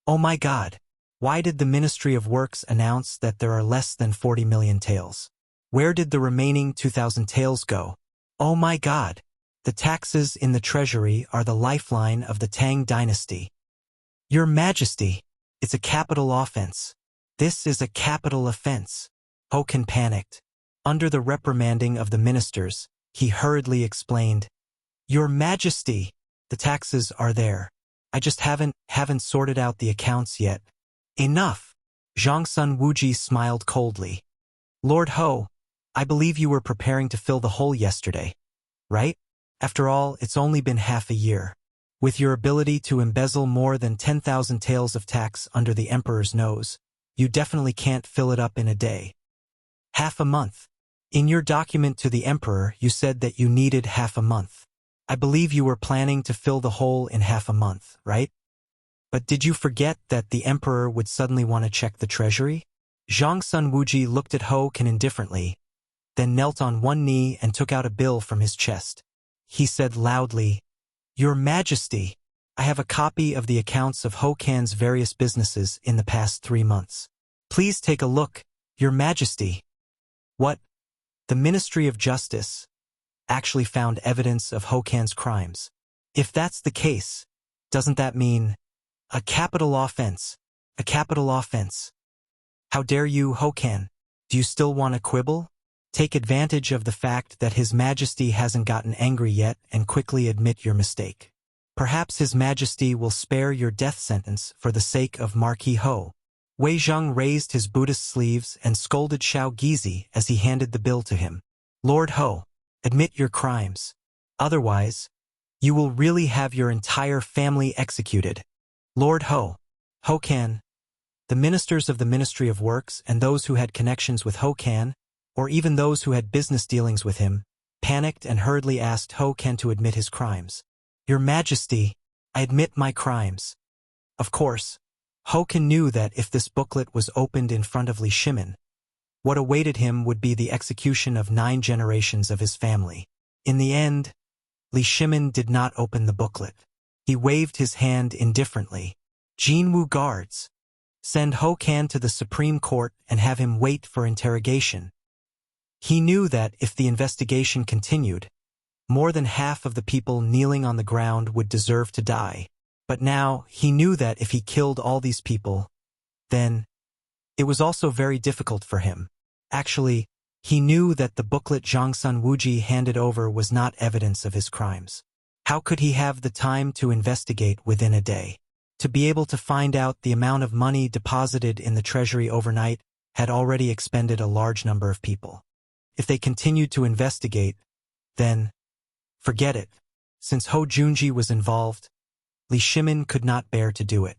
Oh my God. Why did the Ministry of Works announce that there are less than 40 million taels? Where did the remaining 2,000 taels go? Oh my God. The taxes in the treasury are the lifeline of the Tang dynasty. Your Majesty, it's a capital offense. This is a capital offense. Ho Kan panicked. Under the reprimanding of the ministers, he hurriedly explained, Your Majesty, the taxes are there. I just haven't sorted out the accounts yet. Enough. Zhang Sun Wuji smiled coldly. Lord Ho, I believe you were preparing to fill the hole yesterday, right? After all, it's only been half a year. With your ability to embezzle more than 10,000 taels of tax under the emperor's nose, you definitely can't fill it up in a day. Half a month. In your document to the emperor, you said that you needed half a month. I believe you were planning to fill the hole in half a month, right? But did you forget that the emperor would suddenly want to check the treasury? Zhang Sun Wuji looked at Ho Kan indifferently, then knelt on one knee and took out a bill from his chest. He said loudly, Your Majesty, I have a copy of the accounts of Ho Kan's various businesses in the past 3 months. Please take a look, Your Majesty. What? The Ministry of Justice actually found evidence of Ho Kan's crimes. If that's the case, doesn't that mean a capital offense? A capital offense. How dare you, Ho Kan? Do you still want to quibble? Take advantage of the fact that His Majesty hasn't gotten angry yet and quickly admit your mistake. Perhaps His Majesty will spare your death sentence for the sake of Marquis Ho. Wei Zheng raised his Buddhist sleeves and scolded Xiao Gizi as he handed the bill to him. Lord Ho, admit your crimes. Otherwise, you will really have your entire family executed. Lord Ho, Ho Kan, the ministers of the Ministry of Works and those who had connections with Ho Kan, or even those who had business dealings with him, panicked and hurriedly asked Ho Kan to admit his crimes. Your Majesty, I admit my crimes. Of course, Ho Kan knew that if this booklet was opened in front of Li Shimin, what awaited him would be the execution of 9 generations of his family. In the end, Li Shimin did not open the booklet. He waved his hand indifferently. Jinwu guards, send Ho Kan to the Supreme Court and have him wait for interrogation. He knew that if the investigation continued, more than half of the people kneeling on the ground would deserve to die. But now he knew that if he killed all these people, then it was also very difficult for him. Actually, he knew that the booklet Zhang Sun Wuji handed over was not evidence of his crimes. How could he have the time to investigate within a day? To be able to find out the amount of money deposited in the treasury overnight had already expended a large number of people. If they continued to investigate, then forget it. Since Ho Junji was involved, Li Shimin could not bear to do it.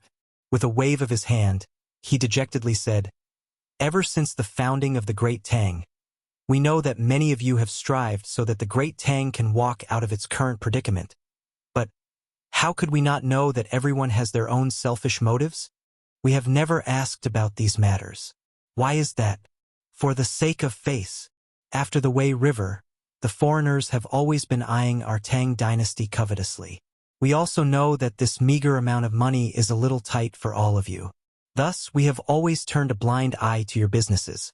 With a wave of his hand, he dejectedly said, "Ever since the founding of the Great Tang, we know that many of you have strived so that the Great Tang can walk out of its current predicament. But how could we not know that everyone has their own selfish motives? We have never asked about these matters. Why is that? For the sake of face. After the Wei River, the foreigners have always been eyeing our Tang dynasty covetously. We also know that this meager amount of money is a little tight for all of you. Thus, we have always turned a blind eye to your businesses.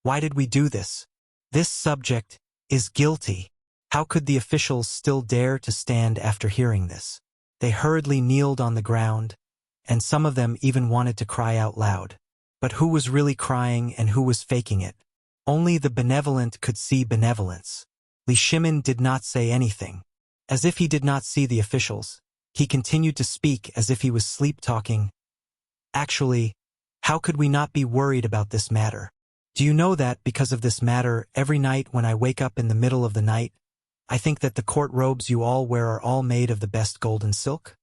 Why did we do this? This subject is guilty." How could the officials still dare to stand after hearing this? They hurriedly kneeled on the ground, and some of them even wanted to cry out loud. But who was really crying and who was faking it? Only the benevolent could see benevolence. Li Shimin did not say anything. As if he did not see the officials, he continued to speak as if he was sleep-talking. "Actually, how could we not be worried about this matter? Do you know that because of this matter, every night when I wake up in the middle of the night, I think that the court robes you all wear are all made of the best golden silk?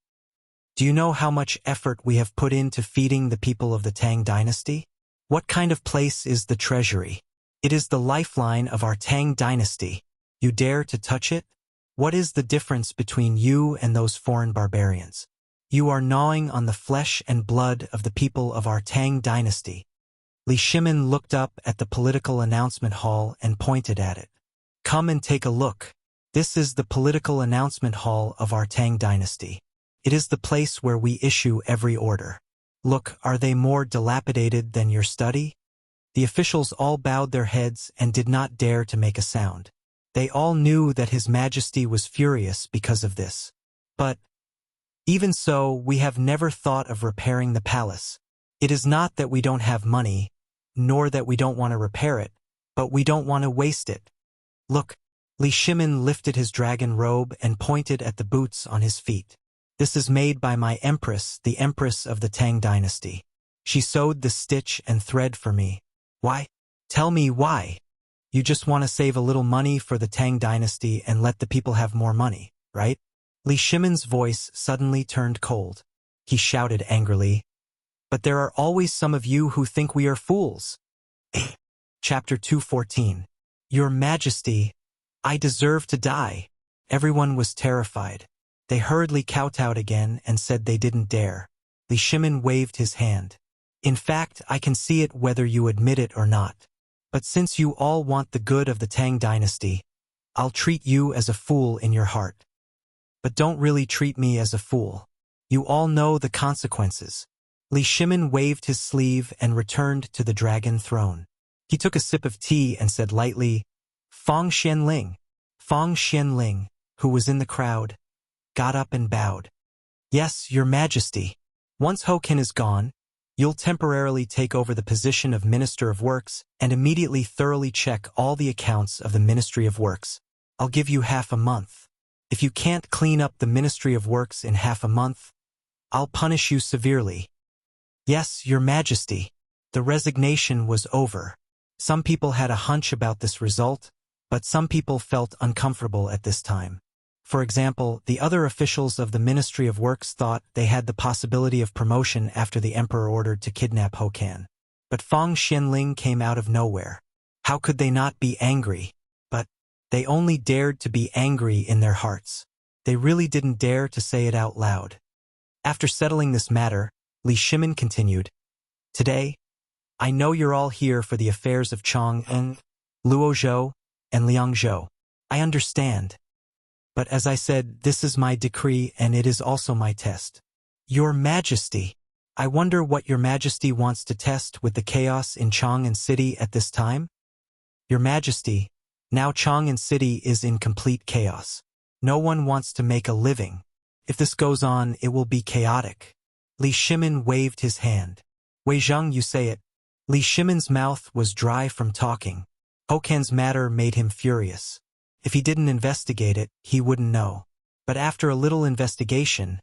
Do you know how much effort we have put into feeding the people of the Tang dynasty? What kind of place is the treasury? It is the lifeline of our Tang dynasty. You dare to touch it? What is the difference between you and those foreign barbarians? You are gnawing on the flesh and blood of the people of our Tang dynasty." Li Shimin looked up at the political announcement hall and pointed at it. "Come and take a look. This is the political announcement hall of our Tang dynasty. It is the place where we issue every order. Look, are they more dilapidated than your study?" The officials all bowed their heads and did not dare to make a sound. They all knew that His Majesty was furious because of this. "But even so, we have never thought of repairing the palace. It is not that we don't have money, nor that we don't want to repair it, but we don't want to waste it. Look." Li Shimin lifted his dragon robe and pointed at the boots on his feet. "This is made by my empress, the empress of the Tang dynasty. She sewed the stitch and thread for me. Why? Tell me why? You just want to save a little money for the Tang dynasty and let the people have more money, right?" Li Shimin's voice suddenly turned cold. He shouted angrily, "But there are always some of you who think we are fools." Chapter 214. Your Majesty, I deserve to die. Everyone was terrified. They hurriedly kowtowed again and said they didn't dare. Li Shimin waved his hand. "In fact, I can see it whether you admit it or not. But since you all want the good of the Tang dynasty, I'll treat you as a fool in your heart. But don't really treat me as a fool. You all know the consequences." Li Shimin waved his sleeve and returned to the dragon throne. He took a sip of tea and said lightly, "Fang Xianling." Fang Xianling, who was in the crowd, got up and bowed. "Yes, Your Majesty. Once Hoken is gone, you'll temporarily take over the position of Minister of Works and immediately thoroughly check all the accounts of the Ministry of Works. I'll give you half a month. If you can't clean up the Ministry of Works in half a month, I'll punish you severely." "Yes, Your Majesty." The resignation was over. Some people had a hunch about this result, but some people felt uncomfortable at this time. For example, the other officials of the Ministry of Works thought they had the possibility of promotion after the emperor ordered to kidnap Hokan. But Fang Xianling came out of nowhere. How could they not be angry? But they only dared to be angry in their hearts. They really didn't dare to say it out loud. After settling this matter, Li Shimin continued, "Today, I know you're all here for the affairs of Chang'an, Luozhou, and Liangzhou. I understand. But as I said, this is my decree and it is also my test. Your Majesty, I wonder what Your Majesty wants to test with the chaos in Chang'an City at this time? Your Majesty, now Chang'an City is in complete chaos. No one wants to make a living. If this goes on, it will be chaotic." Li Shimin waved his hand. "Wei Zheng, you say it." Li Shimin's mouth was dry from talking. Hokan's matter made him furious. If he didn't investigate it, he wouldn't know. But after a little investigation,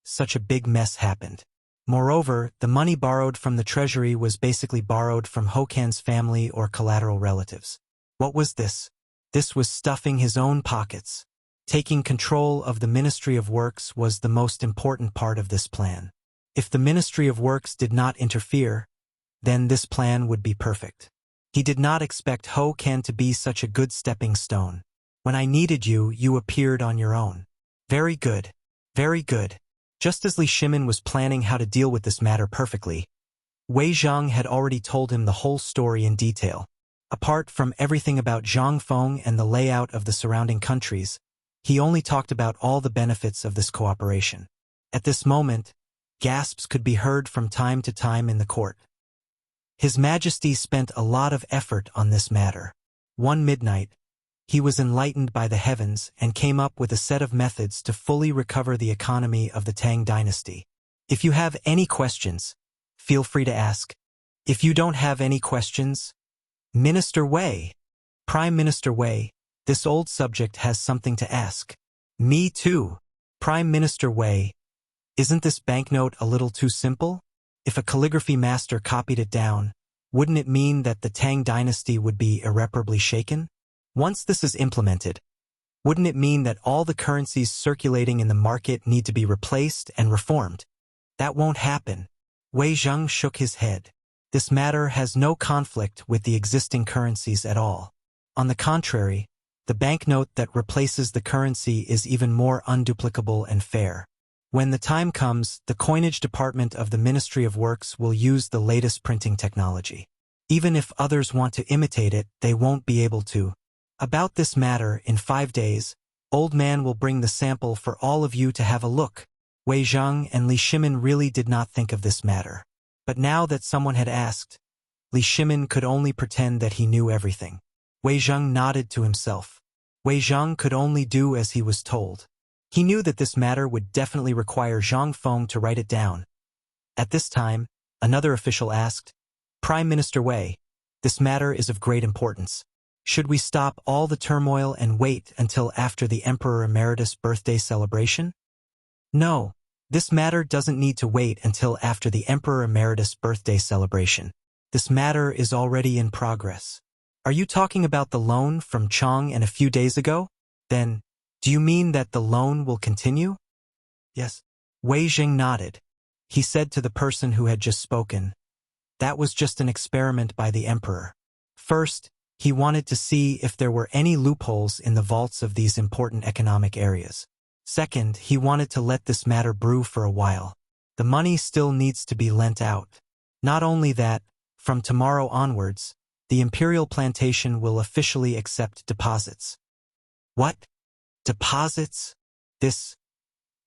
such a big mess happened. Moreover, the money borrowed from the treasury was basically borrowed from Ho Kan's family or collateral relatives. What was this? This was stuffing his own pockets. Taking control of the Ministry of Works was the most important part of this plan. If the Ministry of Works did not interfere, then this plan would be perfect. He did not expect Ho Kan to be such a good stepping stone. When I needed you, you appeared on your own. Very good. Very good. Just as Li Shimin was planning how to deal with this matter perfectly, Wei Zhang had already told him the whole story in detail. Apart from everything about Zhangfeng and the layout of the surrounding countries, he only talked about all the benefits of this cooperation. At this moment, gasps could be heard from time to time in the court. His Majesty spent a lot of effort on this matter. One midnight, he was enlightened by the heavens and came up with a set of methods to fully recover the economy of the Tang dynasty. If you have any questions, feel free to ask. If you don't have any questions, Minister Wei, Prime Minister Wei, this old subject has something to ask. Me too. Prime Minister Wei, isn't this banknote a little too simple? If a calligraphy master copied it down, wouldn't it mean that the Tang dynasty would be irreparably shaken? Once this is implemented, wouldn't it mean that all the currencies circulating in the market need to be replaced and reformed? That won't happen. Wei Zhang shook his head. This matter has no conflict with the existing currencies at all. On the contrary, the banknote that replaces the currency is even more unduplicable and fair. When the time comes, the coinage department of the Ministry of Works will use the latest printing technology. Even if others want to imitate it, they won't be able to. About this matter, in 5 days, Old Man will bring the sample for all of you to have a look. Wei Zhang and Li Shimin really did not think of this matter. But now that someone had asked, Li Shimin could only pretend that he knew everything. Wei Zhang nodded to himself. Wei Zhang could only do as he was told. He knew that this matter would definitely require Zhang Feng to write it down. At this time, another official asked, Prime Minister Wei, this matter is of great importance. Should we stop all the turmoil and wait until after the Emperor Emeritus' birthday celebration? No, this matter doesn't need to wait until after the Emperor Emeritus' birthday celebration. This matter is already in progress. Are you talking about the loan from Chang and a few days ago? Then, do you mean that the loan will continue? Yes. Wei Zhang nodded. He said to the person who had just spoken, that was just an experiment by the Emperor. First, he wanted to see if there were any loopholes in the vaults of these important economic areas. Second, he wanted to let this matter brew for a while. The money still needs to be lent out. Not only that, from tomorrow onwards, the imperial plantation will officially accept deposits. What? Deposits?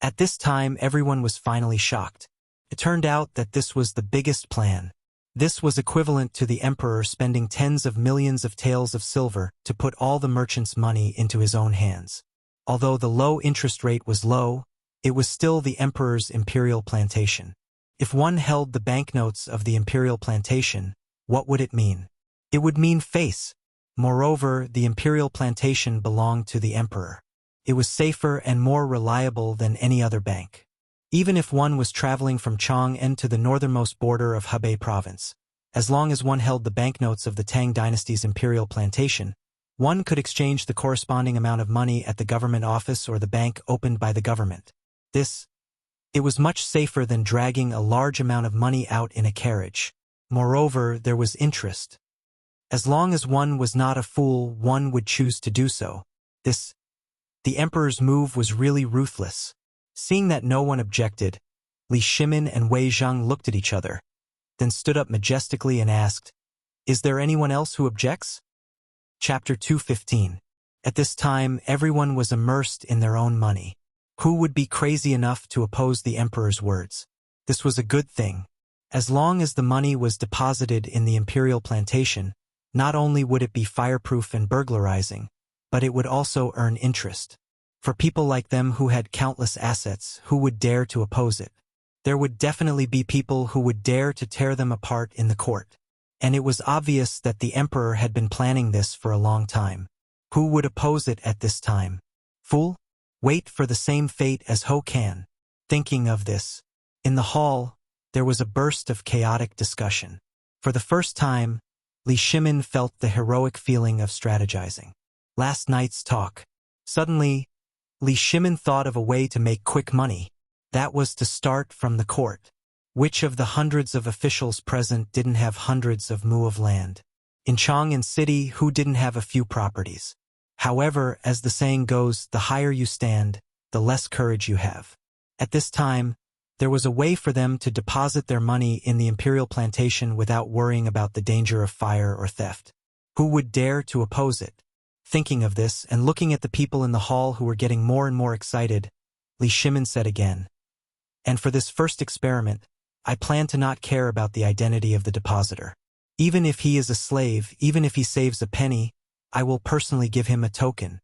At this time, everyone was finally shocked. It turned out that this was the biggest plan. This was equivalent to the emperor spending tens of millions of taels of silver to put all the merchants' money into his own hands. Although the low interest rate was low, it was still the emperor's imperial plantation. If one held the banknotes of the imperial plantation, what would it mean? It would mean face. Moreover, the imperial plantation belonged to the emperor. It was safer and more reliable than any other bank. Even if one was traveling from Chang'an to the northernmost border of Hebei province, as long as one held the banknotes of the Tang dynasty's imperial plantation, one could exchange the corresponding amount of money at the government office or the bank opened by the government. It was much safer than dragging a large amount of money out in a carriage. Moreover, there was interest. As long as one was not a fool, one would choose to do so. The emperor's move was really ruthless. Seeing that no one objected, Li Shimin and Wei Zhang looked at each other, then stood up majestically and asked, "Is there anyone else who objects?" Chapter 215. At this time, everyone was immersed in their own money. Who would be crazy enough to oppose the emperor's words? This was a good thing. As long as the money was deposited in the imperial plantation, not only would it be fireproof and burglarizing, but it would also earn interest. For people like them who had countless assets, who would dare to oppose it? There would definitely be people who would dare to tear them apart in the court. And it was obvious that the emperor had been planning this for a long time. Who would oppose it at this time? Fool? Wait for the same fate as Ho Kan. Thinking of this, in the hall, there was a burst of chaotic discussion. For the first time, Li Shimin felt the heroic feeling of strategizing. Last night's talk. Suddenly, Li Shimin thought of a way to make quick money. That was to start from the court. Which of the hundreds of officials present didn't have hundreds of mu of land? In Chang'an City, who didn't have a few properties? However, as the saying goes, the higher you stand, the less courage you have. At this time, there was a way for them to deposit their money in the imperial plantation without worrying about the danger of fire or theft. Who would dare to oppose it? Thinking of this and looking at the people in the hall who were getting more and more excited, Li Shimin said again, "And for this first experiment, I plan to not care about the identity of the depositor. Even if he is a slave, even if he saves a penny, I will personally give him a token.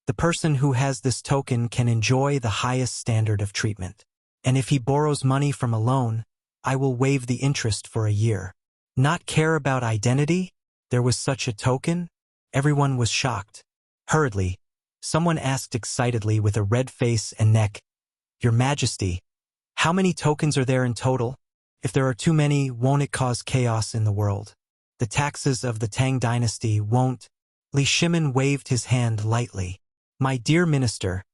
The person who has this token can enjoy the highest standard of treatment. And if he borrows money from a loan, I will waive the interest for a year." Not care about identity? There was such a token? Everyone was shocked. Hurriedly, someone asked excitedly with a red face and neck, "Your Majesty, how many tokens are there in total? If there are too many, won't it cause chaos in the world? The taxes of the Tang dynasty won't—" Li Shimin waved his hand lightly. "My dear minister,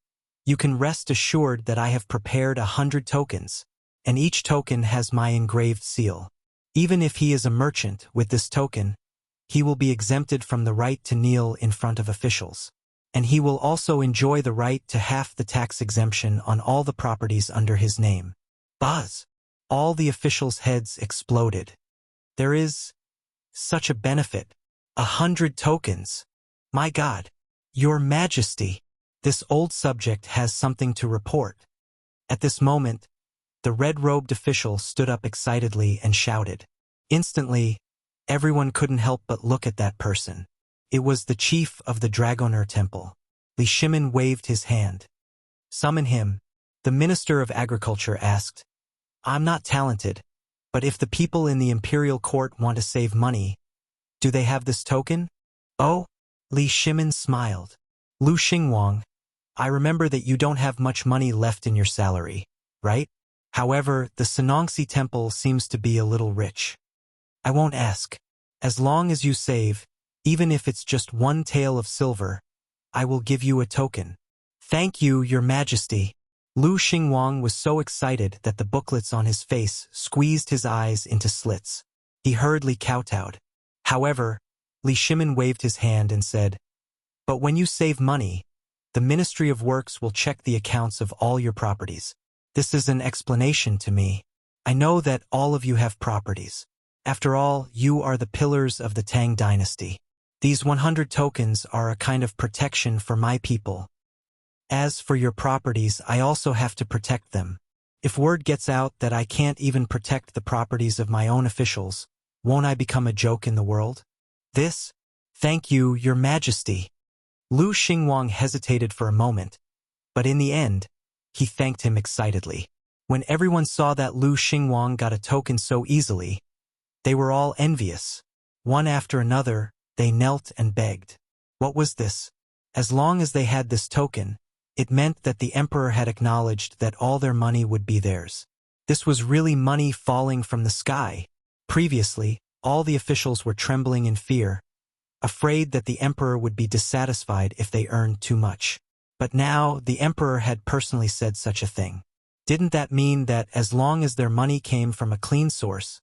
you can rest assured that I have prepared 100 tokens, and each token has my engraved seal. Even if he is a merchant with this token, he will be exempted from the right to kneel in front of officials. And he will also enjoy the right to half the tax exemption on all the properties under his name." Buzz! All the officials' heads exploded. There is such a benefit. 100 tokens. My God! Your Majesty! This old subject has something to report. At this moment, the red-robed official stood up excitedly and shouted. Instantly, everyone couldn't help but look at that person. It was the chief of the Dragoner Temple. Li Shimin waved his hand. "Summon him," the Minister of Agriculture asked. "I'm not talented, but if the people in the imperial court want to save money, do they have this token?" "Oh," Li Shimin smiled. "Lu Xingwang, I remember that you don't have much money left in your salary, right? However, the Sanongxi Temple seems to be a little rich. I won't ask. As long as you save, even if it's just 1 tael of silver, I will give you a token." "Thank you, Your Majesty." Lu Xingwang was so excited that the booklets on his face squeezed his eyes into slits. He hurriedly kowtowed. However, Li Shimin waved his hand and said, "But when you save money, the Ministry of Works will check the accounts of all your properties. This is an explanation to me. I know that all of you have properties. After all, you are the pillars of the Tang dynasty. These 100 tokens are a kind of protection for my people. As for your properties, I also have to protect them. If word gets out that I can't even protect the properties of my own officials, won't I become a joke in the world? This? Thank you, Your Majesty." Lu Xingwang hesitated for a moment, but in the end, he thanked him excitedly. When everyone saw that Lu Xingwang got a token so easily, they were all envious. One after another, they knelt and begged. What was this? As long as they had this token, it meant that the emperor had acknowledged that all their money would be theirs. This was really money falling from the sky. Previously, all the officials were trembling in fear, afraid that the emperor would be dissatisfied if they earned too much. But now, the emperor had personally said such a thing. Didn't that mean that as long as their money came from a clean source,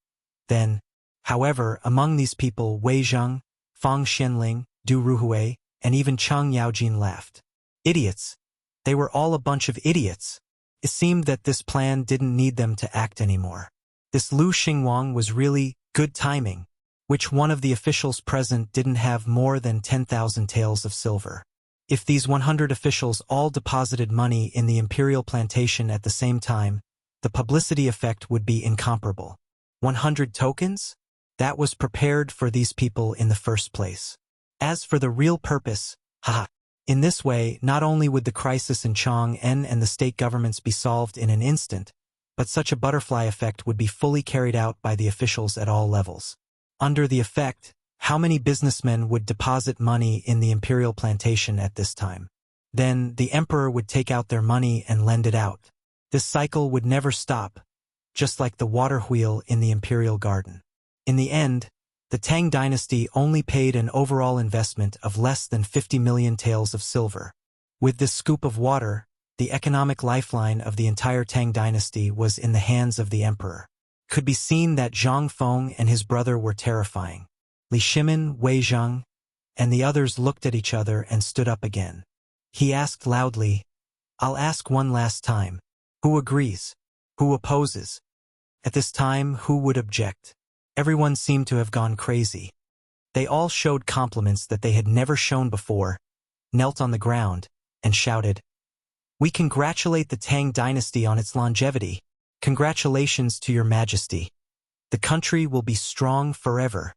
then, however, among these people Wei Zheng, Fang Xianling, Du Ruhui, and even Chang Yaojin laughed. Idiots. They were all a bunch of idiots. It seemed that this plan didn't need them to act anymore. This Lu Xingwang was really good timing. Which one of the officials present didn't have more than 10,000 taels of silver? If these 100 officials all deposited money in the imperial plantation at the same time, the publicity effect would be incomparable. 100 tokens? That was prepared for these people in the first place. As for the real purpose, in this way, not only would the crisis in Chang'an and the state governments be solved in an instant, but such a butterfly effect would be fully carried out by the officials at all levels. Under the effect, how many businessmen would deposit money in the imperial plantation at this time? Then the emperor would take out their money and lend it out. This cycle would never stop. just like the water wheel in the imperial garden. In the end, the Tang dynasty only paid an overall investment of less than 50 million taels of silver. With this scoop of water, the economic lifeline of the entire Tang dynasty was in the hands of the emperor. It could be seen that Zhang Feng and his brother were terrifying. Li Shimin, Wei Zhang, and the others looked at each other and stood up again. He asked loudly, "I'll ask one last time. Who agrees? Who opposes?" At this time, who would object? Everyone seemed to have gone crazy. They all showed compliments that they had never shown before, knelt on the ground, and shouted, "We congratulate the Tang dynasty on its longevity. Congratulations to your majesty. The country will be strong forever."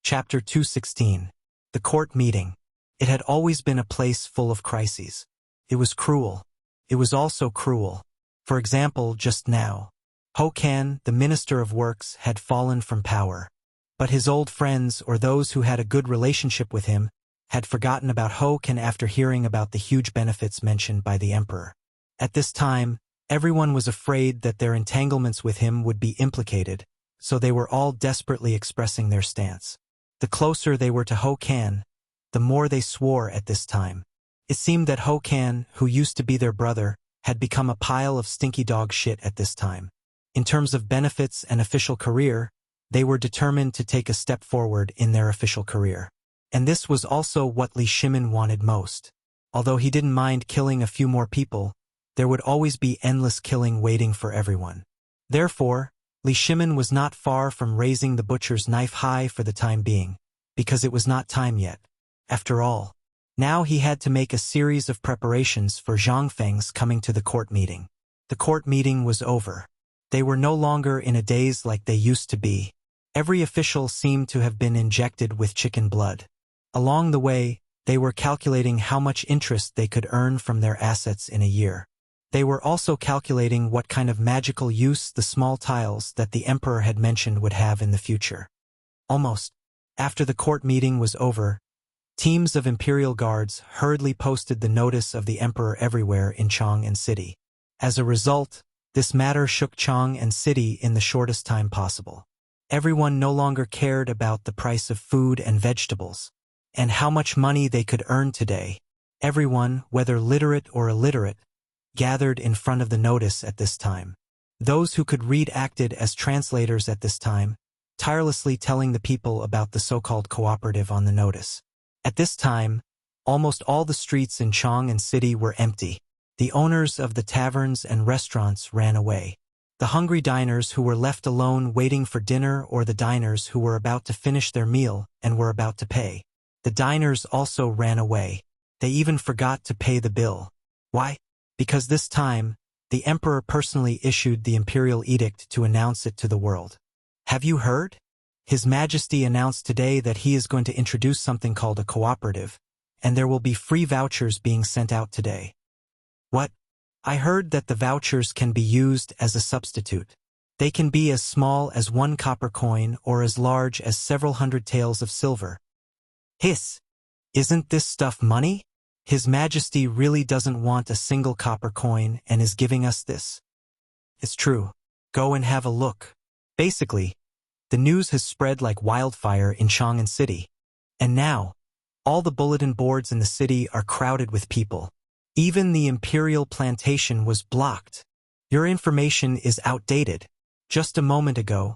Chapter 216. The Court Meeting. It had always been a place full of crises. It was cruel. It was also cruel. For example, just now, Ho Kan, the Minister of Works, had fallen from power. But his old friends, or those who had a good relationship with him, had forgotten about Ho Kan after hearing about the huge benefits mentioned by the emperor. At this time, everyone was afraid that their entanglements with him would be implicated, so they were all desperately expressing their stance. The closer they were to Ho Kan, the more they swore at this time. It seemed that Ho Kan, who used to be their brother, had become a pile of stinky dog shit at this time. In terms of benefits and official career, they were determined to take a step forward in their official career. And this was also what Li Shimin wanted most. Although he didn't mind killing a few more people, there would always be endless killing waiting for everyone. Therefore, Li Shimin was not far from raising the butcher's knife high for the time being, because it was not time yet. After all, now he had to make a series of preparations for Zhang Feng's coming to the court meeting. The court meeting was over. They were no longer in a daze like they used to be. Every official seemed to have been injected with chicken blood. Along the way, they were calculating how much interest they could earn from their assets in a year. They were also calculating what kind of magical use the small tiles that the emperor had mentioned would have in the future. Almost after the court meeting was over, teams of imperial guards hurriedly posted the notice of the emperor everywhere in Chang and City. As a result, this matter shook Chang and City in the shortest time possible. Everyone no longer cared about the price of food and vegetables, and how much money they could earn today. Everyone, whether literate or illiterate, gathered in front of the notice at this time. Those who could read acted as translators at this time, tirelessly telling the people about the so-called cooperative on the notice. At this time, almost all the streets in Chang and City were empty. The owners of the taverns and restaurants ran away. The hungry diners who were left alone waiting for dinner, or the diners who were about to finish their meal and were about to pay. The diners also ran away. They even forgot to pay the bill. Why? Because this time, the emperor personally issued the imperial edict to announce it to the world. Have you heard? His Majesty announced today that he is going to introduce something called a cooperative, and there will be free vouchers being sent out today. What? I heard that the vouchers can be used as a substitute. They can be as small as 1 copper coin or as large as several hundred taels of silver. Hiss! Isn't this stuff money? His Majesty really doesn't want a single copper coin and is giving us this. It's true. Go and have a look. Basically, the news has spread like wildfire in Chang'an City. And now, all the bulletin boards in the city are crowded with people. Even the imperial plantation was blocked. Your information is outdated. Just a moment ago,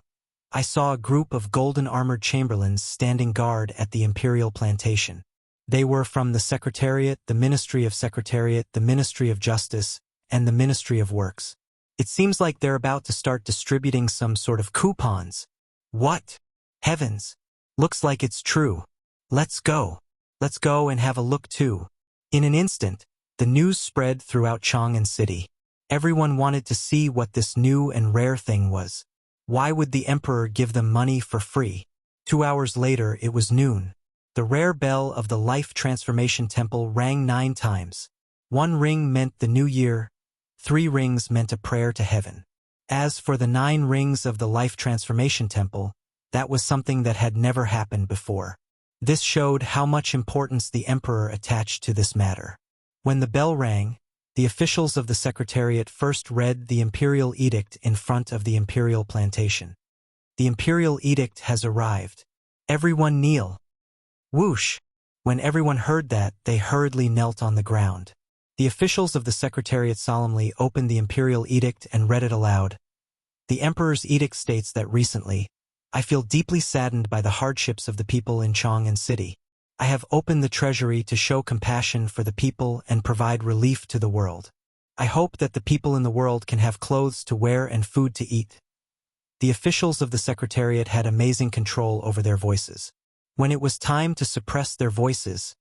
I saw a group of golden-armored chamberlains standing guard at the imperial plantation. They were from the Secretariat, the Ministry of Secretariat, the Ministry of Justice, and the Ministry of Works. It seems like they're about to start distributing some sort of coupons. What? Heavens! Looks like it's true. Let's go. Let's go and have a look too. In an instant, the news spread throughout Chang'an City. Everyone wanted to see what this new and rare thing was. Why would the emperor give them money for free? 2 hours later, it was noon. The rare bell of the Life Transformation Temple rang 9 times. 1 ring meant the new year, 3 rings meant a prayer to heaven. As for the 9 rings of the Life Transformation Temple, that was something that had never happened before. This showed how much importance the emperor attached to this matter. When the bell rang, The officials of the Secretariat first read the imperial edict in front of the imperial plantation. The imperial edict has arrived. Everyone kneel. Whoosh! When everyone heard that, they hurriedly knelt on the ground. The officials of the Secretariat solemnly opened the imperial edict and read it aloud. The Emperor's edict states that recently, I feel deeply saddened by the hardships of the people in Chang'an City. I have opened the treasury to show compassion for the people and provide relief to the world. I hope that the people in the world can have clothes to wear and food to eat. The officials of the Secretariat had amazing control over their voices. When it was time to suppress their voices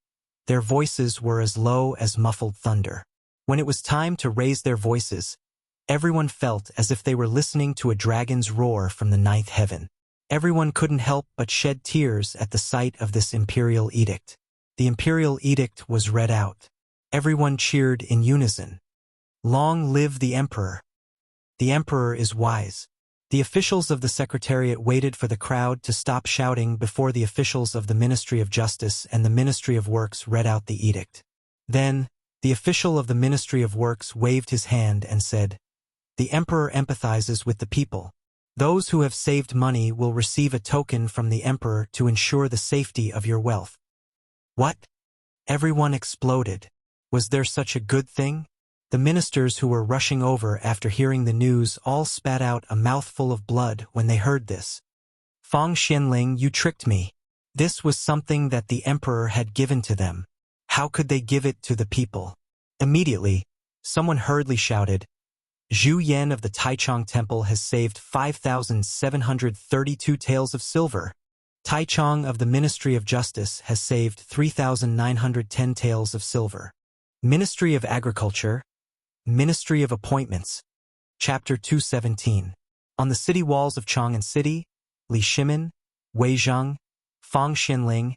were as low as muffled thunder. When it was time to raise their voices, everyone felt as if they were listening to a dragon's roar from the ninth heaven. Everyone couldn't help but shed tears at the sight of this imperial edict. The imperial edict was read out. Everyone cheered in unison. Long live the Emperor! The Emperor is wise. The officials of the Secretariat waited for the crowd to stop shouting before the officials of the Ministry of Justice and the Ministry of Works read out the edict. Then, the official of the Ministry of Works waved his hand and said, "The Emperor empathizes with the people. Those who have saved money will receive a token from the Emperor to ensure the safety of your wealth." What? Everyone exploded. Was there such a good thing? The ministers who were rushing over after hearing the news all spat out a mouthful of blood when they heard this. Fang Xianling, you tricked me. This was something that the Emperor had given to them. How could they give it to the people? Immediately, someone hurriedly shouted, Zhu Yan of the Taichung Temple has saved 5,732 taels of silver. Taichung of the Ministry of Justice has saved 3,910 taels of silver. Ministry of Agriculture, Ministry of Appointments. Chapter 217. On the city walls of Chang'an City, Li Shimin, Wei Zheng, Fang Xianling,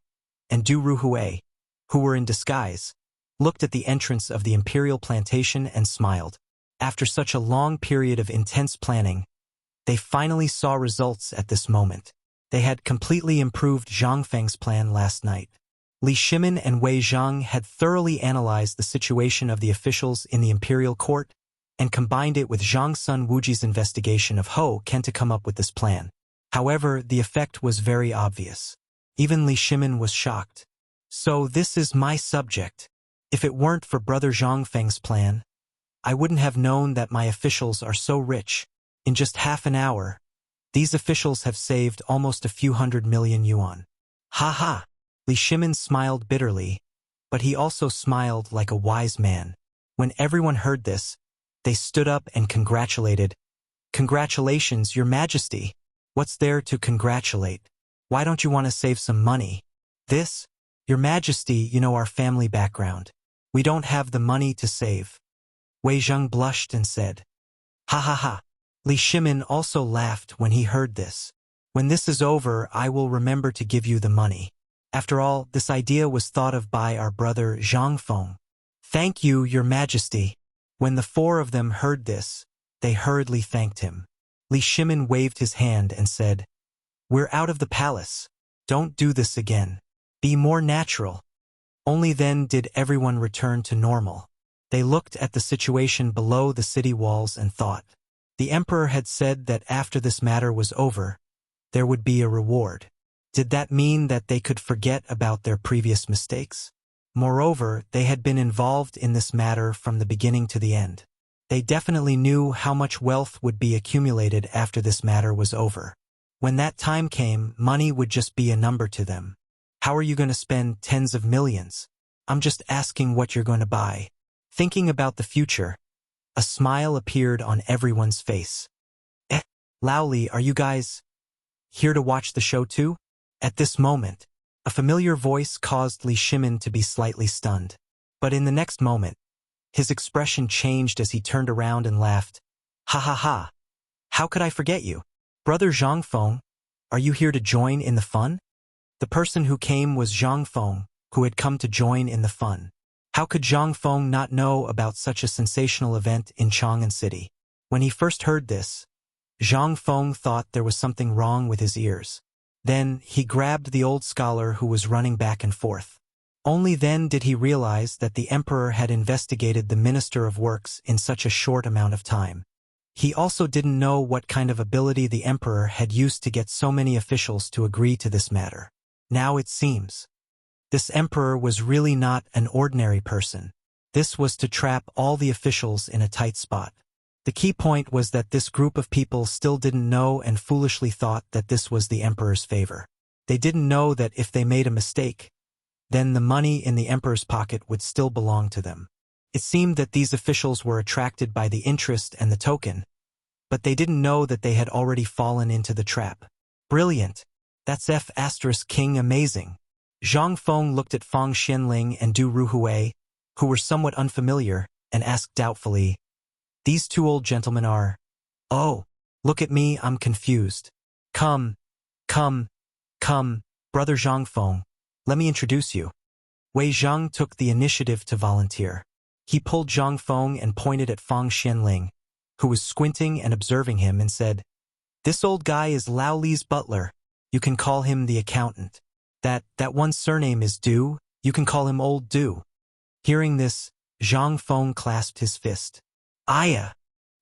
and Du Ruhui, who were in disguise, looked at the entrance of the imperial plantation and smiled. After such a long period of intense planning, they finally saw results at this moment. They had completely improved Zhang Feng's plan last night. Li Shimin and Wei Zheng had thoroughly analyzed the situation of the officials in the imperial court and combined it with Zhang Sun Wuji's investigation of Ho Ken to come up with this plan. However, the effect was very obvious. Even Li Shimin was shocked. So this is my subject. If it weren't for Brother Zhang Feng's plan, I wouldn't have known that my officials are so rich. In just half an hour, these officials have saved almost a few 100 million yuan. Ha ha! Li Shimin smiled bitterly, but he also smiled like a wise man. When everyone heard this, they stood up and congratulated. Congratulations, Your Majesty. What's there to congratulate? Why don't you want to save some money? This? Your Majesty, you know our family background. We don't have the money to save. Wei Zheng blushed and said, Ha ha ha. Li Shimin also laughed when he heard this. When this is over, I will remember to give you the money. After all, this idea was thought of by our brother Zhang Feng. Thank you, Your Majesty. When the four of them heard this, they hurriedly thanked him. Li Shimin waved his hand and said, We're out of the palace. Don't do this again. Be more natural. Only then did everyone return to normal. They looked at the situation below the city walls and thought. The Emperor had said that after this matter was over, there would be a reward. Did that mean that they could forget about their previous mistakes? Moreover, they had been involved in this matter from the beginning to the end. They definitely knew how much wealth would be accumulated after this matter was over. When that time came, money would just be a number to them. How are you going to spend tens of millions? I'm just asking what you're going to buy. Thinking about the future, a smile appeared on everyone's face. Laoli, are you guys here to watch the show too? At this moment, a familiar voice caused Li Shimin to be slightly stunned. But in the next moment, his expression changed as he turned around and laughed. Ha ha ha! How could I forget you? Brother Zhang Feng, are you here to join in the fun? The person who came was Zhang Feng, who had come to join in the fun. How could Zhang Feng not know about such a sensational event in Chang'an City? When he first heard this, Zhang Feng thought there was something wrong with his ears. Then, he grabbed the old scholar who was running back and forth. Only then did he realize that the emperor had investigated the Minister of Works in such a short amount of time. He also didn't know what kind of ability the emperor had used to get so many officials to agree to this matter. Now it seems. This emperor was really not an ordinary person. This was to trap all the officials in a tight spot. The key point was that this group of people still didn't know and foolishly thought that this was the emperor's favor. They didn't know that if they made a mistake, then the money in the emperor's pocket would still belong to them. It seemed that these officials were attracted by the interest and the token, but they didn't know that they had already fallen into the trap. Brilliant. That's F*King amazing. Zhang Feng looked at Fang Xianling and Du Ruhui, who were somewhat unfamiliar, and asked doubtfully, "These two old gentlemen are—" "Oh, look at me, I'm confused. Come, brother Zhang Feng, let me introduce you." Wei Zhang took the initiative to volunteer. He pulled Zhang Feng and pointed at Fang Xianling, who was squinting and observing him, and said, "This old guy is Lao Li's butler. You can call him the accountant. That one's surname is Du, you can call him Old Du." Hearing this, Zhang Feng clasped his fist. "Aya!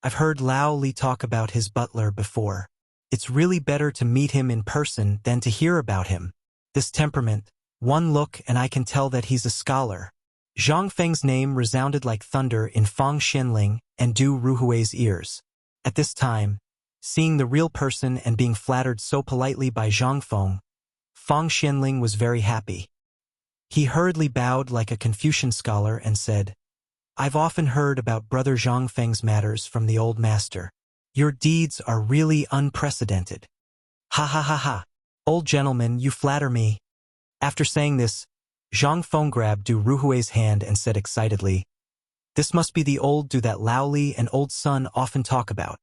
I've heard Lao Li talk about his butler before. It's really better to meet him in person than to hear about him. This temperament, one look and I can tell that he's a scholar." Zhang Feng's name resounded like thunder in Fang Xianling and Du Ruhui's ears. At this time, seeing the real person and being flattered so politely by Zhang Feng, Fang Xianling was very happy. He hurriedly bowed like a Confucian scholar and said, "I've often heard about Brother Zhang Feng's matters from the old master. Your deeds are really unprecedented." "Ha ha ha ha. Old gentleman, you flatter me." After saying this, Zhang Feng grabbed Du Ruhui's hand and said excitedly, "This must be the old Du that Lao Li and Old Sun often talk about,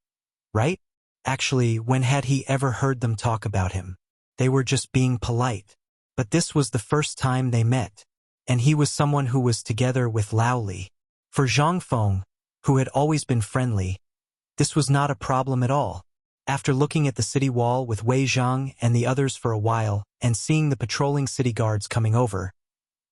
right?" Actually, when had he ever heard them talk about him? They were just being polite. But this was the first time they met, and he was someone who was together with Lao Li. For Zhang Feng, who had always been friendly, this was not a problem at all. After looking at the city wall with Wei Zhang and the others for a while and seeing the patrolling city guards coming over,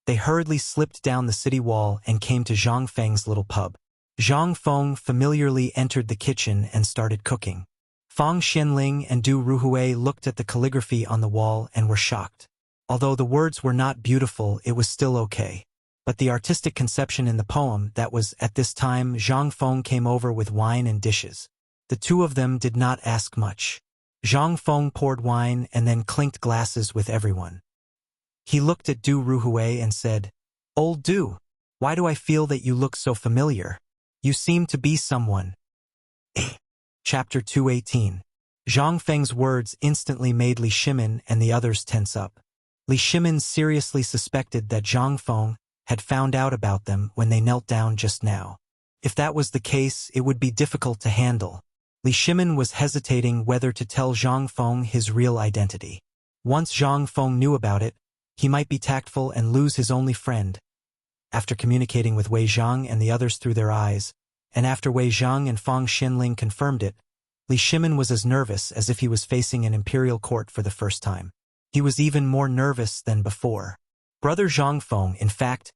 they hurriedly slipped down the city wall and came to Zhang Feng's little pub. Zhang Feng familiarly entered the kitchen and started cooking. Fang Xianling and Du Ruhui looked at the calligraphy on the wall and were shocked. Although the words were not beautiful, it was still okay. But the artistic conception in the poem that was at this time Zhang Feng came over with wine and dishes. The two of them did not ask much. Zhang Feng poured wine and then clinked glasses with everyone. He looked at Du Ruhui and said, "Old Du, why do I feel that you look so familiar? You seem to be someone." Chapter 218. Zhang Feng's words instantly made Li Shimin and the others tense up. Li Shimin seriously suspected that Zhang Feng had found out about them when they knelt down just now. If that was the case, it would be difficult to handle. Li Shimin was hesitating whether to tell Zhang Feng his real identity. Once Zhang Feng knew about it, he might be tactful and lose his only friend. After communicating with Wei Zhang and the others through their eyes, and after Wei Zhang and Fang Xianling confirmed it, Li Shimin was as nervous as if he was facing an imperial court for the first time. He was even more nervous than before. Brother Zhang Feng, in fact,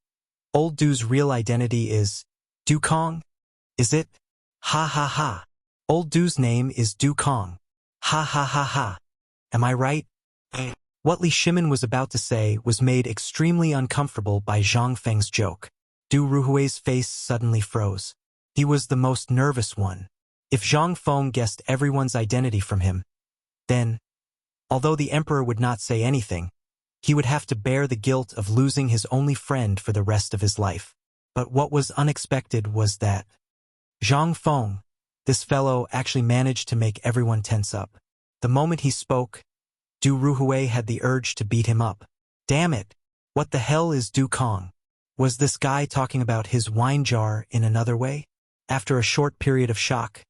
Old Du's real identity is Du Kong? Is it? Ha ha ha. Old Du's name is Du Kong. Ha ha ha ha. Am I right? What Li Shimin was about to say was made extremely uncomfortable by Zhang Feng's joke. Du Ruhui's face suddenly froze. He was the most nervous one. If Zhang Feng guessed everyone's identity from him, then, although the emperor would not say anything, he would have to bear the guilt of losing his only friend for the rest of his life. But what was unexpected was that Zhang Feng, this fellow, actually managed to make everyone tense up. The moment he spoke, Du Ruhui had the urge to beat him up. Damn it! What the hell is Du Kong? Was this guy talking about his wine jar in another way? After a short period of shock,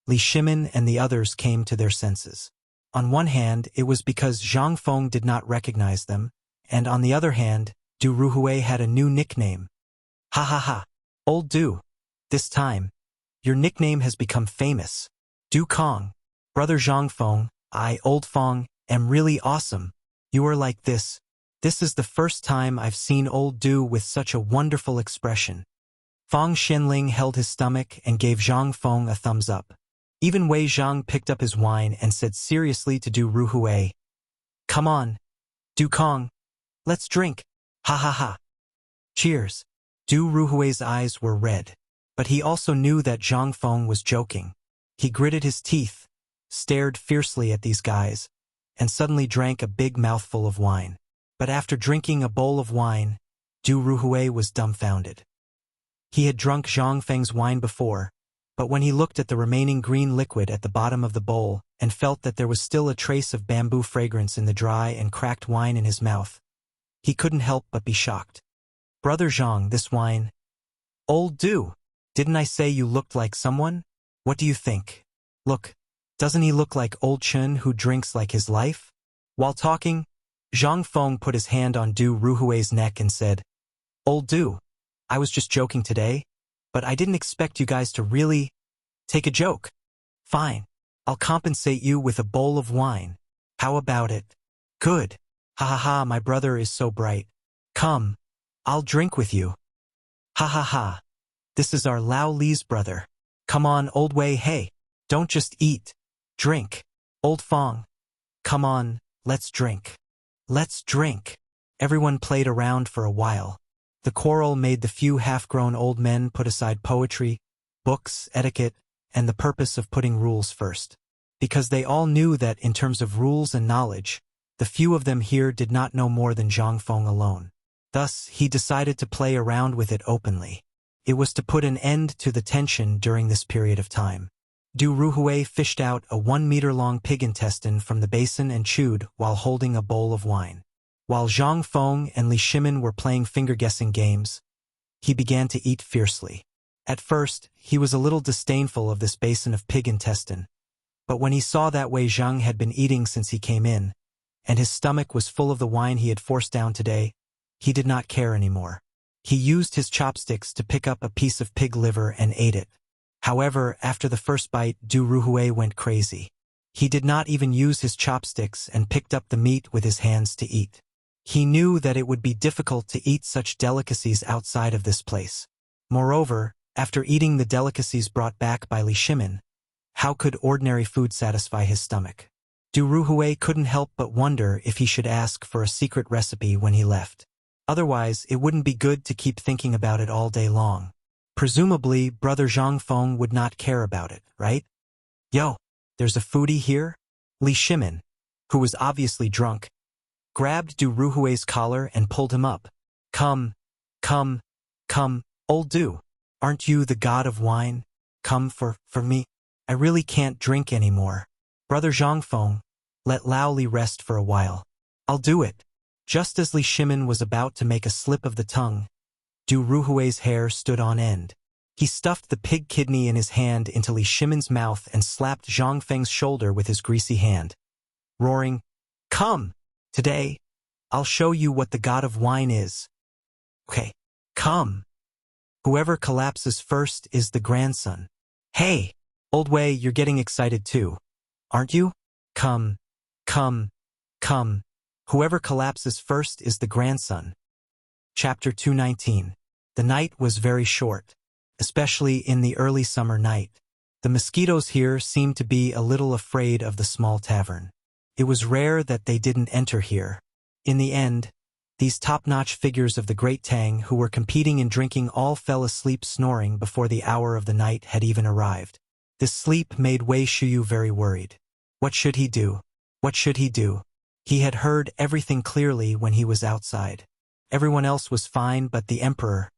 Li Shimin and the others came to their senses. On one hand, it was because Zhang Feng did not recognize them, and on the other hand, Du Ruhui had a new nickname. Ha ha ha. Old Du. This time, your nickname has become famous. Du Kong. Brother Zhang Feng, I, Old Feng, am really awesome. You are like this. This is the first time I've seen old Du with such a wonderful expression. Fang Xinling held his stomach and gave Zhang Feng a thumbs up. Even Wei Zhang picked up his wine and said seriously to Du Ruhui, "Come on, Du Kong, let's drink. Ha ha ha. Cheers." Du Ruhui's eyes were red, but he also knew that Zhang Feng was joking. He gritted his teeth, stared fiercely at these guys, and suddenly drank a big mouthful of wine. But after drinking a bowl of wine, Du Ruhui was dumbfounded. He had drunk Zhang Feng's wine before, but when he looked at the remaining green liquid at the bottom of the bowl and felt that there was still a trace of bamboo fragrance in the dry and cracked wine in his mouth, he couldn't help but be shocked. "Brother Zhang, this wine—" "Old Du, didn't I say you looked like someone? What do you think? Look, doesn't he look like old Chun who drinks like his life?" While talking, Zhang Feng put his hand on Du Ruhui's neck and said, "Old Du, I was just joking today, but I didn't expect you guys to really take a joke. Fine, I'll compensate you with a bowl of wine. How about it? Good. Ha ha ha, my brother is so bright. Come, I'll drink with you. Ha ha ha. This is our Lao Li's brother. Come on, old Wei, hey, don't just eat. Drink. Old Fong. Come on, let's drink. Let's drink." Everyone played around for a while. The quarrel made the few half-grown old men put aside poetry, books, etiquette, and the purpose of putting rules first. Because they all knew that in terms of rules and knowledge, the few of them here did not know more than Zhang Feng alone. Thus, he decided to play around with it openly. It was to put an end to the tension during this period of time. Du Ruhui fished out a 1-meter-long pig intestine from the basin and chewed while holding a bowl of wine. While Zhang Feng and Li Shimin were playing finger-guessing games, he began to eat fiercely. At first, he was a little disdainful of this basin of pig intestine, but when he saw that Wei Zhang had been eating since he came in, and his stomach was full of the wine he had forced down today, he did not care anymore. He used his chopsticks to pick up a piece of pig liver and ate it. However, after the first bite, Du Ruhui went crazy. He did not even use his chopsticks and picked up the meat with his hands to eat. He knew that it would be difficult to eat such delicacies outside of this place. Moreover, after eating the delicacies brought back by Li Shimin, how could ordinary food satisfy his stomach? Du Ruhui couldn't help but wonder if he should ask for a secret recipe when he left. Otherwise, it wouldn't be good to keep thinking about it all day long. Presumably, brother Zhang Feng would not care about it, right? "Yo, there's a foodie here?" Li Shimin, who was obviously drunk, grabbed Du Ruhui's collar and pulled him up. Come, old Du, aren't you the god of wine? Come for me. I really can't drink anymore. Brother Zhang Feng, let Lao Li rest for a while. I'll do it." Just as Li Shimin was about to make a slip of the tongue, Du Ruhui's hair stood on end. He stuffed the pig kidney in his hand into Li Shimin's mouth and slapped Zhang Feng's shoulder with his greasy hand, roaring, "Come! Today, I'll show you what the god of wine is. Okay, come! Whoever collapses first is the grandson." "Hey, old Wei, you're getting excited too, aren't you? Come. Whoever collapses first is the grandson." Chapter 219. The night was very short, especially in the early summer night. The mosquitoes here seemed to be a little afraid of the small tavern. It was rare that they didn't enter here. In the end, these top-notch figures of the great Tang who were competing in drinking all fell asleep snoring before the hour of the night had even arrived. This sleep made Wei Shuyu very worried. What should he do? What should he do? He had heard everything clearly when he was outside. Everyone else was fine but the emperor.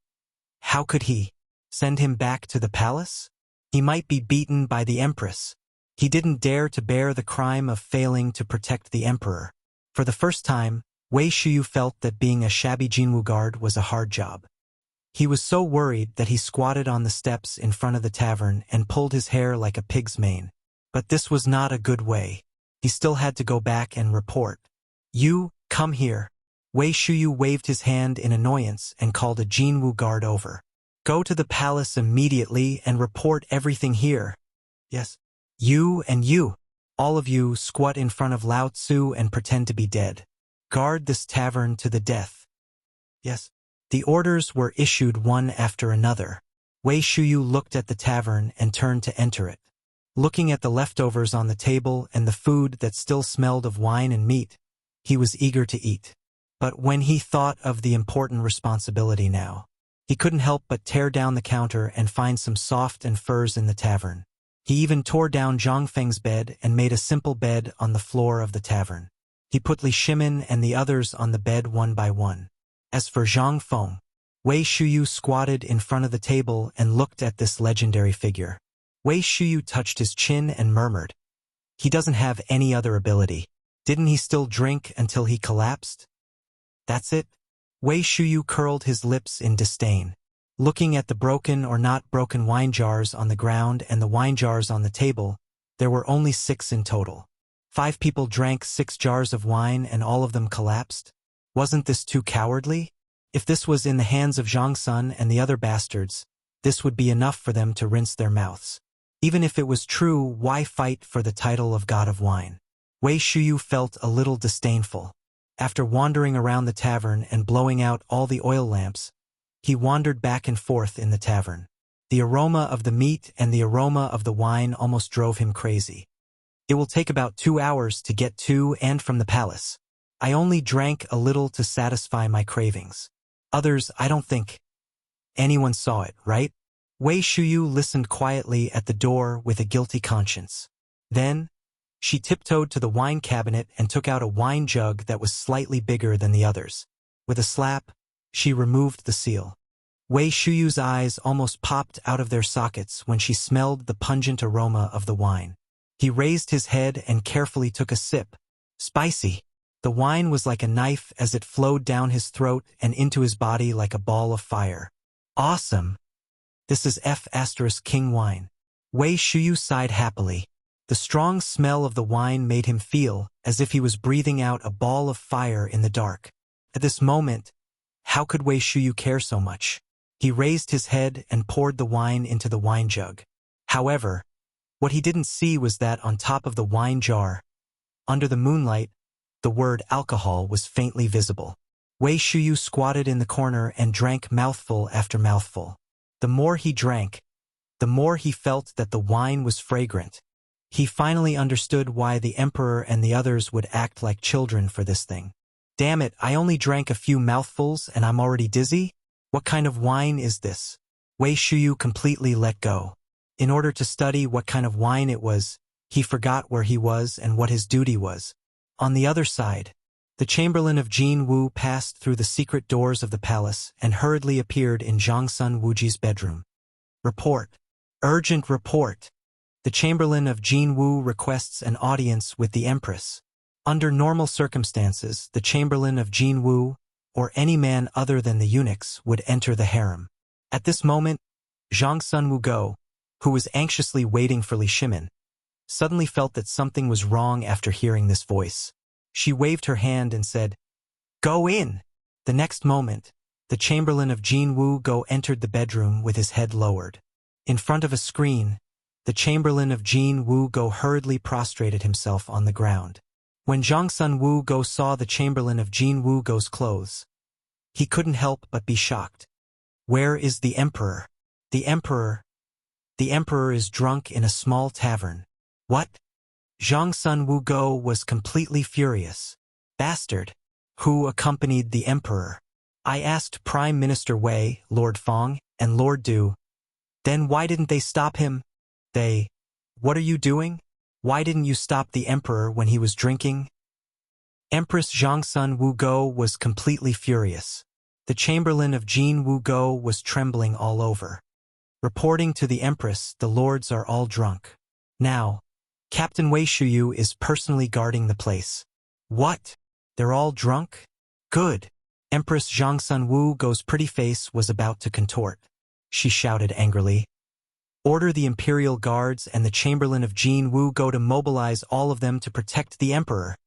How could he send him back to the palace? He might be beaten by the empress. He didn't dare to bear the crime of failing to protect the emperor. For the first time, Wei Shuyu felt that being a shabby Jinwu guard was a hard job. He was so worried that he squatted on the steps in front of the tavern and pulled his hair like a pig's mane. But this was not a good way. He still had to go back and report. "You, come here." Wei Shuyu waved his hand in annoyance and called a Jinwu guard over. "Go to the palace immediately and report everything here. Yes. You and you. All of you squat in front of Lao Tzu and pretend to be dead." Guard this tavern to the death. Yes. The orders were issued one after another. Wei Shuyu looked at the tavern and turned to enter it. Looking at the leftovers on the table and the food that still smelled of wine and meat, he was eager to eat. But when he thought of the important responsibility now, he couldn't help but tear down the counter and find some soft and furs in the tavern. He even tore down Zhang Feng's bed and made a simple bed on the floor of the tavern. He put Li Shimin and the others on the bed one by one. As for Zhang Feng, Wei Shuyu squatted in front of the table and looked at this legendary figure. Wei Shuyu touched his chin and murmured, "He doesn't have any other ability. Didn't he still drink until he collapsed?" "That's it?" Wei Shuyu curled his lips in disdain. Looking at the broken or not broken wine jars on the ground and the wine jars on the table, there were only 6 in total. 5 people drank 6 jars of wine and all of them collapsed? Wasn't this too cowardly? If this was in the hands of Zhang Sun and the other bastards, this would be enough for them to rinse their mouths. Even if it was true, why fight for the title of God of Wine? Wei Shuyu felt a little disdainful. After wandering around the tavern and blowing out all the oil lamps, he wandered back and forth in the tavern. The aroma of the meat and the aroma of the wine almost drove him crazy. It will take about 2 hours to get to and from the palace. I only drank a little to satisfy my cravings. Others, I don't think anyone saw it, right? Wei Shuyu listened quietly at the door with a guilty conscience. Then, she tiptoed to the wine cabinet and took out a wine jug that was slightly bigger than the others. With a slap, she removed the seal. Wei Shuyu's eyes almost popped out of their sockets when she smelled the pungent aroma of the wine. He raised his head and carefully took a sip. Spicy. The wine was like a knife as it flowed down his throat and into his body like a ball of fire. Awesome. This is F*King wine. Wei Shuyu sighed happily. The strong smell of the wine made him feel as if he was breathing out a ball of fire in the dark. At this moment, how could Wei Shuyu care so much? He raised his head and poured the wine into the wine jug. However, what he didn't see was that on top of the wine jar, under the moonlight, the word alcohol was faintly visible. Wei Shuyu squatted in the corner and drank mouthful after mouthful. The more he drank, the more he felt that the wine was fragrant. He finally understood why the emperor and the others would act like children for this thing. Damn it, I only drank a few mouthfuls and I'm already dizzy? What kind of wine is this? Wei Shuyu completely let go. In order to study what kind of wine it was, he forgot where he was and what his duty was. On the other side, the Chamberlain of Jin Wu passed through the secret doors of the palace and hurriedly appeared in Zhang Sun Wuji's bedroom. Report. Urgent report. The Chamberlain of Jin Wu requests an audience with the Empress. Under normal circumstances, the Chamberlain of Jin Wu, or any man other than the eunuchs, would enter the harem. At this moment, Zhang Sun Wugo, who was anxiously waiting for Li Shimin, suddenly felt that something was wrong after hearing this voice. She waved her hand and said, "Go in!" The next moment, the Chamberlain of Jin Wu Go entered the bedroom with his head lowered. In front of a screen, the Chamberlain of Jin Wu Go hurriedly prostrated himself on the ground. When Zhang Sun Wu Go saw the Chamberlain of Jin Wu Go's clothes, he couldn't help but be shocked. Where is the Emperor? The Emperor? The Emperor is drunk in a small tavern. What? Zhang Sun Wu Go was completely furious. Bastard! Who accompanied the Emperor? I asked Prime Minister Wei, Lord Fong, and Lord Du. Then why didn't they stop him? They... What are you doing? Why didn't you stop the Emperor when he was drinking? Empress Zhang Sun Wu Go was completely furious. The Chamberlain of Jin Wu Go was trembling all over. Reporting to the Empress, the lords are all drunk. Now, Captain Wei Shuyu is personally guarding the place. What? They're all drunk? Good. Empress Zhang Sun Wu Go's pretty face was about to contort. She shouted angrily. Order the Imperial Guards and the Chamberlain of Jin Wu Go to mobilize all of them to protect the Emperor.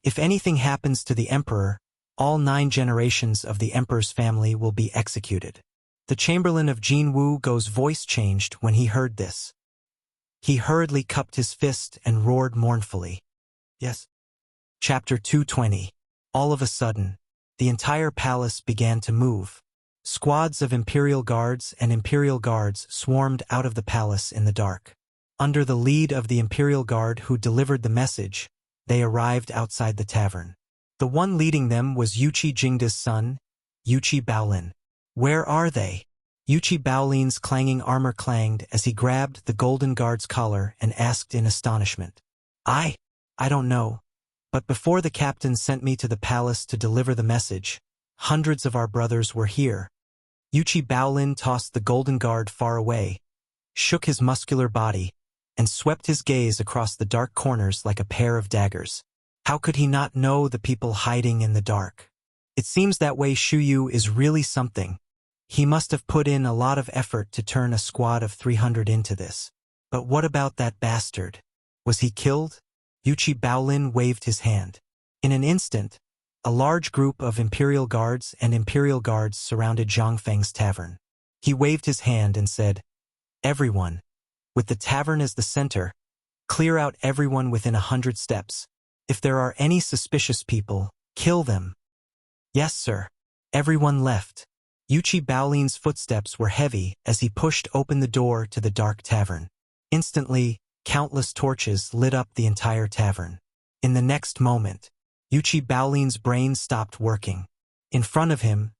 If anything happens to the Emperor, all 9 generations of the Emperor's family will be executed. The Chamberlain of Jin Wu Go's voice changed when he heard this. He hurriedly cupped his fist and roared mournfully. Yes. Chapter 220. All of a sudden, the entire palace began to move. Squads of Imperial Guards and Imperial Guards swarmed out of the palace in the dark. Under the lead of the Imperial Guard who delivered the message, they arrived outside the tavern. The one leading them was Yuchi Jingda's son, Yuchi Baolin. Where are they? Yuchi Baolin's clanging armor clanged as he grabbed the Golden Guard's collar and asked in astonishment. I don't know. But before the captain sent me to the palace to deliver the message, hundreds of our brothers were here. Yuchi Baolin tossed the Golden Guard far away, shook his muscular body, and swept his gaze across the dark corners like a pair of daggers. How could he not know the people hiding in the dark? It seems that Wei Shuyu is really something. He must have put in a lot of effort to turn a squad of 300 into this. But what about that bastard? Was he killed? Yuchi Baolin waved his hand. In an instant, a large group of Imperial Guards and Imperial Guards surrounded Zhang Feng's tavern. He waved his hand and said, "Everyone, with the tavern as the center, clear out everyone within 100 steps. If there are any suspicious people, kill them." "Yes, sir." Everyone left. Yuchi Baolin's footsteps were heavy as he pushed open the door to the dark tavern. Instantly, countless torches lit up the entire tavern. In the next moment, Yuchi Baolin's brain stopped working. In front of him,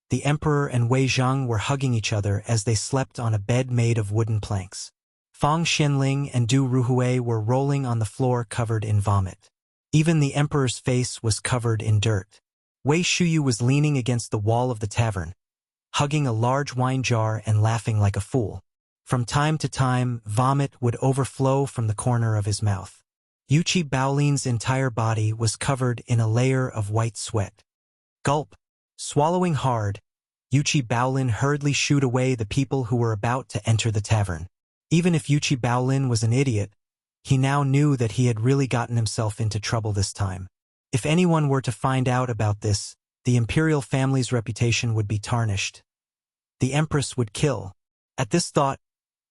the Emperor and Wei Zhang were hugging each other as they slept on a bed made of wooden planks. Fang Xianling and Du Ruhui were rolling on the floor covered in vomit. Even the Emperor's face was covered in dirt. Wei Shuyu was leaning against the wall of the tavern, hugging a large wine jar and laughing like a fool. From time to time, vomit would overflow from the corner of his mouth. Yuchi Baolin's entire body was covered in a layer of white sweat. Gulp. Swallowing hard, Yuchi Baolin hurriedly shooed away the people who were about to enter the tavern. Even if Yuchi Baolin was an idiot, he now knew that he had really gotten himself into trouble this time. If anyone were to find out about this, the imperial family's reputation would be tarnished. The Empress would kill. At this thought,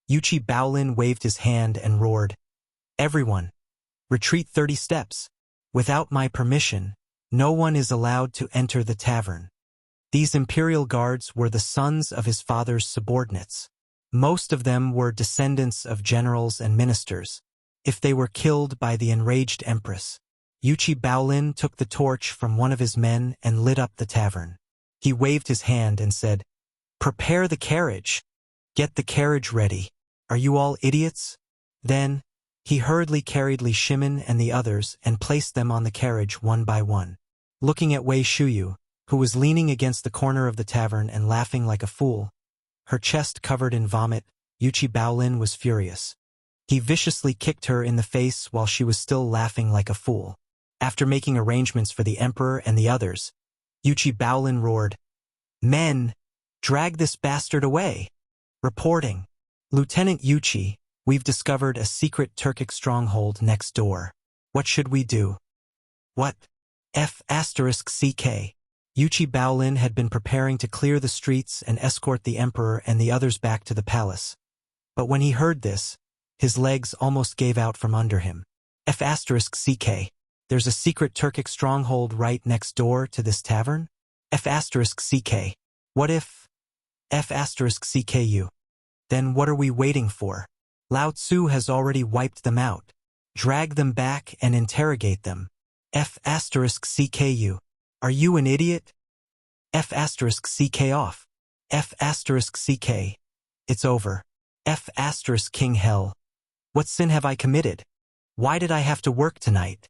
Yuchi Baolin waved his hand and roared, "Everyone, retreat 30 steps. Without my permission, no one is allowed to enter the tavern." These imperial guards were the sons of his father's subordinates. Most of them were descendants of generals and ministers. If they were killed by the enraged empress, Yuchi Baolin took the torch from one of his men and lit up the tavern. He waved his hand and said, "Prepare the carriage. Get the carriage ready. Are you all idiots?" Then, he hurriedly carried Li Shimin and the others and placed them on the carriage one by one. Looking at Wei Shuyu, who was leaning against the corner of the tavern and laughing like a fool, her chest covered in vomit, Yuchi Baolin was furious. He viciously kicked her in the face while she was still laughing like a fool. After making arrangements for the Emperor and the others, Yuchi Baolin roared, "Men, drag this bastard away." Reporting. "Lieutenant Yuchi, we've discovered a secret Turkic stronghold next door. What should we do?" "What?" F***CK. Yuchi Baolin had been preparing to clear the streets and escort the Emperor and the others back to the palace. But when he heard this, his legs almost gave out from under him. F***CK. There's a secret Turkic stronghold right next door to this tavern? F***CK. What if? F***CKU. Then what are we waiting for? Lao Tzu has already wiped them out. Drag them back and interrogate them. F***CKU. Are you an idiot? F***CK off. F***CK. It's over. F***King hell. What sin have I committed? Why did I have to work tonight?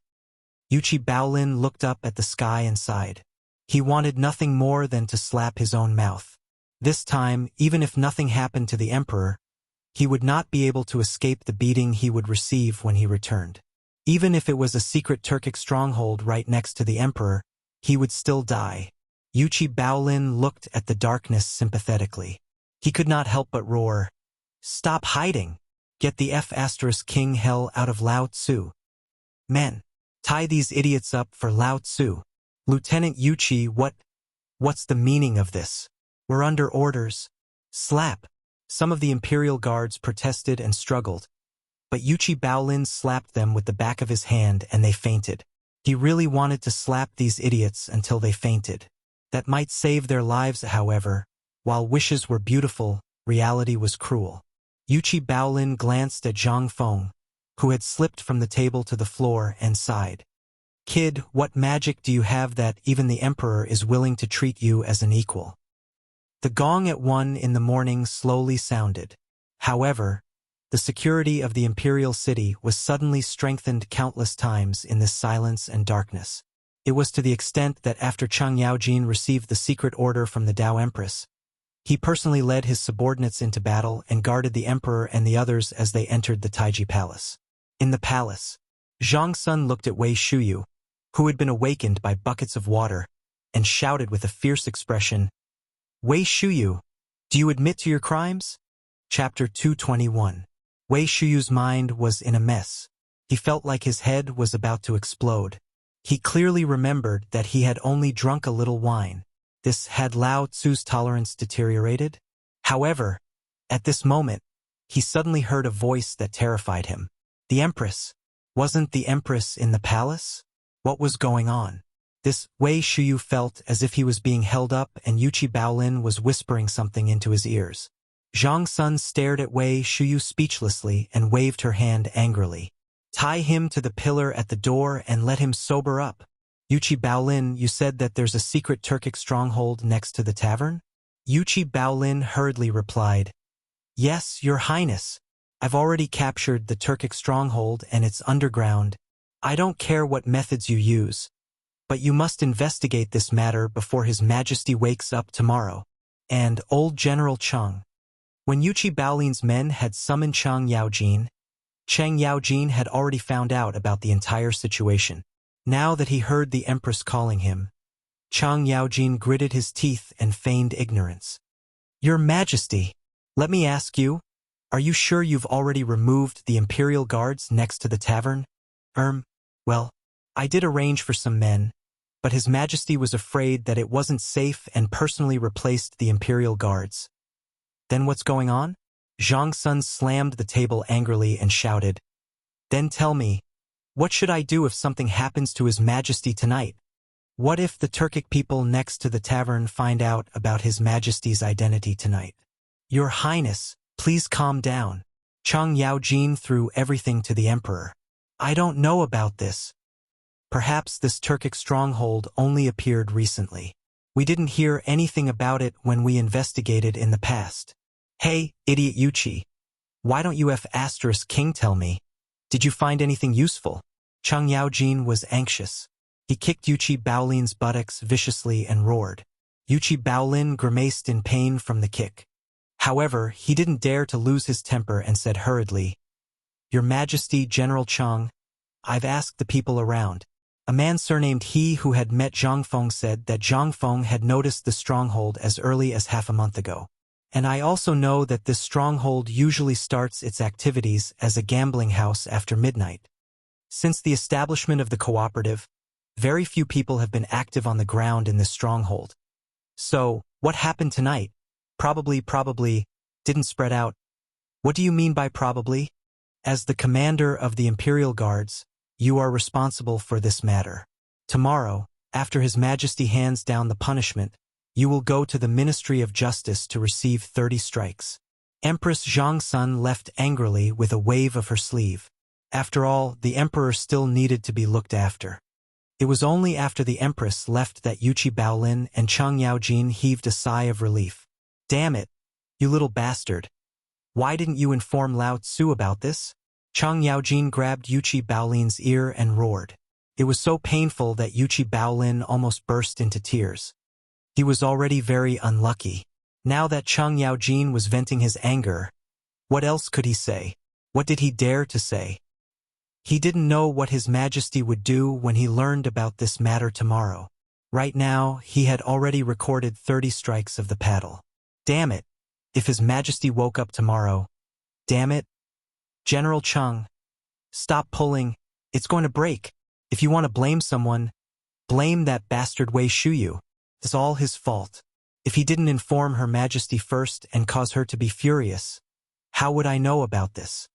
Yuchi Baolin looked up at the sky and sighed. He wanted nothing more than to slap his own mouth. This time, even if nothing happened to the Emperor, he would not be able to escape the beating he would receive when he returned. Even if it was a secret Turkic stronghold right next to the Emperor, he would still die. Yuchi Baolin looked at the darkness sympathetically. He could not help but roar, "Stop hiding! Get the F***king hell out of Lao Tzu. Men, tie these idiots up for Lao Tzu." "Lieutenant Yuchi, what's the meaning of this? We're under orders." Slap. Some of the Imperial Guards protested and struggled, but Yuchi Baolin slapped them with the back of his hand and they fainted. He really wanted to slap these idiots until they fainted. That might save their lives, however. While wishes were beautiful, reality was cruel. Yuchi Baolin glanced at Zhang Feng, who had slipped from the table to the floor, and sighed. Kid, what magic do you have that even the Emperor is willing to treat you as an equal? The gong at 1 in the morning slowly sounded. However, the security of the imperial city was suddenly strengthened countless times in this silence and darkness. It was to the extent that after Chang Yaojin received the secret order from the Tao Empress, he personally led his subordinates into battle and guarded the Emperor and the others as they entered the Taiji Palace. In the palace, Zhang Sun looked at Wei Shuyu, who had been awakened by buckets of water, and shouted with a fierce expression, Wei Shuyu, do you admit to your crimes? Chapter 221. Wei Shuyu's mind was in a mess. He felt like his head was about to explode. He clearly remembered that he had only drunk a little wine. Had Lao Tzu's tolerance deteriorated? However, at this moment, he suddenly heard a voice that terrified him. The Empress. Wasn't the Empress in the palace? What was going on? Wei Shuyu felt as if he was being held up and Yuchi Baolin was whispering something into his ears. Zhang Sun stared at Wei Shuyu speechlessly and waved her hand angrily. Tie him to the pillar at the door and let him sober up. Yuchi Baolin, you said that there's a secret Turkic stronghold next to the tavern? Yuchi Baolin hurriedly replied, Yes, Your Highness. I've already captured the Turkic stronghold and it's underground. I don't care what methods you use, but you must investigate this matter before His Majesty wakes up tomorrow. And old General Cheng. When Yuchi Baolin's men had summoned Chang Yaojin, Chang Yaojin had already found out about the entire situation. Now that he heard the Empress calling him, Chang Yaojin gritted his teeth and feigned ignorance. Your Majesty, let me ask you, are you sure you've already removed the Imperial Guards next to the tavern? Well, I did arrange for some men, but His Majesty was afraid that it wasn't safe and personally replaced the Imperial Guards. Then what's going on? Zhang Sun slammed the table angrily and shouted, Then tell me, what should I do if something happens to His Majesty tonight? What if the Turkic people next to the tavern find out about His Majesty's identity tonight? Your Highness, please calm down. Chang Yaojin threw everything to the Emperor. I don't know about this. Perhaps this Turkic stronghold only appeared recently. We didn't hear anything about it when we investigated in the past. Hey, idiot Yuchi. Why don't you King tell me? Did you find anything useful? Chang Yaojin was anxious. He kicked Yuchi Baolin's buttocks viciously and roared. Yuchi Baolin grimaced in pain from the kick. However, he didn't dare to lose his temper and said hurriedly, Your Majesty, General Cheng, I've asked the people around. A man surnamed He who had met Zhang Feng said that Zhang Feng had noticed the stronghold as early as half a month ago. And I also know that this stronghold usually starts its activities as a gambling house after midnight. Since the establishment of the cooperative, very few people have been active on the ground in this stronghold. So, what happened tonight? Probably, didn't spread out. What do you mean by probably? As the commander of the Imperial Guards, you are responsible for this matter. Tomorrow, after His Majesty hands down the punishment, you will go to the Ministry of Justice to receive 30 strikes. Empress Zhang Sun left angrily with a wave of her sleeve. After all, the Emperor still needed to be looked after. It was only after the Empress left that Yuchi Baolin and Chang Yaojin heaved a sigh of relief. Damn it, you little bastard. Why didn't you inform Lao Tzu about this? Chang Yaojin grabbed Yuchi Baolin's ear and roared. It was so painful that Yuchi Baolin almost burst into tears. He was already very unlucky. Now that Chang Yaojin was venting his anger, what else could he say? What did he dare to say? He didn't know what His Majesty would do when he learned about this matter tomorrow. Right now, he had already recorded 30 strikes of the paddle. Damn it! If His Majesty woke up tomorrow. Damn it! General Cheng, stop pulling. It's going to break. If you want to blame someone, blame that bastard Wei Shuyu. It's all his fault. If he didn't inform Her Majesty first and cause her to be furious, how would I know about this?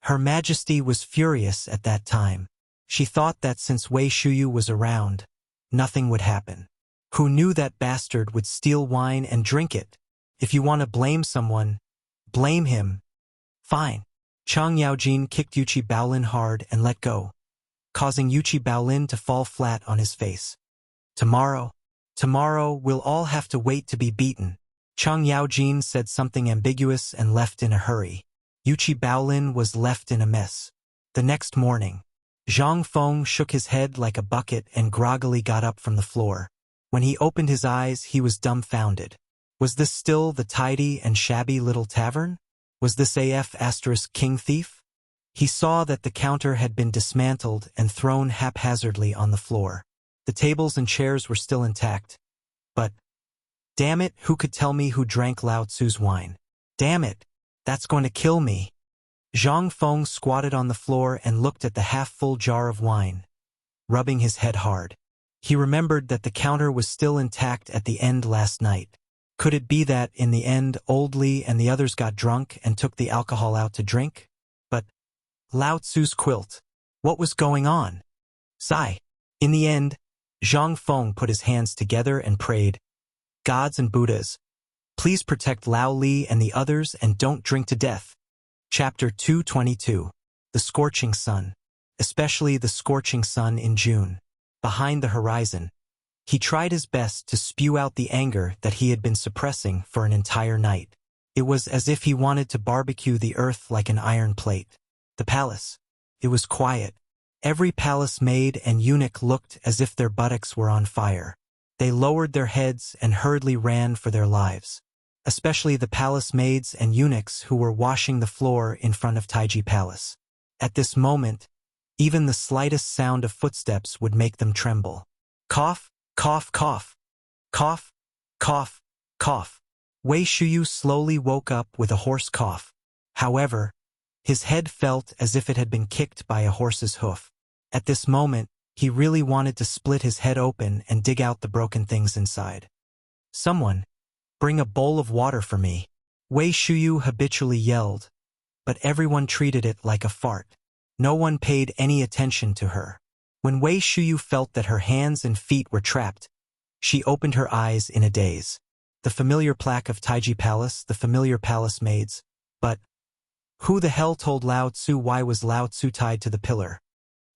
Her Majesty was furious at that time. She thought that since Wei Shuyu was around, nothing would happen. Who knew that bastard would steal wine and drink it? If you want to blame someone, blame him. Fine. Chang Yaojin kicked Yuchi Baolin hard and let go, causing Yuchi Baolin to fall flat on his face. Tomorrow we'll all have to wait to be beaten. Chang Yaojin said something ambiguous and left in a hurry. Yuchi Baolin was left in a mess. The next morning, Zhang Feng shook his head like a bucket and groggily got up from the floor. When he opened his eyes, he was dumbfounded. Was this still the tidy and shabby little tavern? Was this King Thief? He saw that the counter had been dismantled and thrown haphazardly on the floor. The tables and chairs were still intact. But, damn it, who could tell me who drank Lao Tzu's wine? Damn it, that's going to kill me. Zhang Feng squatted on the floor and looked at the half-full jar of wine, rubbing his head hard. He remembered that the counter was still intact at the end last night. Could it be that, in the end, Old Li and the others got drunk and took the alcohol out to drink? But Lao Tzu's quilt. What was going on? Sigh. In the end, Zhang Feng put his hands together and prayed, "Gods and Buddhas, please protect Lao Li and the others and don't drink to death." Chapter 222. The Scorching Sun. Especially the scorching sun in June. Behind the horizon, he tried his best to spew out the anger that he had been suppressing for an entire night. It was as if he wanted to barbecue the earth like an iron plate. The palace. It was quiet. Every palace maid and eunuch looked as if their buttocks were on fire. They lowered their heads and hurriedly ran for their lives. Especially the palace maids and eunuchs who were washing the floor in front of Taiji Palace. At this moment, even the slightest sound of footsteps would make them tremble. Cough, cough, cough. Cough, cough, cough. Wei Shuyu slowly woke up with a hoarse cough. However, his head felt as if it had been kicked by a horse's hoof. At this moment, he really wanted to split his head open and dig out the broken things inside. Someone, bring a bowl of water for me. Wei Shuyu habitually yelled, but everyone treated it like a fart. No one paid any attention to her. When Wei Shuyu felt that her hands and feet were trapped, she opened her eyes in a daze. The familiar plaque of Taiji Palace, the familiar palace maids. But who the hell told Lao Tzu? Why was Lao Tzu tied to the pillar?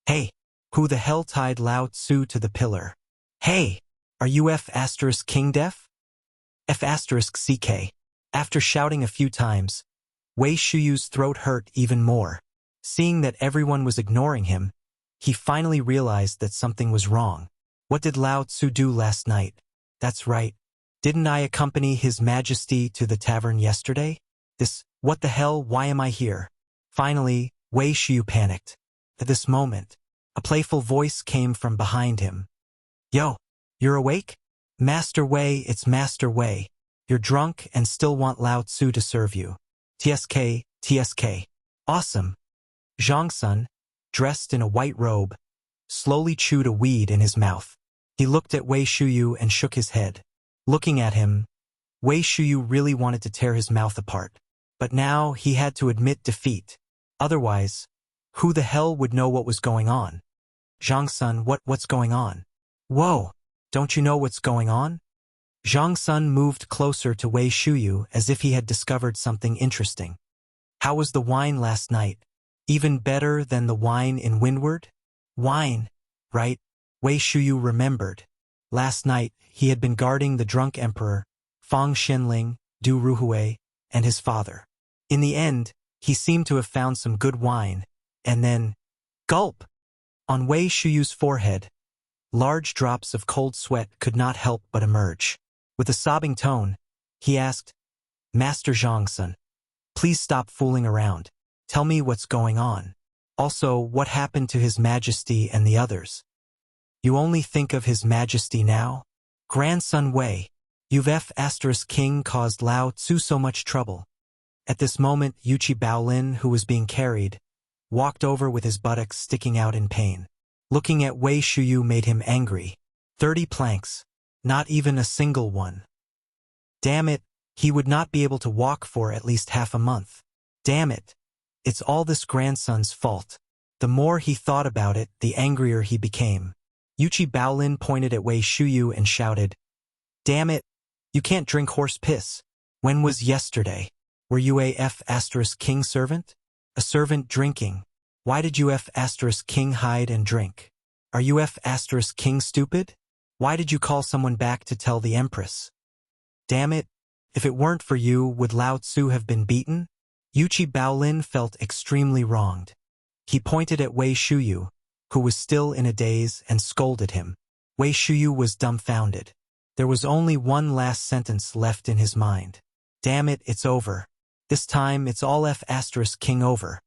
Hey, who the hell tied Lao Tzu to the pillar? Hey, are you King deaf? CK. After shouting a few times, Wei Shuyu's throat hurt even more. Seeing that everyone was ignoring him, he finally realized that something was wrong. What did Lao Tzu do last night? That's right. Didn't I accompany His Majesty to the tavern yesterday? What the hell, why am I here? Finally, Wei Shuyu panicked. At this moment, a playful voice came from behind him. Yo, you're awake? Master Wei, it's Master Wei. You're drunk and still want Lao Tzu to serve you. TSK. Awesome. Zhang-sun, dressed in a white robe, slowly chewed a weed in his mouth. He looked at Wei Shuyu and shook his head. Looking at him, Wei Shuyu really wanted to tear his mouth apart. But now he had to admit defeat. Otherwise, who the hell would know what was going on? Zhang-sun, what's going on? Whoa, don't you know what's going on? Zhang-sun moved closer to Wei Shuyu as if he had discovered something interesting. How was the wine last night? Even better than the wine in Windward? Wine, right? Wei Shuyu remembered. Last night, he had been guarding the drunk emperor, Fang Xinling, Du Ruhui, and his father. In the end, he seemed to have found some good wine, and then, gulp! On Wei Shuyu's forehead, large drops of cold sweat could not help but emerge. With a sobbing tone, he asked, Master Zhang-sun, please stop fooling around. Tell me what's going on. Also, what happened to His Majesty and the others? You only think of His Majesty now? Grandson Wei, you've King caused Lao Tzu so much trouble. At this moment, Yuchi Baolin, who was being carried, walked over with his buttocks sticking out in pain. Looking at Wei Shuyu made him angry. 30 planks. Not even a single one. Damn it, he would not be able to walk for at least half a month. Damn it. It's all this grandson's fault. The more he thought about it, the angrier he became. Yuchi Baolin pointed at Wei Shuyu and shouted, "Damn it! You can't drink horse piss. When was yesterday? Were you a F***king servant? A servant drinking. Why did you F***king hide and drink? Are you F***king stupid? Why did you call someone back to tell the Empress? Damn it! If it weren't for you, would Lao Tzu have been beaten?" Yuchi Baolin felt extremely wronged. He pointed at Wei Shuyu, who was still in a daze, and scolded him. Wei Shuyu was dumbfounded. There was only one last sentence left in his mind. Damn it, it's over. This time it's all F***king over.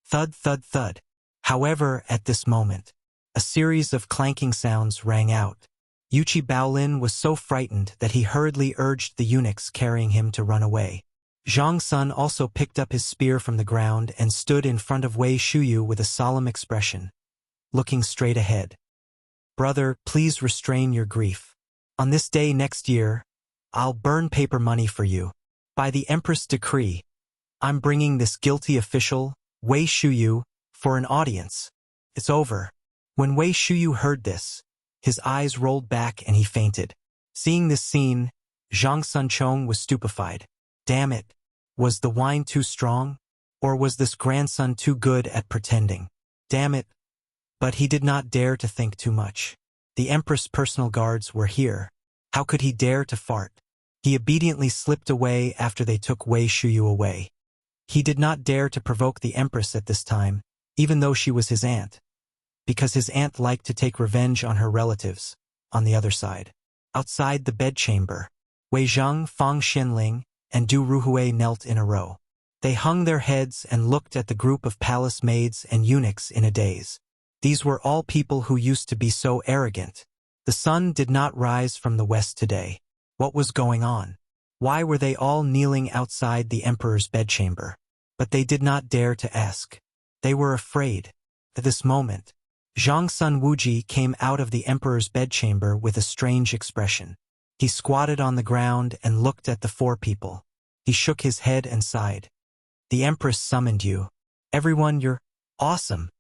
Thud, thud, thud. However, at this moment, a series of clanking sounds rang out. Yuchi Baolin was so frightened that he hurriedly urged the eunuchs carrying him to run away. Zhang Sun also picked up his spear from the ground and stood in front of Wei Shuyu with a solemn expression, looking straight ahead. "Brother, please restrain your grief. On this day next year, I'll burn paper money for you. By the Empress' decree, I'm bringing this guilty official, Wei Shuyu, for an audience. It's over." When Wei Shuyu heard this, his eyes rolled back and he fainted. Seeing this scene, Zhang Sunchong was stupefied. Damn it! Was the wine too strong? Or was this grandson too good at pretending? Damn it! But he did not dare to think too much. The Empress' personal guards were here. How could he dare to fart? He obediently slipped away after they took Wei Shuyu away. He did not dare to provoke the Empress at this time, even though she was his aunt, because his aunt liked to take revenge on her relatives. On the other side, outside the bedchamber, Wei Zheng, Fang Xianling, and Du Ruhui knelt in a row. They hung their heads and looked at the group of palace maids and eunuchs in a daze. These were all people who used to be so arrogant. The sun did not rise from the west today. What was going on? Why were they all kneeling outside the emperor's bedchamber? But they did not dare to ask. They were afraid. At this moment, Zhang Sun Wuji came out of the emperor's bedchamber with a strange expression. He squatted on the ground and looked at the four people. He shook his head and sighed. "The Empress summoned you. Everyone, you're awesome."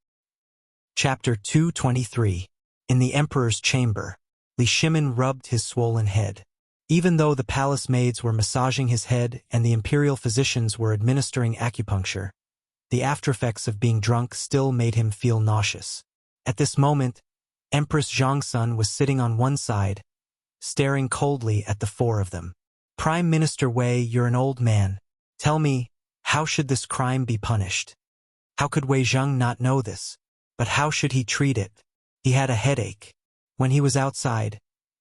Chapter 223. In the Emperor's chamber, Li Shimin rubbed his swollen head. Even though the palace maids were massaging his head and the imperial physicians were administering acupuncture, the aftereffects of being drunk still made him feel nauseous. At this moment, Empress Zhangsun was sitting on one side, staring coldly at the four of them. "Prime Minister Wei, you're an old man. Tell me, how should this crime be punished?" How could Wei Zheng not know this? But how should he treat it? He had a headache. When he was outside,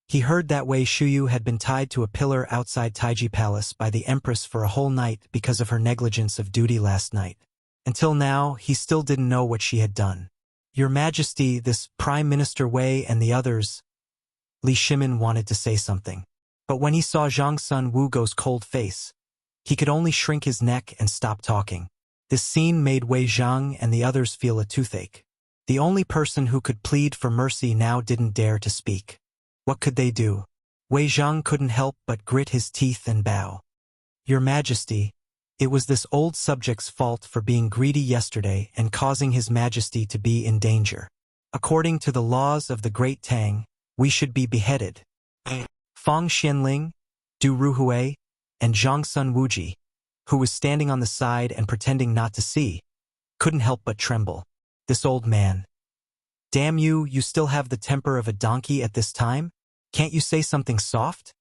he heard that Wei Shuyu had been tied to a pillar outside Taiji Palace by the Empress for a whole night because of her negligence of duty last night. Until now, he still didn't know what she had done. "Your Majesty, this Prime Minister Wei and the others..." Li Shimin wanted to say something. But when he saw Zhang Sun Wugo's cold face, he could only shrink his neck and stop talking. This scene made Wei Zhang and the others feel a toothache. The only person who could plead for mercy now didn't dare to speak. What could they do? Wei Zhang couldn't help but grit his teeth and bow. "Your Majesty, it was this old subject's fault for being greedy yesterday and causing His Majesty to be in danger. According to the laws of the great Tang, we should be beheaded." Fang Xianling, Du Ruhui, and Zhang Sun Wuji, who was standing on the side and pretending not to see, couldn't help but tremble. This old man. "Damn you, you still have the temper of a donkey at this time? Can't you say something soft?"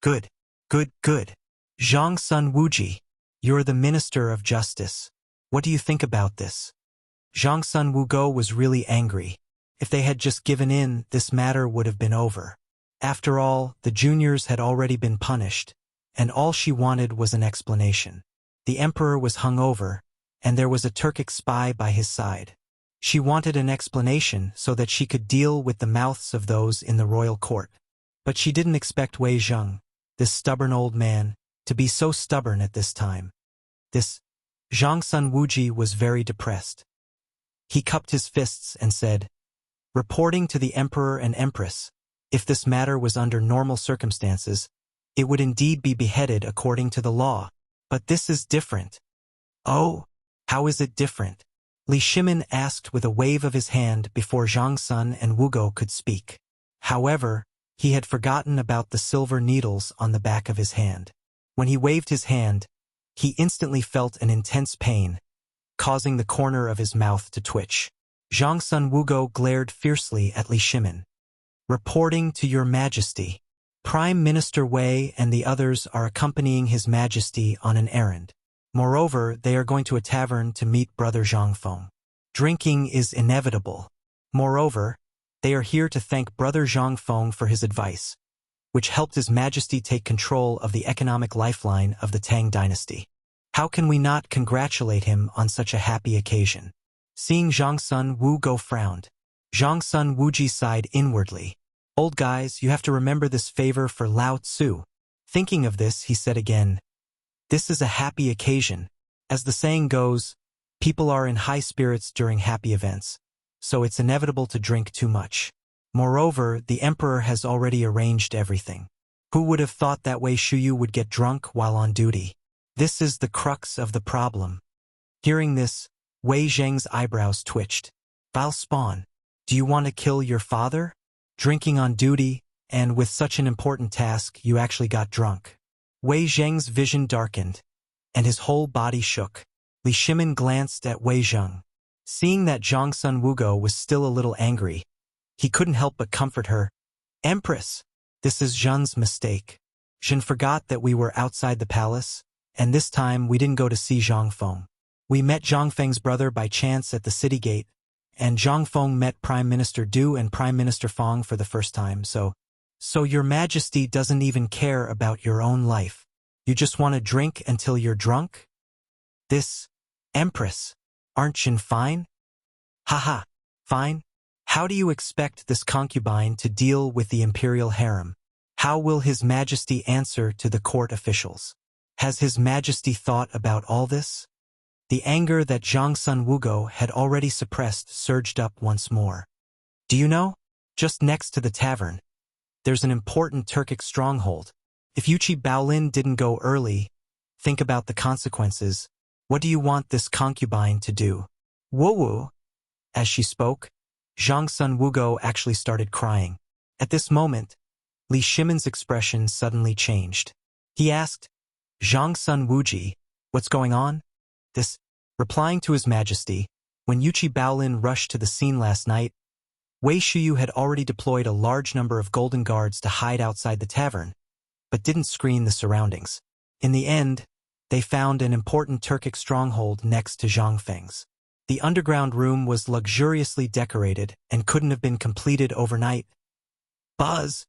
Good, good, good. Zhang Sun Wuji, you're the Minister of Justice. What do you think about this?" Zhang Sun Wugo was really angry. If they had just given in, this matter would have been over. After all, the juniors had already been punished, and all she wanted was an explanation. The emperor was hung over, and there was a Turkic spy by his side. She wanted an explanation so that she could deal with the mouths of those in the royal court. But she didn't expect Wei Zheng, this stubborn old man, to be so stubborn at this time. Zhang Sun Wuji was very depressed. He cupped his fists and said, "Reporting to the emperor and empress, if this matter was under normal circumstances, it would indeed be beheaded according to the law. But this is different." "Oh, how is it different?" Li Shimin asked with a wave of his hand before Zhang Sun and Wugo could speak. However, he had forgotten about the silver needles on the back of his hand. When he waved his hand, he instantly felt an intense pain, causing the corner of his mouth to twitch. Zhang Sun Wugo glared fiercely at Li Shimin. "Reporting to your majesty. Prime Minister Wei and the others are accompanying His Majesty on an errand. Moreover, they are going to a tavern to meet Brother Zhangfeng. Drinking is inevitable. Moreover, they are here to thank Brother Zhangfeng for his advice, which helped His Majesty take control of the economic lifeline of the Tang dynasty. How can we not congratulate him on such a happy occasion?" Seeing Zhang Sun Wugo frowned, Zhang Sun Wuji sighed inwardly. "Old guys, you have to remember this favor for Lao Tzu." Thinking of this, he said again, "This is a happy occasion. As the saying goes, people are in high spirits during happy events, so it's inevitable to drink too much. Moreover, the emperor has already arranged everything. Who would have thought that Wei Shuyu would get drunk while on duty? This is the crux of the problem." Hearing this, Wei Zheng's eyebrows twitched. "Val Spawn, do you want to kill your father? Drinking on duty, and with such an important task, you actually got drunk." Wei Zheng's vision darkened, and his whole body shook. Li Shimin glanced at Wei Zheng. Seeing that Zhang Sun Wugo was still a little angry, he couldn't help but comfort her. "Empress, this is Zhen's mistake. Zhen forgot that we were outside the palace, and this time we didn't go to see Zhangfeng. We met Zhangfeng's brother by chance at the city gate, and Zhangfeng met Prime Minister Du and Prime Minister Fong for the first time, so your majesty doesn't even care about your own life. You just want to drink until you're drunk? This, Empress, aren't Zhen fine?" "Haha, fine? How do you expect this concubine to deal with the imperial harem? How will His Majesty answer to the court officials? Has His Majesty thought about all this?" The anger that Zhang Sun Wugo had already suppressed surged up once more. "Do you know? Just next to the tavern, there's an important Turkic stronghold. If Yuchi Baolin didn't go early, think about the consequences. What do you want this concubine to do?" "Woo-woo." As she spoke, Zhang Sun Wugo actually started crying. At this moment, Li Shimin's expression suddenly changed. He asked, "Zhang Sun Wuji, what's going on?" This, replying to His Majesty, when Yuchi Baolin rushed to the scene last night, Wei Shuyu had already deployed a large number of golden guards to hide outside the tavern, but didn't screen the surroundings. In the end, they found an important Turkic stronghold next to Zhangfeng's. The underground room was luxuriously decorated and couldn't have been completed overnight. "Buzz!"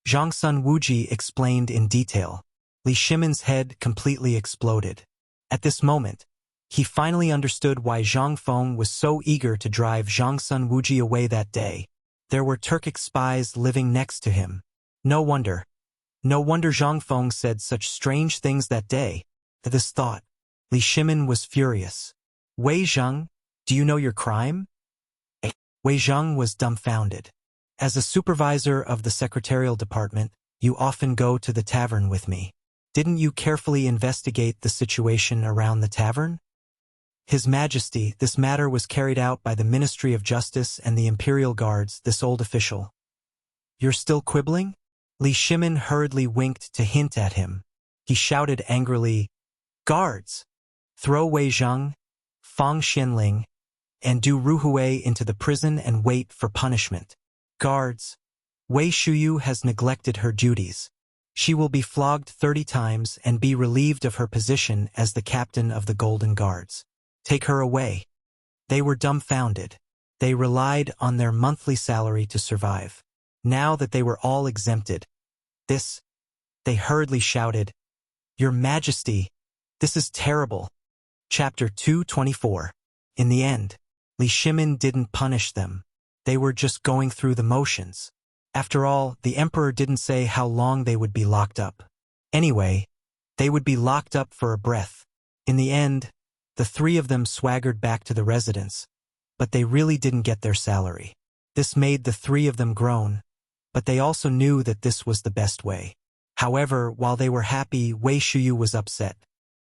Zhang Sun Wuji explained in detail. Li Shimin's head completely exploded. At this moment, he finally understood why Zhangfeng was so eager to drive Zhang Sun Wuji away that day. There were Turkic spies living next to him. No wonder Zhangfeng said such strange things that day. At this thought, Li Shimin was furious. "Wei Zheng, do you know your crime?" Wei Zheng was dumbfounded. "As a supervisor of the secretarial department, you often go to the tavern with me. Didn't you carefully investigate the situation around the tavern?" "His Majesty, this matter was carried out by the Ministry of Justice and the Imperial Guards, this old official." "You're still quibbling?" Li Shimin hurriedly winked to hint at him. He shouted angrily, "Guards! Throw Wei Zheng, Fang Xianling, and Du Ruhui into the prison and wait for punishment. Guards! Wei Shuyu has neglected her duties. She will be flogged 30 times and be relieved of her position as the captain of the Golden Guards. Take her away." They were dumbfounded. They relied on their monthly salary to survive. Now that they were all exempted, they hurriedly shouted, "Your Majesty, this is terrible." Chapter 224. In the end, Li Shimin didn't punish them. They were just going through the motions. After all, the emperor didn't say how long they would be locked up. Anyway, they would be locked up for a breath. In the end, the three of them swaggered back to the residence, but they really didn't get their salary. This made the three of them groan, but they also knew that this was the best way. However, while they were happy, Wei Shuyu was upset.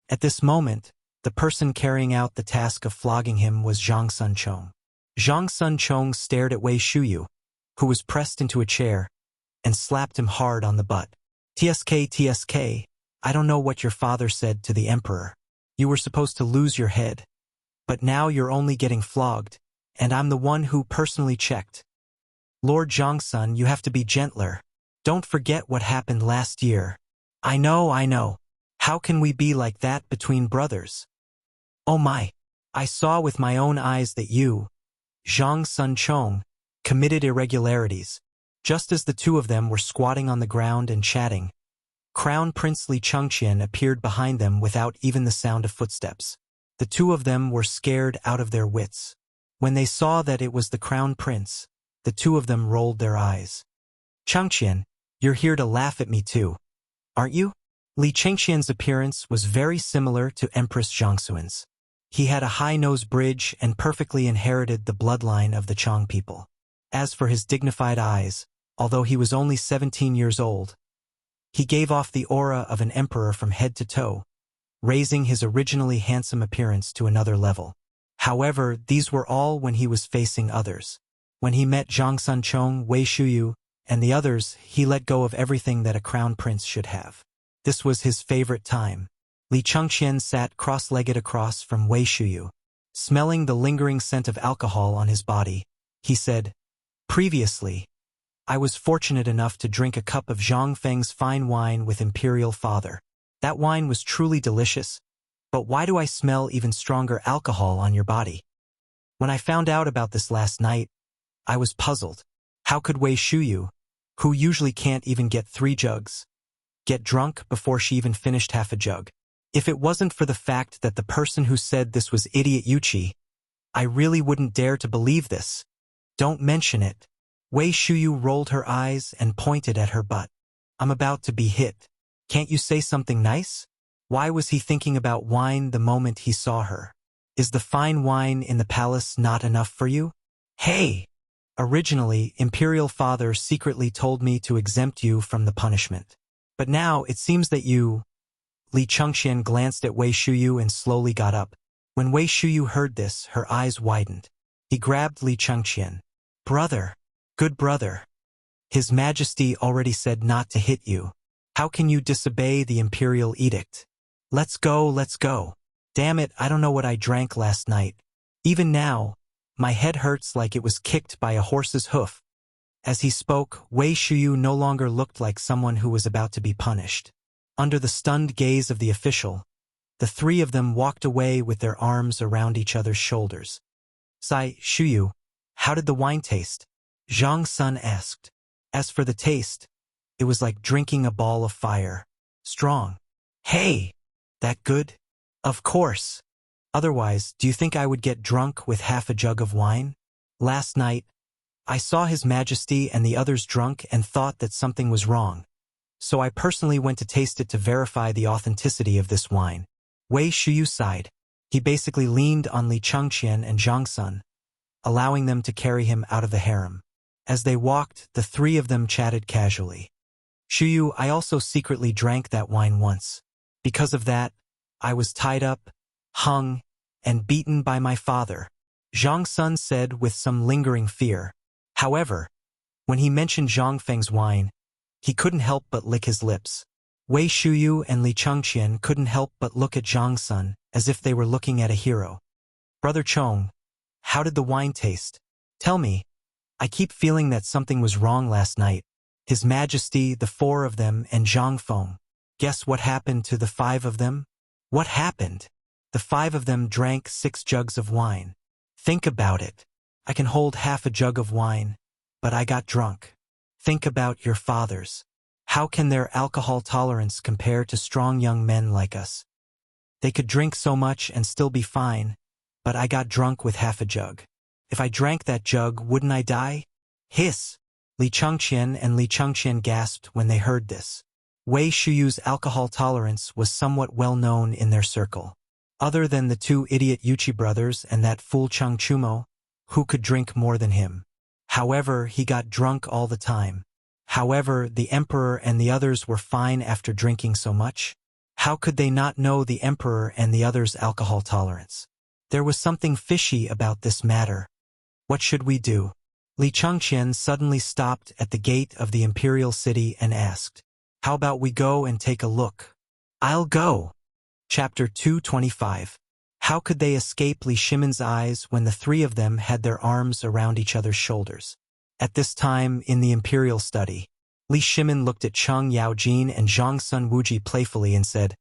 At this moment, The person carrying out the task of flogging him was Zhang Sunchong. Zhang Sunchong stared at Wei Shuyu, who was pressed into a chair, and slapped him hard on the butt. "TSK, TSK, I don't know what your father said to the emperor. You were supposed to lose your head. But now you're only getting flogged, and I'm the one who personally checked. Lord Zhangsun, you have to be gentler. Don't forget what happened last year." I know. How can we be like that between brothers? Oh my, I saw with my own eyes that you, Zhang Sunchong, committed irregularities. Just as the two of them were squatting on the ground and chatting, Crown Prince Li Chengqian appeared behind them without even the sound of footsteps. The two of them were scared out of their wits. When they saw that it was the Crown Prince, the two of them rolled their eyes. "Chengqian, you're here to laugh at me too, aren't you?" Li Chengqian's appearance was very similar to Empress Zhangxuan's. He had a high nose bridge and perfectly inherited the bloodline of the Chong people. As for his dignified eyes, although he was only 17 years old, he gave off the aura of an emperor from head to toe, raising his originally handsome appearance to another level. However, these were all when he was facing others. When he met Zhang Sunchong, Wei Shuyu, and the others, he let go of everything that a crown prince should have. This was his favorite time. Li Chengqian sat cross-legged across from Wei Shuyu. Smelling the lingering scent of alcohol on his body, he said, "Previously, I was fortunate enough to drink a cup of Zhang Feng's fine wine with Imperial Father. That wine was truly delicious, but why do I smell even stronger alcohol on your body? When I found out about this last night, I was puzzled. How could Wei Shuyu, who usually can't even get 3 jugs, get drunk before she even finished half a jug? If it wasn't for the fact that the person who said this was Idiot Yuchi, I really wouldn't dare to believe this. Don't mention it." Wei Shuyu rolled her eyes and pointed at her butt. "I'm about to be hit. Can't you say something nice?" Why was he thinking about wine the moment he saw her? Is the fine wine in the palace not enough for you? Hey! Originally, Imperial Father secretly told me to exempt you from the punishment. But now it seems that you... Li Chengqian glanced at Wei Shuyu and slowly got up. When Wei Shuyu heard this, her eyes widened. He grabbed Li Chengqian. "Brother. Good brother. His Majesty already said not to hit you. How can you disobey the imperial edict? Let's go. Damn it, I don't know what I drank last night. Even now, my head hurts like it was kicked by a horse's hoof." As he spoke, Wei Shuyu no longer looked like someone who was about to be punished. Under the stunned gaze of the official, the three of them walked away with their arms around each other's shoulders. "Sai, Shuyu, how did the wine taste?" Zhang Sun asked. As for the taste, it was like drinking a ball of fire. Strong. "Hey! That good?" "Of course. Otherwise, do you think I would get drunk with half a jug of wine? Last night, I saw His Majesty and the others drunk and thought that something was wrong. So I personally went to taste it to verify the authenticity of this wine." Wei Shuyu sighed. He basically leaned on Li Chengqian and Zhang Sun, allowing them to carry him out of the harem. As they walked, the three of them chatted casually. "Shuyu, I also secretly drank that wine once. Because of that, I was tied up, hung, and beaten by my father," Zhang Sun said with some lingering fear. However, when he mentioned Zhang Feng's wine, he couldn't help but lick his lips. Wei Shuyu and Li Chengqian couldn't help but look at Zhang Sun as if they were looking at a hero. "Brother Chong, how did the wine taste? Tell me. I keep feeling that something was wrong last night. His Majesty, the 4 of them, and Zhang Feng. Guess what happened to the 5 of them?" "What happened?" "The 5 of them drank 6 jugs of wine. Think about it. I can hold half a jug of wine, but I got drunk. Think about your fathers. How can their alcohol tolerance compare to strong young men like us? They could drink so much and still be fine, but I got drunk with half a jug. If I drank that jug, wouldn't I die?" Hiss! Li Chengqian and Li Chengqian gasped when they heard this. Wei Shuyu's alcohol tolerance was somewhat well known in their circle. Other than the 2 idiot Yuchi brothers and that fool Cheng Chumo, who could drink more than him? However, he got drunk all the time. However, the emperor and the others were fine after drinking so much. How could they not know the emperor and the other's alcohol tolerance? There was something fishy about this matter. What should we do? Li Changqian suddenly stopped at the gate of the imperial city and asked, "How about we go and take a look?" "I'll go." Chapter 225. How could they escape Li Shimon's eyes when the three of them had their arms around each other's shoulders? At this time, in the imperial study, Li Shimon looked at Cheng Yaojin and Zhang Sun Wuji playfully and said,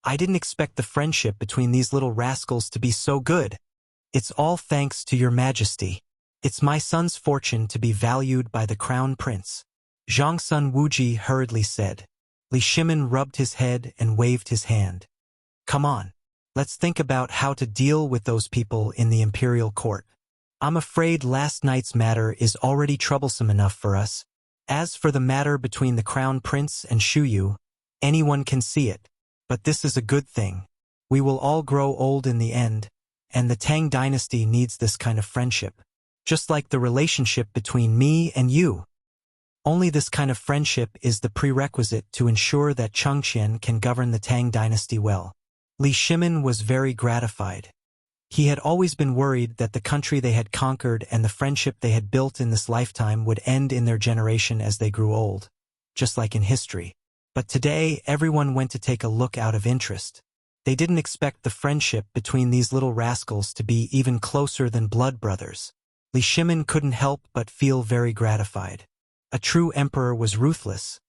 "I didn't expect the friendship between these little rascals to be so good. It's all thanks to your majesty. It's my son's fortune to be valued by the crown prince." Zhang Sun Wuji hurriedly said. Li Shimon rubbed his head and waved his hand. "Come on. Let's think about how to deal with those people in the imperial court. I'm afraid last night's matter is already troublesome enough for us. As for the matter between the crown prince and Shuyu, anyone can see it. But this is a good thing. We will all grow old in the end, and the Tang dynasty needs this kind of friendship. Just like the relationship between me and you. Only this kind of friendship is the prerequisite to ensure that Changqian can govern the Tang dynasty well." Li Shimon was very gratified. He had always been worried that the country they had conquered and the friendship they had built in this lifetime would end in their generation as they grew old, just like in history. But today, everyone went to take a look out of interest. They didn't expect the friendship between these little rascals to be even closer than blood brothers. Li Shimon couldn't help but feel very gratified. A true emperor was ruthless,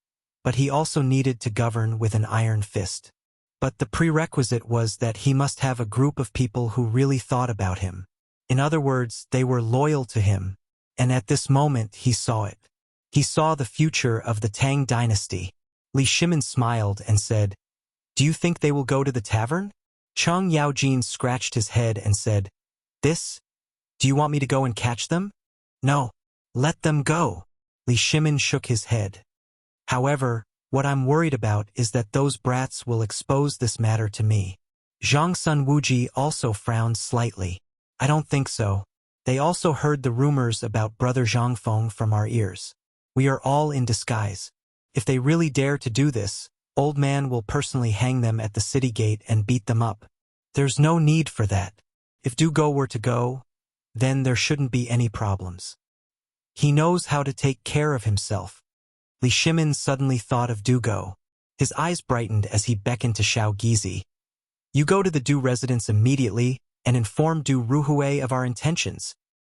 but he also needed to govern with an iron fist. But the prerequisite was that he must have a group of people who really thought about him. In other words, they were loyal to him, and at this moment he saw it. He saw the future of the Tang dynasty. Li Shimon smiled and said, "Do you think they will go to the tavern?" Cheng Yaojin scratched his head and said, "This? Do you want me to go and catch them?" "No, let them go." Li Shimon shook his head. "However, what I'm worried about is that those brats will expose this matter to me." Zhang Sun Wuji also frowned slightly. "I don't think so. They also heard the rumors about Brother Zhang Feng from our ears. We are all in disguise. If they really dare to do this, Old Man will personally hang them at the city gate and beat them up. There's no need for that. If Dugo were to go, then there shouldn't be any problems. He knows how to take care of himself." Li Shimon suddenly thought of Dugo. His eyes brightened as he beckoned to Xiao Gizi. "You go to the Du residence immediately and inform Du Ruhui of our intentions."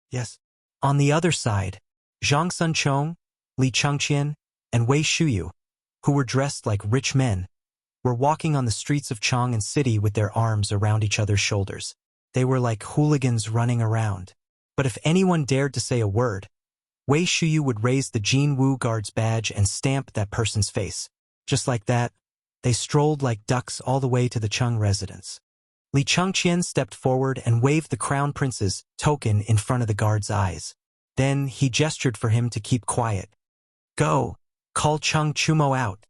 "Yes." On the other side, Zhang Sunchong, Li Changqian, and Wei Shuyu, who were dressed like rich men, were walking on the streets of Chang'an City with their arms around each other's shoulders. They were like hooligans running around. But if anyone dared to say a word, Wei Shuyu would raise the Jin Wu guard's badge and stamp that person's face. Just like that, they strolled like ducks all the way to the Cheng residence. Li Changqian stepped forward and waved the crown prince's token in front of the guard's eyes. Then he gestured for him to keep quiet. "Go, call Cheng Chumo out."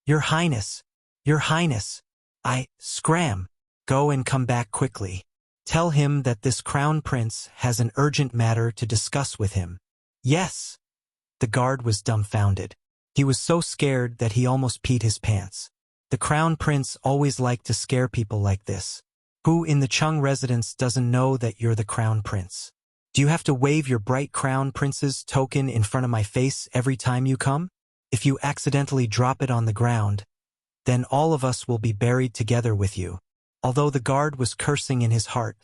Your Highness, I scram. Go and come back quickly. Tell him that this crown prince has an urgent matter to discuss with him." "Yes." The guard was dumbfounded. He was so scared that he almost peed his pants. The crown prince always liked to scare people like this. Who in the Cheng residence doesn't know that you're the crown prince? Do you have to wave your bright crown prince's token in front of my face every time you come? If you accidentally drop it on the ground, then all of us will be buried together with you. Although the guard was cursing in his heart,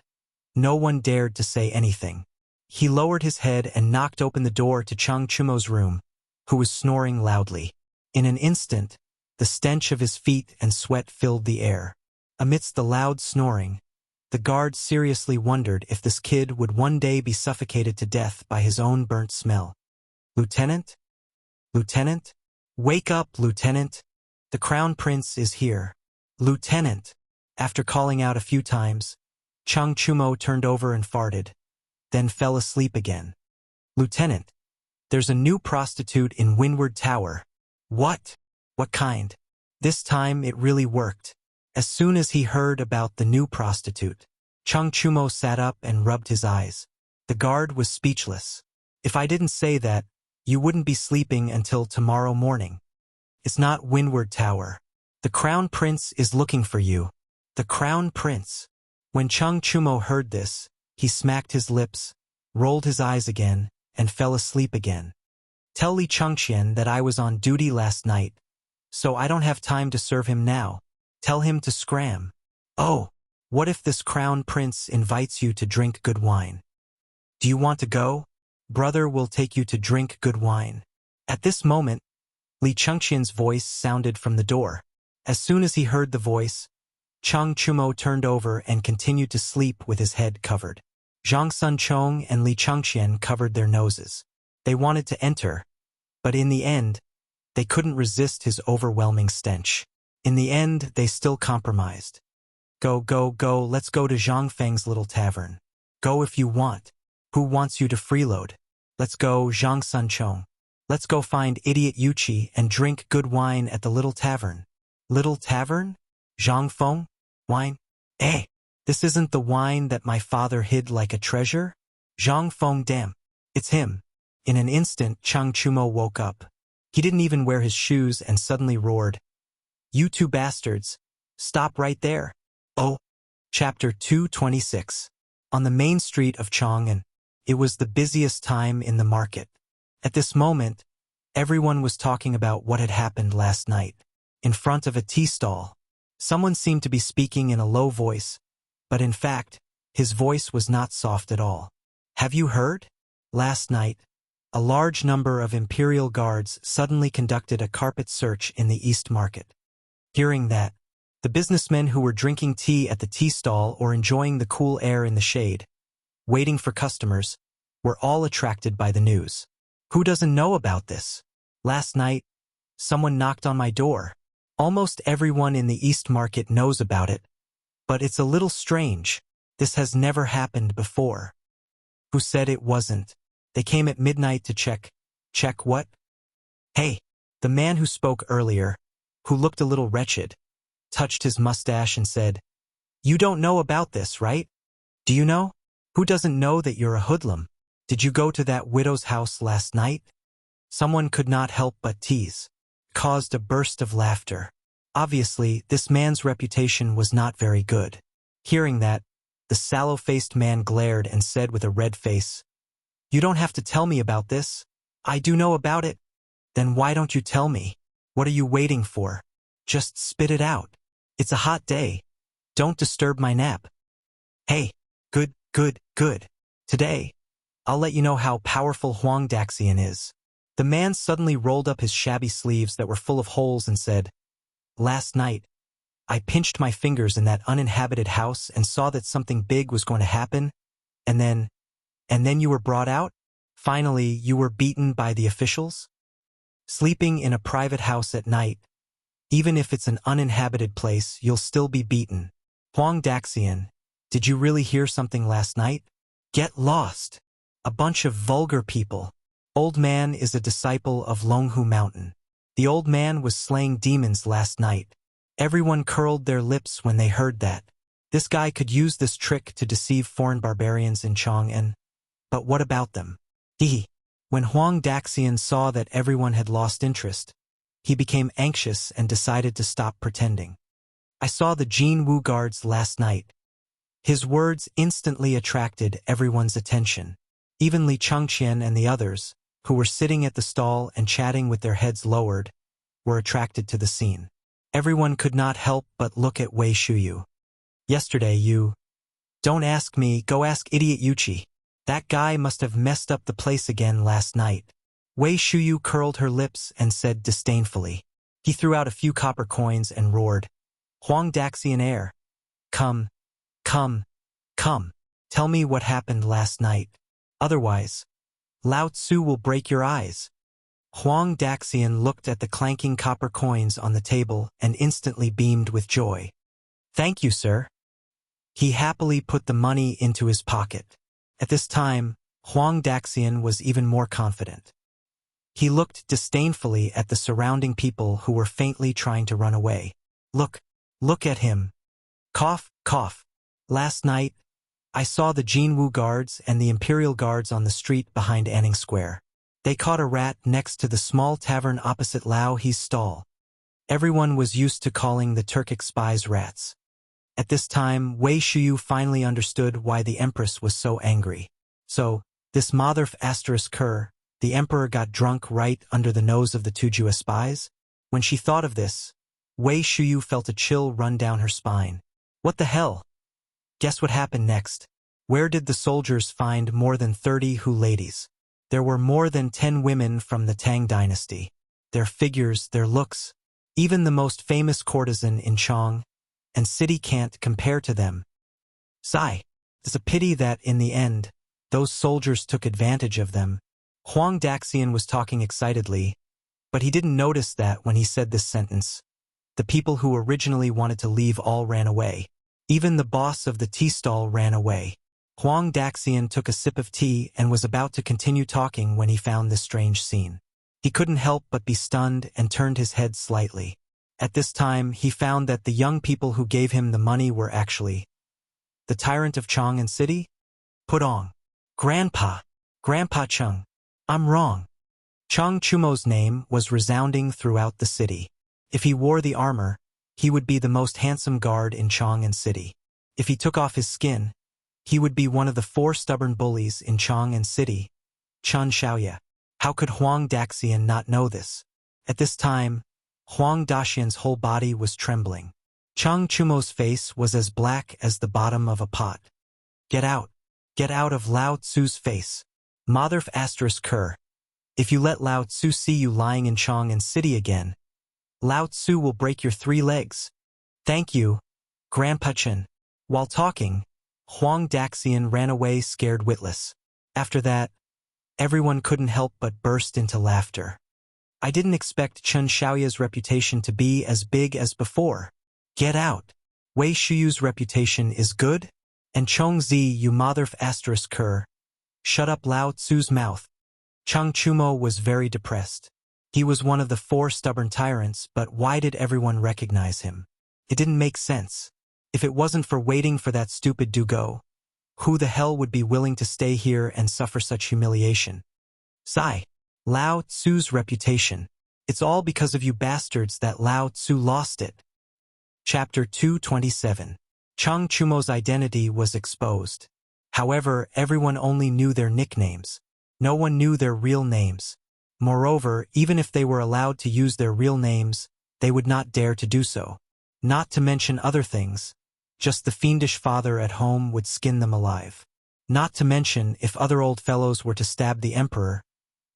no one dared to say anything. He lowered his head and knocked open the door to Cheng Chumo's room, who was snoring loudly. In an instant, the stench of his feet and sweat filled the air. Amidst the loud snoring, the guard seriously wondered if this kid would one day be suffocated to death by his own burnt smell. "Lieutenant? Lieutenant? Wake up, Lieutenant! The crown prince is here. Lieutenant!" After calling out a few times, Cheng Chumo turned over and farted, then fell asleep again. "Lieutenant, there's a new prostitute in Windward Tower." "What? What kind?" This time it really worked. As soon as he heard about the new prostitute, Cheng Chumo sat up and rubbed his eyes. The guard was speechless. "If I didn't say that, you wouldn't be sleeping until tomorrow morning. It's not Windward Tower. The Crown Prince is looking for you. The Crown Prince. When Cheng Chumo heard this, he smacked his lips, rolled his eyes again, and fell asleep again. Tell Li Chengqian that I was on duty last night, so I don't have time to serve him now. Tell him to scram. Oh, what if this Crown Prince invites you to drink good wine? Do you want to go? Brother will take you to drink good wine. At this moment, Li Chengqian's voice sounded from the door. As soon as he heard the voice, Cheng Chumo turned over and continued to sleep with his head covered. Zhang Sunchong and Li Chengqian covered their noses. They wanted to enter, but in the end, they couldn't resist his overwhelming stench. In the end, they still compromised. Go, go, go, let's go to Zhang Feng's little tavern. Go if you want. Who wants you to freeload? Let's go, Zhang Sunchong. Let's go find idiot Yuqi and drink good wine at the little tavern. Little tavern? Zhang Feng? Wine? Eh, this isn't the wine that my father hid like a treasure? Zhang Feng, damn. It's him. In an instant, Cheng Chumo woke up. He didn't even wear his shoes and suddenly roared, "You two bastards, stop right there." Oh. Chapter 226. On the main street of Chang'an, it was the busiest time in the market. At this moment, everyone was talking about what had happened last night. In front of a tea stall, someone seemed to be speaking in a low voice, but in fact, his voice was not soft at all. Have you heard? Last night, a large number of imperial guards suddenly conducted a carpet search in the East Market. Hearing that, the businessmen who were drinking tea at the tea stall or enjoying the cool air in the shade, waiting for customers, were all attracted by the news. Who doesn't know about this? Last night, someone knocked on my door. Almost everyone in the East Market knows about it, but it's a little strange. This has never happened before. Who said it wasn't? They came at midnight to check. Check what? Hey, the man who spoke earlier, who looked a little wretched, touched his mustache and said, "You don't know about this, right? Do you know? Who doesn't know that you're a hoodlum? Did you go to that widow's house last night?" Someone could not help but tease. Caused a burst of laughter. Obviously, this man's reputation was not very good. Hearing that, the sallow-faced man glared and said with a red face, "You don't have to tell me about this. I do know about it. Then why don't you tell me? What are you waiting for? Just spit it out. It's a hot day. Don't disturb my nap." Hey, good. Today, I'll let you know how powerful Huang Daxian is. The man suddenly rolled up his shabby sleeves that were full of holes and said, "Last night, I pinched my fingers in that uninhabited house and saw that something big was going to happen, and then you were brought out? Finally, you were beaten by the officials? Sleeping in a private house at night, even if it's an uninhabited place, you'll still be beaten. Huang Daxian, did you really hear something last night? Get lost. A bunch of vulgar people. Old man is a disciple of Longhu Mountain. The old man was slaying demons last night. Everyone curled their lips when they heard that. This guy could use this trick to deceive foreign barbarians in Chang'an. But what about them? When Huang Daxian saw that everyone had lost interest, he became anxious and decided to stop pretending. I saw the Jin Wu guards last night. His words instantly attracted everyone's attention. Even Li Chengqian and the others, who were sitting at the stall and chatting with their heads lowered, were attracted to the scene. Everyone could not help but look at Wei Shuyu. Yesterday you... Don't ask me, go ask idiot Yuqi. That guy must have messed up the place again last night. Wei Shuyu curled her lips and said disdainfully. He threw out a few copper coins and roared, "Huang Daxian heir. Come. Tell me what happened last night. Otherwise, Lao Tzu will break your eyes." Huang Daxian looked at the clanking copper coins on the table and instantly beamed with joy. "Thank you, sir." He happily put the money into his pocket. At this time, Huang Daxian was even more confident. He looked disdainfully at the surrounding people who were faintly trying to run away. Look at him. Cough. Last night, I saw the Jinwu guards and the Imperial guards on the street behind Anning Square. They caught a rat next to the small tavern opposite Lao He's stall. Everyone was used to calling the Turkic spies rats. At this time, Wei Shuyu finally understood why the Empress was so angry. So, this motherf asterisk her, the Emperor got drunk right under the nose of the Tujua spies? When she thought of this, Wei Shuyu felt a chill run down her spine. What the hell? Guess what happened next? Where did the soldiers find more than 30 Hu ladies? There were more than 10 women from the Tang dynasty. Their figures, their looks, even the most famous courtesan in Chang and city can't compare to them. Sigh. It's a pity that, in the end, those soldiers took advantage of them. Huang Daxian was talking excitedly, but he didn't notice that when he said this sentence. The people who originally wanted to leave all ran away. Even the boss of the tea stall ran away. Huang Daxian took a sip of tea and was about to continue talking when he found this strange scene. He couldn't help but be stunned and turned his head slightly. At this time, he found that the young people who gave him the money were actually the tyrant of Chang and City? Pudong. Grandpa Chung. I'm wrong. Chang Chumo's name was resounding throughout the city. If he wore the armor, he would be the most handsome guard in Chang and City. If he took off his skin, he would be one of the 4 stubborn bullies in Chang and City. Chun Xiaoya. How could Huang Daxian not know this? At this time, Huang Daxian's whole body was trembling. Chang Chumo's face was as black as the bottom of a pot. Get out. Get out of Lao Tzu's face. Motherf asterisk her. If you let Lao Tzu see you lying in Chang and City again, Lao Tzu will break your 3 legs. Thank you, Grandpa Chen. While talking, Huang Daxian ran away scared witless. After that, everyone couldn't help but burst into laughter. I didn't expect Chun Xiaoya's reputation to be as big as before. Get out. Wei Shuyu's reputation is good? And Chong Zi you motherf asterisk her. Shut up Lao Tzu's mouth. Chang Chumo was very depressed. He was one of the 4 stubborn tyrants, but why did everyone recognize him? It didn't make sense. If it wasn't for waiting for that stupid Dugo, who the hell would be willing to stay here and suffer such humiliation? Sigh. Lao Tzu's reputation. It's all because of you bastards that Lao Tzu lost it. Chapter 227. Chang Chumo's identity was exposed. However, everyone only knew their nicknames. No one knew their real names. Moreover, even if they were allowed to use their real names, they would not dare to do so. Not to mention other things. Just the fiendish father at home would skin them alive. Not to mention, if other old fellows were to stab the emperor,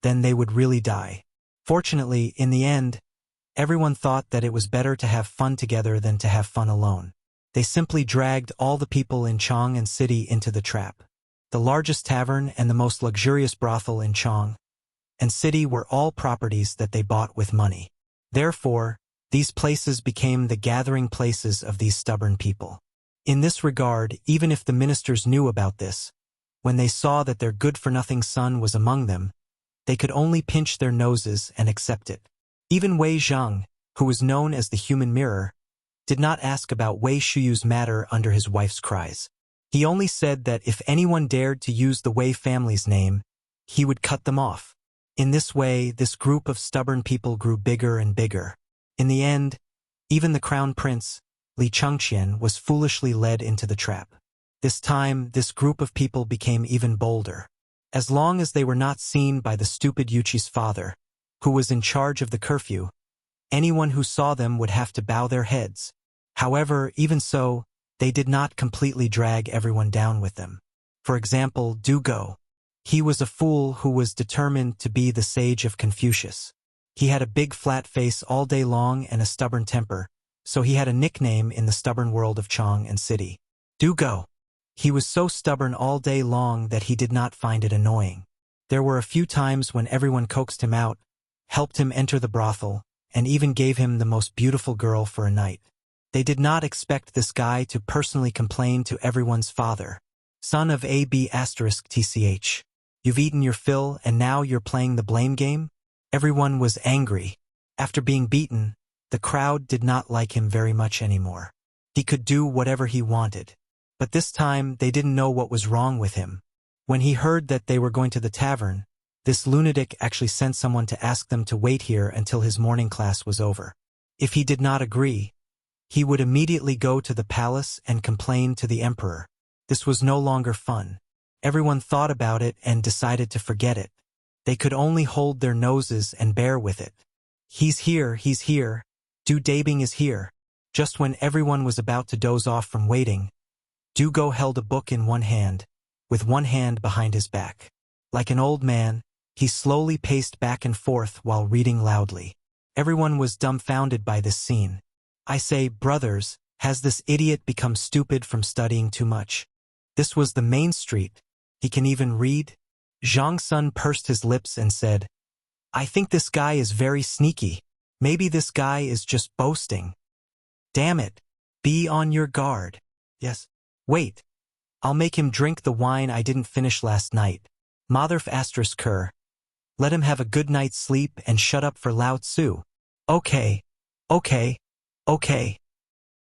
then they would really die. Fortunately, in the end, everyone thought that it was better to have fun together than to have fun alone. They simply dragged all the people in Chang and City into the trap. The largest tavern and the most luxurious brothel in Chang and City were all properties that they bought with money. Therefore, these places became the gathering places of these stubborn people. In this regard, even if the ministers knew about this, when they saw that their good-for-nothing son was among them, they could only pinch their noses and accept it. Even Wei Zhang, who was known as the human mirror, did not ask about Wei Shuyu's matter under his wife's cries. He only said that if anyone dared to use the Wei family's name, he would cut them off. In this way, this group of stubborn people grew bigger and bigger. In the end, even the crown prince, Li Chengqian, was foolishly led into the trap. This time, this group of people became even bolder. As long as they were not seen by the stupid Yuchi's father, who was in charge of the curfew, anyone who saw them would have to bow their heads. However, even so, they did not completely drag everyone down with them. For example, Dugo. He was a fool who was determined to be the sage of Confucius. He had a big flat face all day long and a stubborn temper, so he had a nickname in the stubborn world of Chang and City. Dugo. He was so stubborn all day long that he did not find it annoying. There were a few times when everyone coaxed him out, helped him enter the brothel, and even gave him the most beautiful girl for a night. They did not expect this guy to personally complain to everyone's father. Son of AB asterisk TCH. You've eaten your fill and now you're playing the blame game? Everyone was angry. After being beaten, the crowd did not like him very much anymore. He could do whatever he wanted. But this time, they didn't know what was wrong with him. When he heard that they were going to the tavern, this lunatic actually sent someone to ask them to wait here until his morning class was over. If he did not agree, he would immediately go to the palace and complain to the emperor. This was no longer fun. Everyone thought about it and decided to forget it. They could only hold their noses and bear with it. He's here, Du Dabing is here. Just when everyone was about to doze off from waiting, Dugo held a book in one hand, with one hand behind his back. Like an old man, he slowly paced back and forth while reading loudly. Everyone was dumbfounded by this scene. I say, brothers, has this idiot become stupid from studying too much? This was the main street. He can even read? Zhang Sun pursed his lips and said, I think this guy is very sneaky. Maybe this guy is just boasting. Damn it. Be on your guard. Yes. Wait. I'll make him drink the wine I didn't finish last night. Motherf asterisk cur. Let him have a good night's sleep and shut up for Lao Tzu. Okay.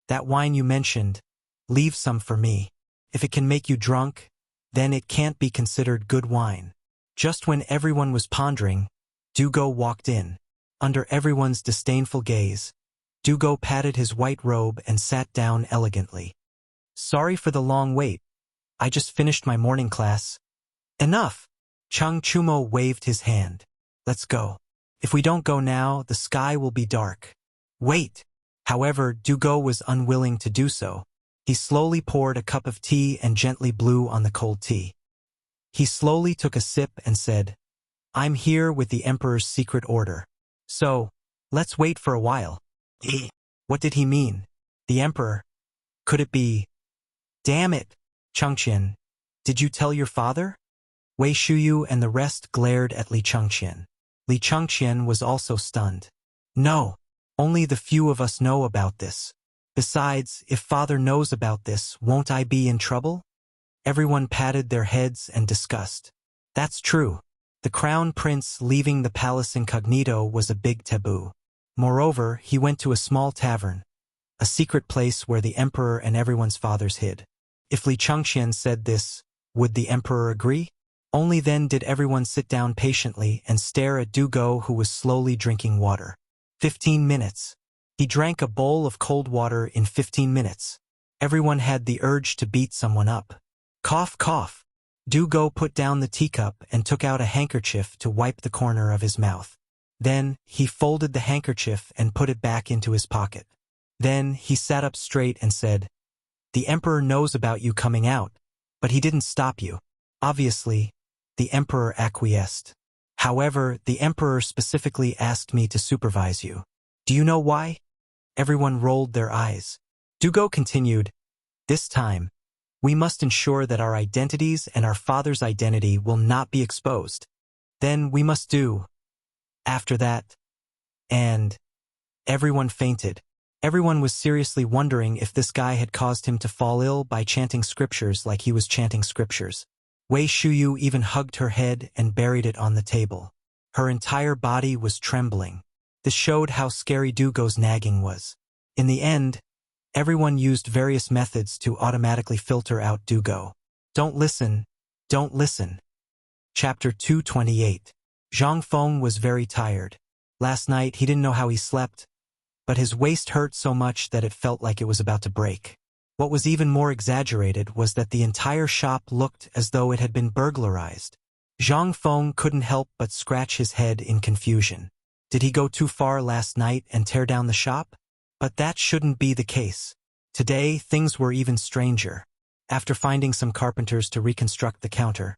That wine you mentioned, leave some for me. If it can make you drunk, then it can't be considered good wine. Just when everyone was pondering, Dugo walked in. Under everyone's disdainful gaze, Dugo patted his white robe and sat down elegantly. Sorry for the long wait. I just finished my morning class. Enough! Chang Chumo waved his hand. Let's go. If we don't go now, the sky will be dark. Wait! However, Dugo was unwilling to do so. He slowly poured a cup of tea and gently blew on the cold tea. He slowly took a sip and said, I'm here with the Emperor's secret order. So, let's wait for a while. What did he mean? The Emperor? Could it be? Damn it! Chengqian, did you tell your father? Wei Shuyu and the rest glared at Li Chengqian. Li Chengqian was also stunned. No, only the few of us know about this. Besides, if father knows about this, won't I be in trouble? Everyone patted their heads and discussed. That's true. The crown prince leaving the palace incognito was a big taboo. Moreover, he went to a small tavern, a secret place where the emperor and everyone's fathers hid. If Li Chengqian said this, would the emperor agree? Only then did everyone sit down patiently and stare at Dugo, who was slowly drinking water. 15 minutes. He drank a bowl of cold water in 15 minutes. Everyone had the urge to beat someone up. Cough, cough. Dugo put down the teacup and took out a handkerchief to wipe the corner of his mouth. Then, he folded the handkerchief and put it back into his pocket. Then, he sat up straight and said, The emperor knows about you coming out, but he didn't stop you. Obviously, the emperor acquiesced. However, the emperor specifically asked me to supervise you. Do you know why? Everyone rolled their eyes. Dugo continued, This time, we must ensure that our identities and our father's identity will not be exposed. Then we must do. After that. And everyone fainted. Everyone was seriously wondering if this guy had caused him to fall ill by chanting scriptures like he was chanting scriptures. Wei Shuyu even hugged her head and buried it on the table. Her entire body was trembling. This showed how scary Dugo's nagging was. In the end, everyone used various methods to automatically filter out Dugo. Don't listen. Don't listen. Chapter 228. Zhang Feng was very tired. Last night he didn't know how he slept, but his waist hurt so much that it felt like it was about to break. What was even more exaggerated was that the entire shop looked as though it had been burglarized. Zhang Feng couldn't help but scratch his head in confusion. Did he go too far last night and tear down the shop? But that shouldn't be the case. Today, things were even stranger. After finding some carpenters to reconstruct the counter,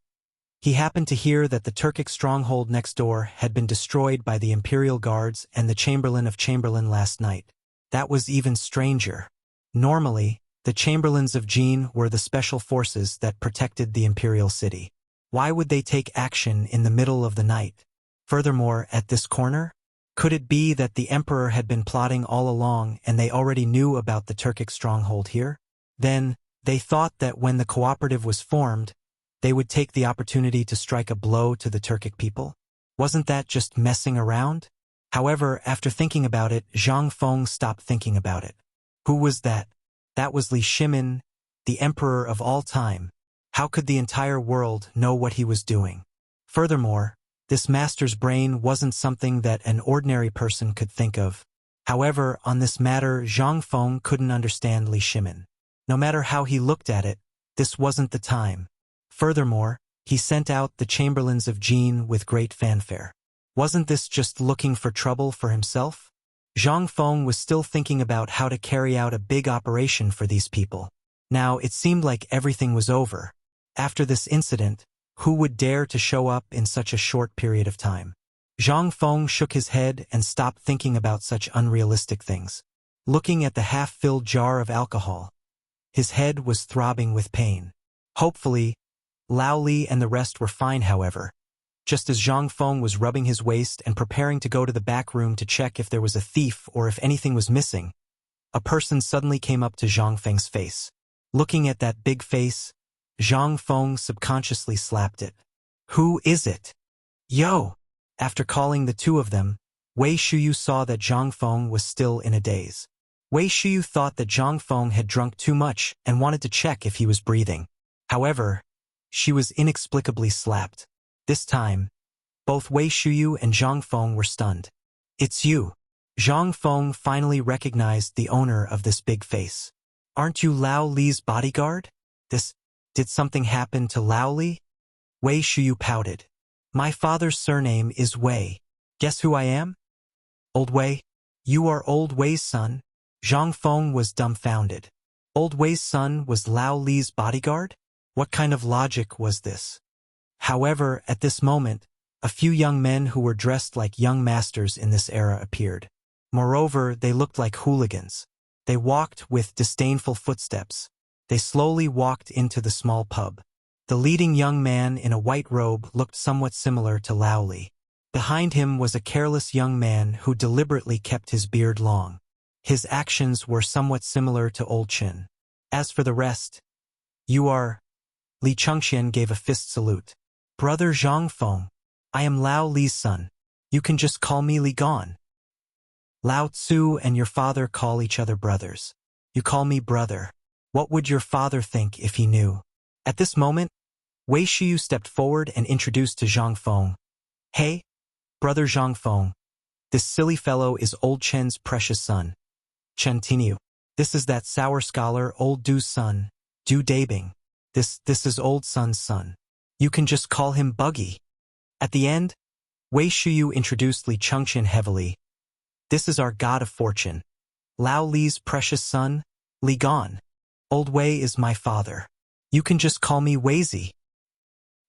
he happened to hear that the Turkic stronghold next door had been destroyed by the Imperial Guards and the Chamberlain of Chamberlain last night. That was even stranger. Normally, the Chamberlains of Jin were the special forces that protected the Imperial City. Why would they take action in the middle of the night? Furthermore, at this corner? Could it be that the Emperor had been plotting all along and they already knew about the Turkic stronghold here? Then, they thought that when the cooperative was formed, they would take the opportunity to strike a blow to the Turkic people? Wasn't that just messing around? However, after thinking about it, Zhang Feng stopped thinking about it. Who was that? That was Li Shimin, the Emperor of all time. How could the entire world know what he was doing? Furthermore, this master's brain wasn't something that an ordinary person could think of. However, on this matter, Zhang Feng couldn't understand Li Shimin. No matter how he looked at it, this wasn't the time. Furthermore, he sent out the chamberlains of Jin with great fanfare. Wasn't this just looking for trouble for himself? Zhang Feng was still thinking about how to carry out a big operation for these people. Now it seemed like everything was over. After this incident, who would dare to show up in such a short period of time? Zhang Feng shook his head and stopped thinking about such unrealistic things. Looking at the half-filled jar of alcohol, his head was throbbing with pain. Hopefully, Lao Li and the rest were fine, however. Just as Zhang Feng was rubbing his waist and preparing to go to the back room to check if there was a thief or if anything was missing, a person suddenly came up to Zhang Feng's face. Looking at that big face, Zhang Feng subconsciously slapped it. Who is it? Yo! After calling the two of them, Wei Shuyu saw that Zhang Feng was still in a daze. Wei Shuyu thought that Zhang Feng had drunk too much and wanted to check if he was breathing. However, she was inexplicably slapped. This time, both Wei Shuyu and Zhang Feng were stunned. It's you. Zhang Feng finally recognized the owner of this big face. Aren't you Lao Li's bodyguard? Did something happen to Lao Li? Wei Shuyu pouted. My father's surname is Wei. Guess who I am? Old Wei? You are Old Wei's son? Zhang Feng was dumbfounded. Old Wei's son was Lao Li's bodyguard? What kind of logic was this? However, at this moment, a few young men who were dressed like young masters in this era appeared. Moreover, they looked like hooligans. They walked with disdainful footsteps. They slowly walked into the small pub. The leading young man in a white robe looked somewhat similar to Lao Li. Behind him was a careless young man who deliberately kept his beard long. His actions were somewhat similar to Old Chin. As for the rest, you are... Li Chengxian gave a fist salute. Brother Zhang Feng, I am Lao Li's son. You can just call me Li Gon. Lao Tzu and your father call each other brothers. You call me brother. What would your father think if he knew? At this moment, Wei Shuyu stepped forward and introduced to Zhang Feng. Hey, brother Zhang Feng. This silly fellow is Old Chen's precious son. Chen Tinyu. This is that sour scholar Old Du's son, Du Dabing. This is Old Sun's son. You can just call him Buggy. At the end, Wei Shuyu introduced Li Chengxian heavily. This is our god of fortune. Lao Li's precious son, Li Gon. Old Wei is my father. You can just call me Weizi.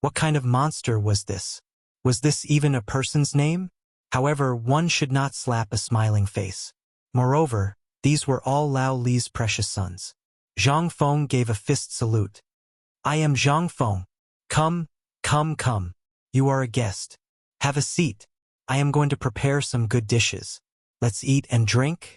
What kind of monster was this? Was this even a person's name? However, one should not slap a smiling face. Moreover, these were all Lao Li's precious sons. Zhang Feng gave a fist salute. I am Zhang Feng. Come. You are a guest. Have a seat. I am going to prepare some good dishes. Let's eat and drink?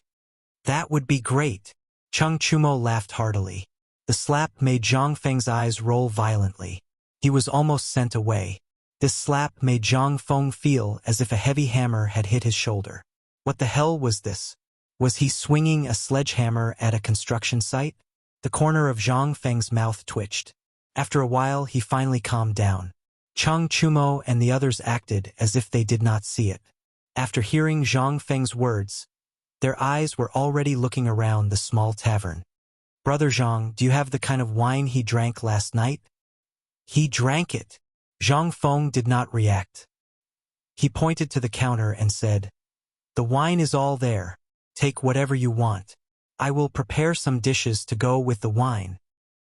That would be great. Cheng Chumo laughed heartily. The slap made Zhang Feng's eyes roll violently. He was almost sent away. This slap made Zhang Feng feel as if a heavy hammer had hit his shoulder. What the hell was this? Was he swinging a sledgehammer at a construction site? The corner of Zhang Feng's mouth twitched. After a while, he finally calmed down. Cheng Chumo and the others acted as if they did not see it. After hearing Zhang Feng's words, their eyes were already looking around the small tavern. Brother Zhang, do you have the kind of wine he drank last night? He drank it. Zhang Feng did not react. He pointed to the counter and said, The wine is all there. Take whatever you want. I will prepare some dishes to go with the wine.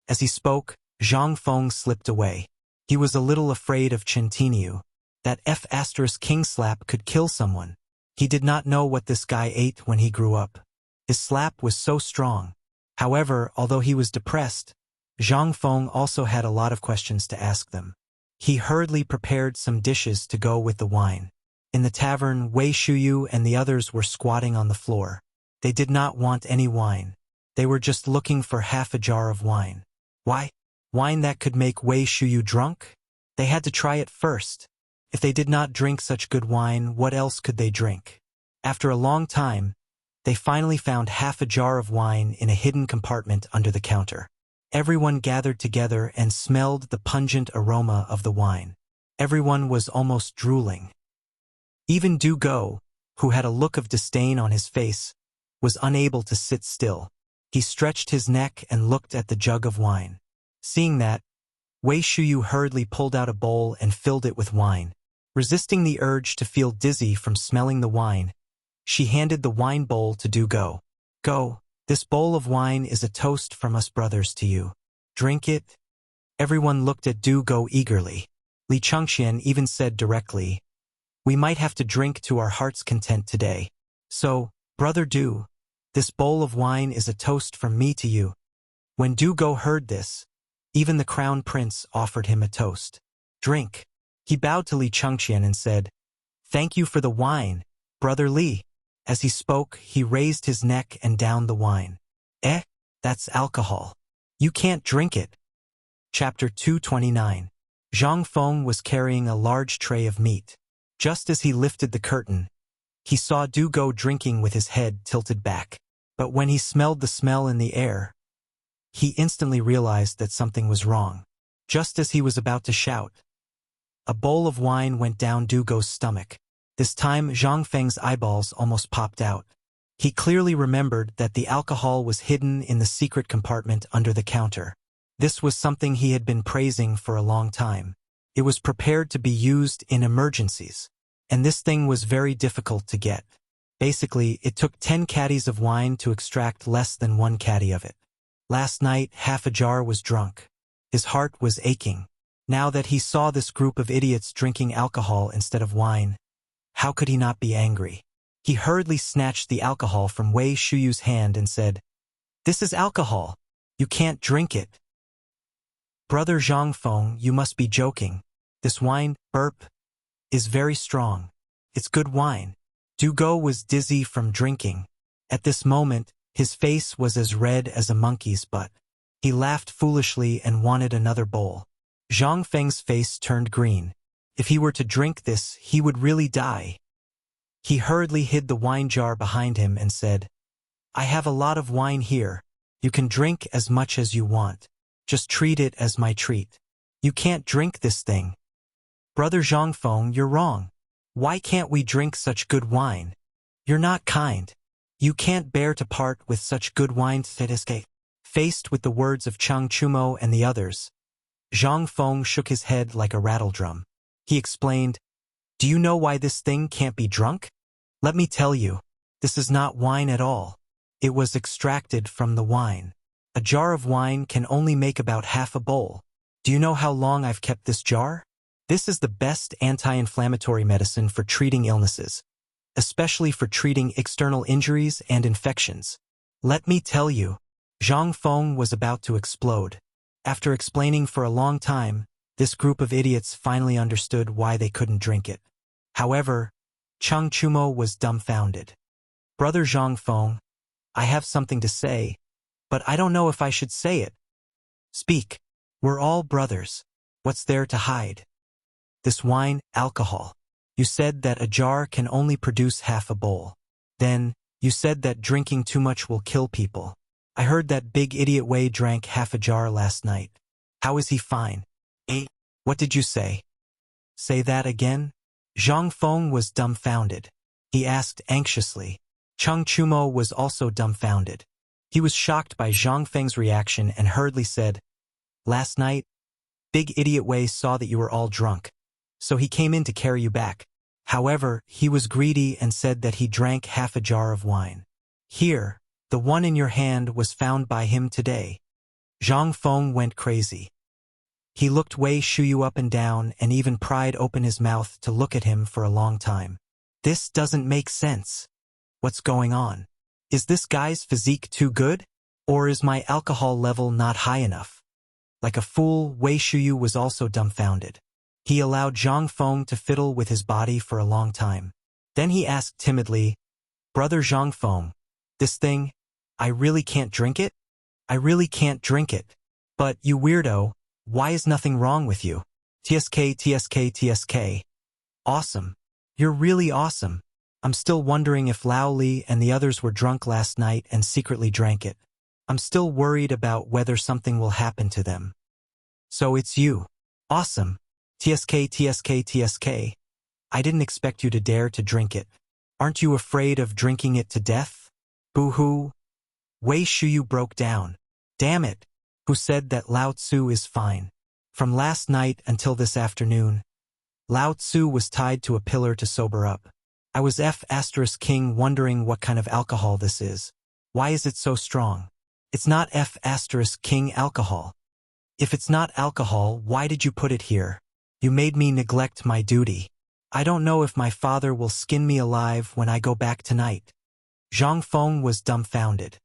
As he spoke, Zhang Feng slipped away. He was a little afraid of Chen Tinyu. That F***king slap could kill someone. He did not know what this guy ate when he grew up. His slap was so strong. However, although he was depressed, Zhang Feng also had a lot of questions to ask them. He hurriedly prepared some dishes to go with the wine. In the tavern, Wei Shuyu and the others were squatting on the floor. They did not want any wine. They were just looking for half a jar of wine. Why? Wine that could make Wei Shuyu drunk? They had to try it first. If they did not drink such good wine, what else could they drink? After a long time, they finally found half a jar of wine in a hidden compartment under the counter. Everyone gathered together and smelled the pungent aroma of the wine. Everyone was almost drooling. Even Du Go, who had a look of disdain on his face, was unable to sit still. He stretched his neck and looked at the jug of wine. Seeing that, Wei Shuyu hurriedly pulled out a bowl and filled it with wine. Resisting the urge to feel dizzy from smelling the wine, she handed the wine bowl to Du Go. Go, this bowl of wine is a toast from us brothers to you. Drink it. Everyone looked at Du Go eagerly. Li Chengxian even said directly, we might have to drink to our heart's content today. So, Brother Du, this bowl of wine is a toast from me to you. When Du Go heard this, even the crown prince offered him a toast. Drink. He bowed to Li Chengxian and said, thank you for the wine, Brother Li. As he spoke, he raised his neck and downed the wine. That's alcohol. You can't drink it. Chapter 229. Zhang Feng was carrying a large tray of meat. Just as he lifted the curtain, he saw Du Go drinking with his head tilted back. But when he smelled the smell in the air, he instantly realized that something was wrong. Just as he was about to shout, a bowl of wine went down Du Go's stomach. This time, Zhang Feng's eyeballs almost popped out. He clearly remembered that the alcohol was hidden in the secret compartment under the counter. This was something he had been praising for a long time. It was prepared to be used in emergencies. And this thing was very difficult to get. Basically, it took 10 caddies of wine to extract less than 1 caddy of it. Last night, half a jar was drunk. His heart was aching. Now that he saw this group of idiots drinking alcohol instead of wine, how could he not be angry? He hurriedly snatched the alcohol from Wei Shuyu's hand and said, this is alcohol. You can't drink it. Brother Zhang Feng, you must be joking. This wine, is very strong. It's good wine. Du Go was dizzy from drinking. At this moment, his face was as red as a monkey's butt. He laughed foolishly and wanted another bowl. Zhang Feng's face turned green. If he were to drink this, he would really die. He hurriedly hid the wine jar behind him and said, I have a lot of wine here. You can drink as much as you want. Just treat it as my treat. You can't drink this thing. Brother Zhang Feng, you're wrong. Why can't we drink such good wine? You're not kind. You can't bear to part with such good wine. Faced with the words of Chang Chumo and the others, Zhang Feng shook his head like a rattledrum. He explained, do you know why this thing can't be drunk? Let me tell you, this is not wine at all. It was extracted from the wine. A jar of wine can only make about half a bowl. Do you know how long I've kept this jar? This is the best anti-inflammatory medicine for treating illnesses, especially for treating external injuries and infections. Let me tell you, Zhang Feng was about to explode. After explaining for a long time, this group of idiots finally understood why they couldn't drink it. However, Chang Chumo was dumbfounded. Brother Zhang Feng, I have something to say, but I don't know if I should say it. Speak. We're all brothers. What's there to hide? This wine, alcohol. You said that a jar can only produce half a bowl. Then, you said that drinking too much will kill people. I heard that big idiot Wei drank half a jar last night. How is he fine? What did you say? Say that again? Zhang Feng was dumbfounded. He asked anxiously. Chang Chumo was also dumbfounded. He was shocked by Zhang Feng's reaction and hurriedly said, last night, big idiot Wei saw that you were all drunk. So he came in to carry you back. However, he was greedy and said that he drank half a jar of wine. Here, the one in your hand was found by him today. Zhang Feng went crazy. He looked Wei Shuyu up and down and even pried open his mouth to look at him for a long time. This doesn't make sense. What's going on? Is this guy's physique too good? Or is my alcohol level not high enough? Like a fool, Wei Shuyu was also dumbfounded. He allowed Zhang Feng to fiddle with his body for a long time. Then he asked timidly, Brother Zhang Feng, this thing, I really can't drink it? I really can't drink it. But, you weirdo, why is nothing wrong with you? TSK. Awesome. You're really awesome. I'm still wondering if Lao Li and the others were drunk last night and secretly drank it. I'm still worried about whether something will happen to them. So it's you. Awesome. TSK. I didn't expect you to dare to drink it. Aren't you afraid of drinking it to death? Boo-hoo. Wei Shuyu broke down. Damn it. Who said that Lao Tzu is fine? From last night until this afternoon, Lao Tzu was tied to a pillar to sober up. I was F*King wondering what kind of alcohol this is. Why is it so strong? It's not F*King alcohol. If it's not alcohol, why did you put it here? You made me neglect my duty. I don't know if my father will skin me alive when I go back tonight. Zhang Feng was dumbfounded.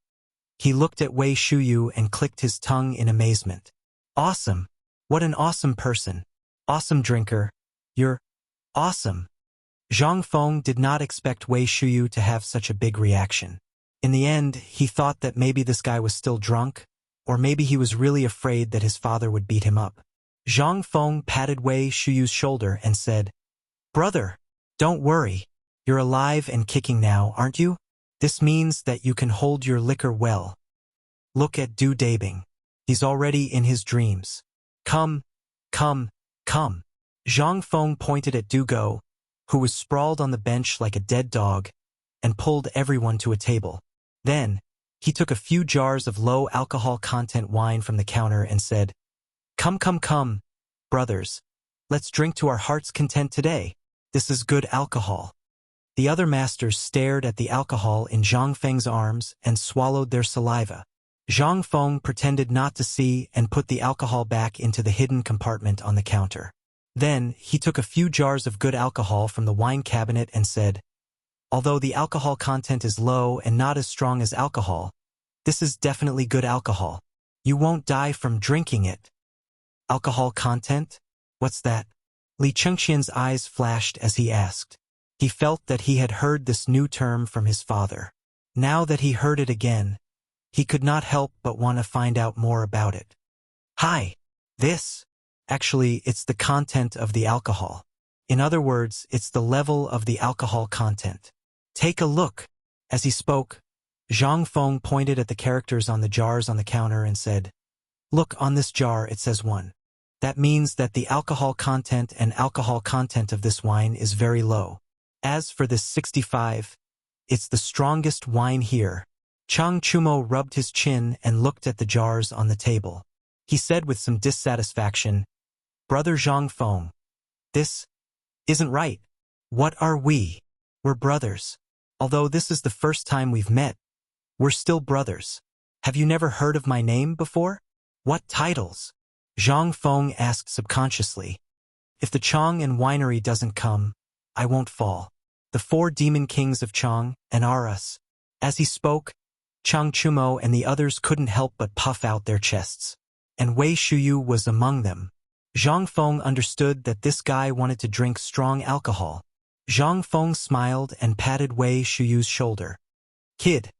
He looked at Wei Shuyu and clicked his tongue in amazement. Awesome. What an awesome person. Awesome drinker. You're awesome. Zhang Feng did not expect Wei Shuyu to have such a big reaction. In the end, he thought that maybe this guy was still drunk, or maybe he was really afraid that his father would beat him up. Zhang Feng patted Wei Shuyu's shoulder and said, Brother, don't worry. You're alive and kicking now, aren't you? This means that you can hold your liquor well. Look at Du Dabing. He's already in his dreams. Come, come, come. Zhang Feng pointed at Du Go, who was sprawled on the bench like a dead dog, and pulled everyone to a table. Then, he took a few jars of low-alcohol content wine from the counter and said, Come, come, come, brothers. Let's drink to our heart's content today. This is good alcohol. The other masters stared at the alcohol in Zhang Feng's arms and swallowed their saliva. Zhang Feng pretended not to see and put the alcohol back into the hidden compartment on the counter. Then, he took a few jars of good alcohol from the wine cabinet and said, Although the alcohol content is low and not as strong as alcohol, this is definitely good alcohol. You won't die from drinking it. Alcohol content? What's that? Li Chengqian's eyes flashed as he asked. He felt that he had heard this new term from his father. Now that he heard it again, he could not help but want to find out more about it. Hi. Actually, it's the content of the alcohol. In other words, it's the level of the alcohol content. Take a look. As he spoke, Zhang Feng pointed at the characters on the jars on the counter and said, Look, on this jar it says 1. That means that the alcohol content of this wine is very low. As for this 65, it's the strongest wine here. Chang Chumo rubbed his chin and looked at the jars on the table. He said with some dissatisfaction, Brother Zhang Feng, this isn't right. What are we? We're brothers. Although this is the first time we've met, we're still brothers. Have you never heard of my name before? What titles? Zhang Feng asked subconsciously. If the Chang and winery doesn't come, I won't fall. The 4 demon kings of Chang and are us. As he spoke, Chang Chumo and the others couldn't help but puff out their chests. And Wei Shuyu was among them. Zhang Feng understood that this guy wanted to drink strong alcohol. Zhang Feng smiled and patted Wei Shuyu's shoulder. Kid,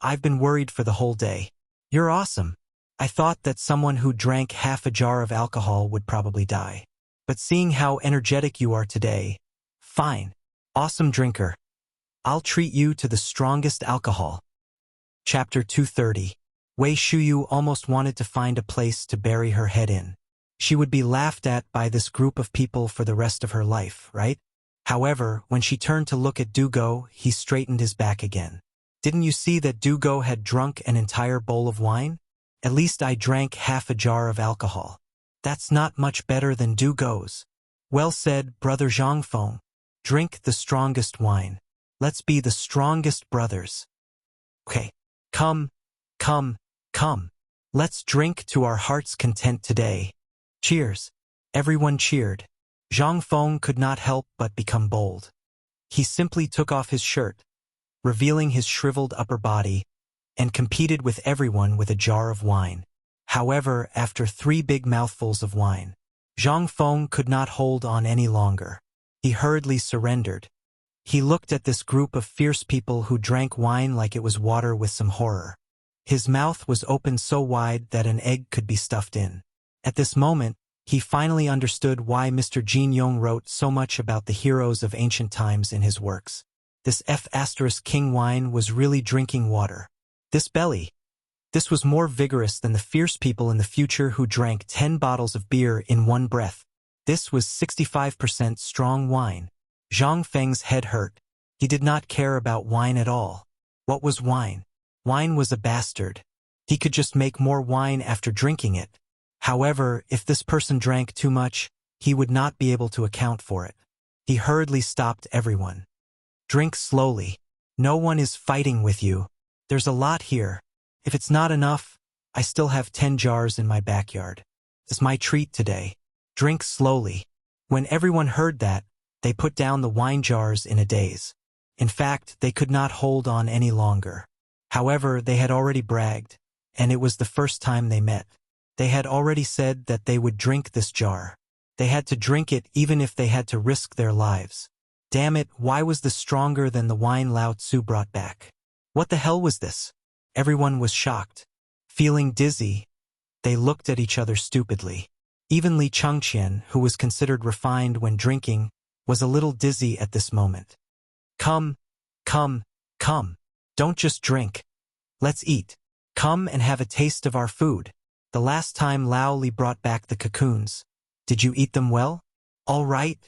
I've been worried for the whole day. You're awesome. I thought that someone who drank half a jar of alcohol would probably die. But seeing how energetic you are today, fine. Awesome drinker. I'll treat you to the strongest alcohol. Chapter 230. Wei Shuyu almost wanted to find a place to bury her head in. She would be laughed at by this group of people for the rest of her life, right? However, when she turned to look at Du Go, he straightened his back again. Didn't you see that Du Go had drunk an entire bowl of wine? At least I drank half a jar of alcohol. That's not much better than Du Go's. Well said, Brother Zhang Feng. Drink the strongest wine. Let's be the strongest brothers. Okay. Come. Let's drink to our heart's content today. Cheers. Everyone cheered. Zhang Feng could not help but become bold. He simply took off his shirt, revealing his shriveled upper body, and competed with everyone with a jar of wine. However, after 3 big mouthfuls of wine, Zhang Feng could not hold on any longer. He hurriedly surrendered. He looked at this group of fierce people who drank wine like it was water with some horror. His mouth was open so wide that an egg could be stuffed in. At this moment, he finally understood why Mr. Jin Yong wrote so much about the heroes of ancient times in his works. This F*King wine was really drinking water. This belly. This was more vigorous than the fierce people in the future who drank 10 bottles of beer in one breath. This was 65% strong wine. Zhang Feng's head hurt. He did not care about wine at all. What was wine? Wine was a bastard. He could just make more wine after drinking it. However, if this person drank too much, he would not be able to account for it. He hurriedly stopped everyone. Drink slowly. No one is fighting with you. There's a lot here. If it's not enough, I still have 10 jars in my backyard. It's my treat today. Drink slowly. When everyone heard that, they put down the wine jars in a daze. In fact, they could not hold on any longer. However, they had already bragged, and it was the first time they met. They had already said that they would drink this jar. They had to drink it even if they had to risk their lives. Damn it, why was this stronger than the wine Lao Tzu brought back? What the hell was this? Everyone was shocked. Feeling dizzy, they looked at each other stupidly. Even Li Chengqian, who was considered refined when drinking, was a little dizzy at this moment. Come. Don't just drink. Let's eat. Come and have a taste of our food. The last time Lao Li brought back the cocoons. Did you eat them well? All right.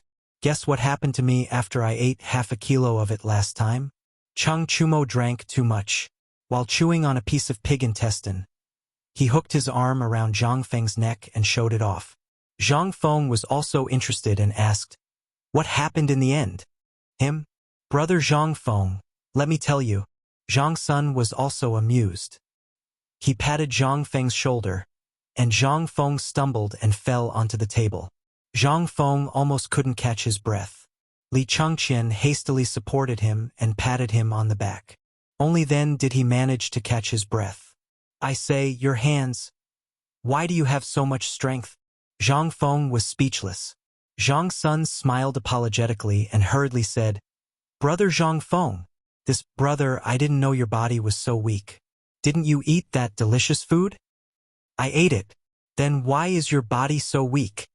Guess what happened to me after I ate half a kilo of it last time? Cheng Chumo drank too much. While chewing on a piece of pig intestine, he hooked his arm around Zhang Feng's neck and showed it off. Zhang Feng was also interested and asked, "What happened in the end?" Him? Brother Zhang Feng, let me tell you. Zhang Sun was also amused. He patted Zhang Feng's shoulder, and Zhang Feng stumbled and fell onto the table. Zhang Feng almost couldn't catch his breath. Li Chengqian hastily supported him and patted him on the back. Only then did he manage to catch his breath. I say, your hands. Why do you have so much strength? Zhang Feng was speechless. Zhang Sun smiled apologetically and hurriedly said, Brother Zhang Feng, this brother, I didn't know your body was so weak. Didn't you eat that delicious food? I ate it. Then why is your body so weak?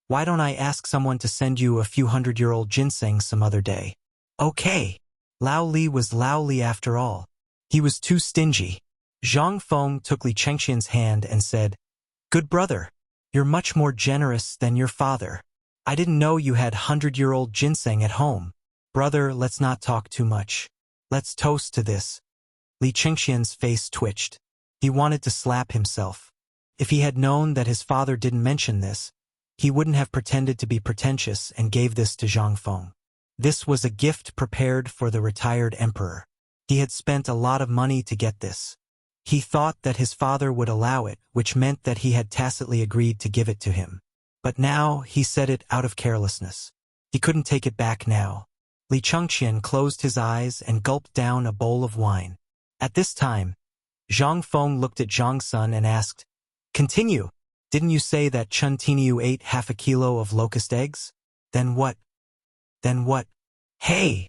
Why don't I ask someone to send you a few 100-year-old ginseng some other day? Okay. Lao Li was Lao Li after all. He was too stingy. Zhang Feng took Li Chengqian's hand and said, Good brother, you're much more generous than your father. I didn't know you had 100-year-old ginseng at home. Brother, let's not talk too much. Let's toast to this. Li Chengqian's face twitched. He wanted to slap himself. If he had known that his father didn't mention this, he wouldn't have pretended to be pretentious and gave this to Zhang Feng. This was a gift prepared for the retired emperor. He had spent a lot of money to get this. He thought that his father would allow it, which meant that he had tacitly agreed to give it to him. But now he said it out of carelessness. He couldn't take it back now. Li Chengqian closed his eyes and gulped down a bowl of wine. At this time, Zhang Feng looked at Zhang Sun and asked, Continue. Didn't you say that Chun Tiniu ate half a kilo of locust eggs? Then what? Hey!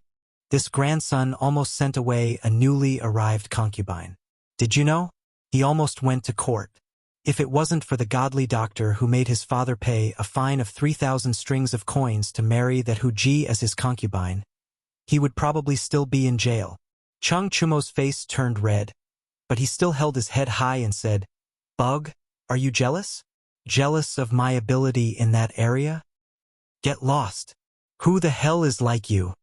This grandson almost sent away a newly arrived concubine. Did you know? He almost went to court. If it wasn't for the godly doctor who made his father pay a fine of 3,000 strings of coins to marry that Hu Ji as his concubine, he would probably still be in jail. Cheng Chumo's face turned red, but he still held his head high and said, Bug, are you jealous? Jealous of my ability in that area? Get lost. Who the hell is like you?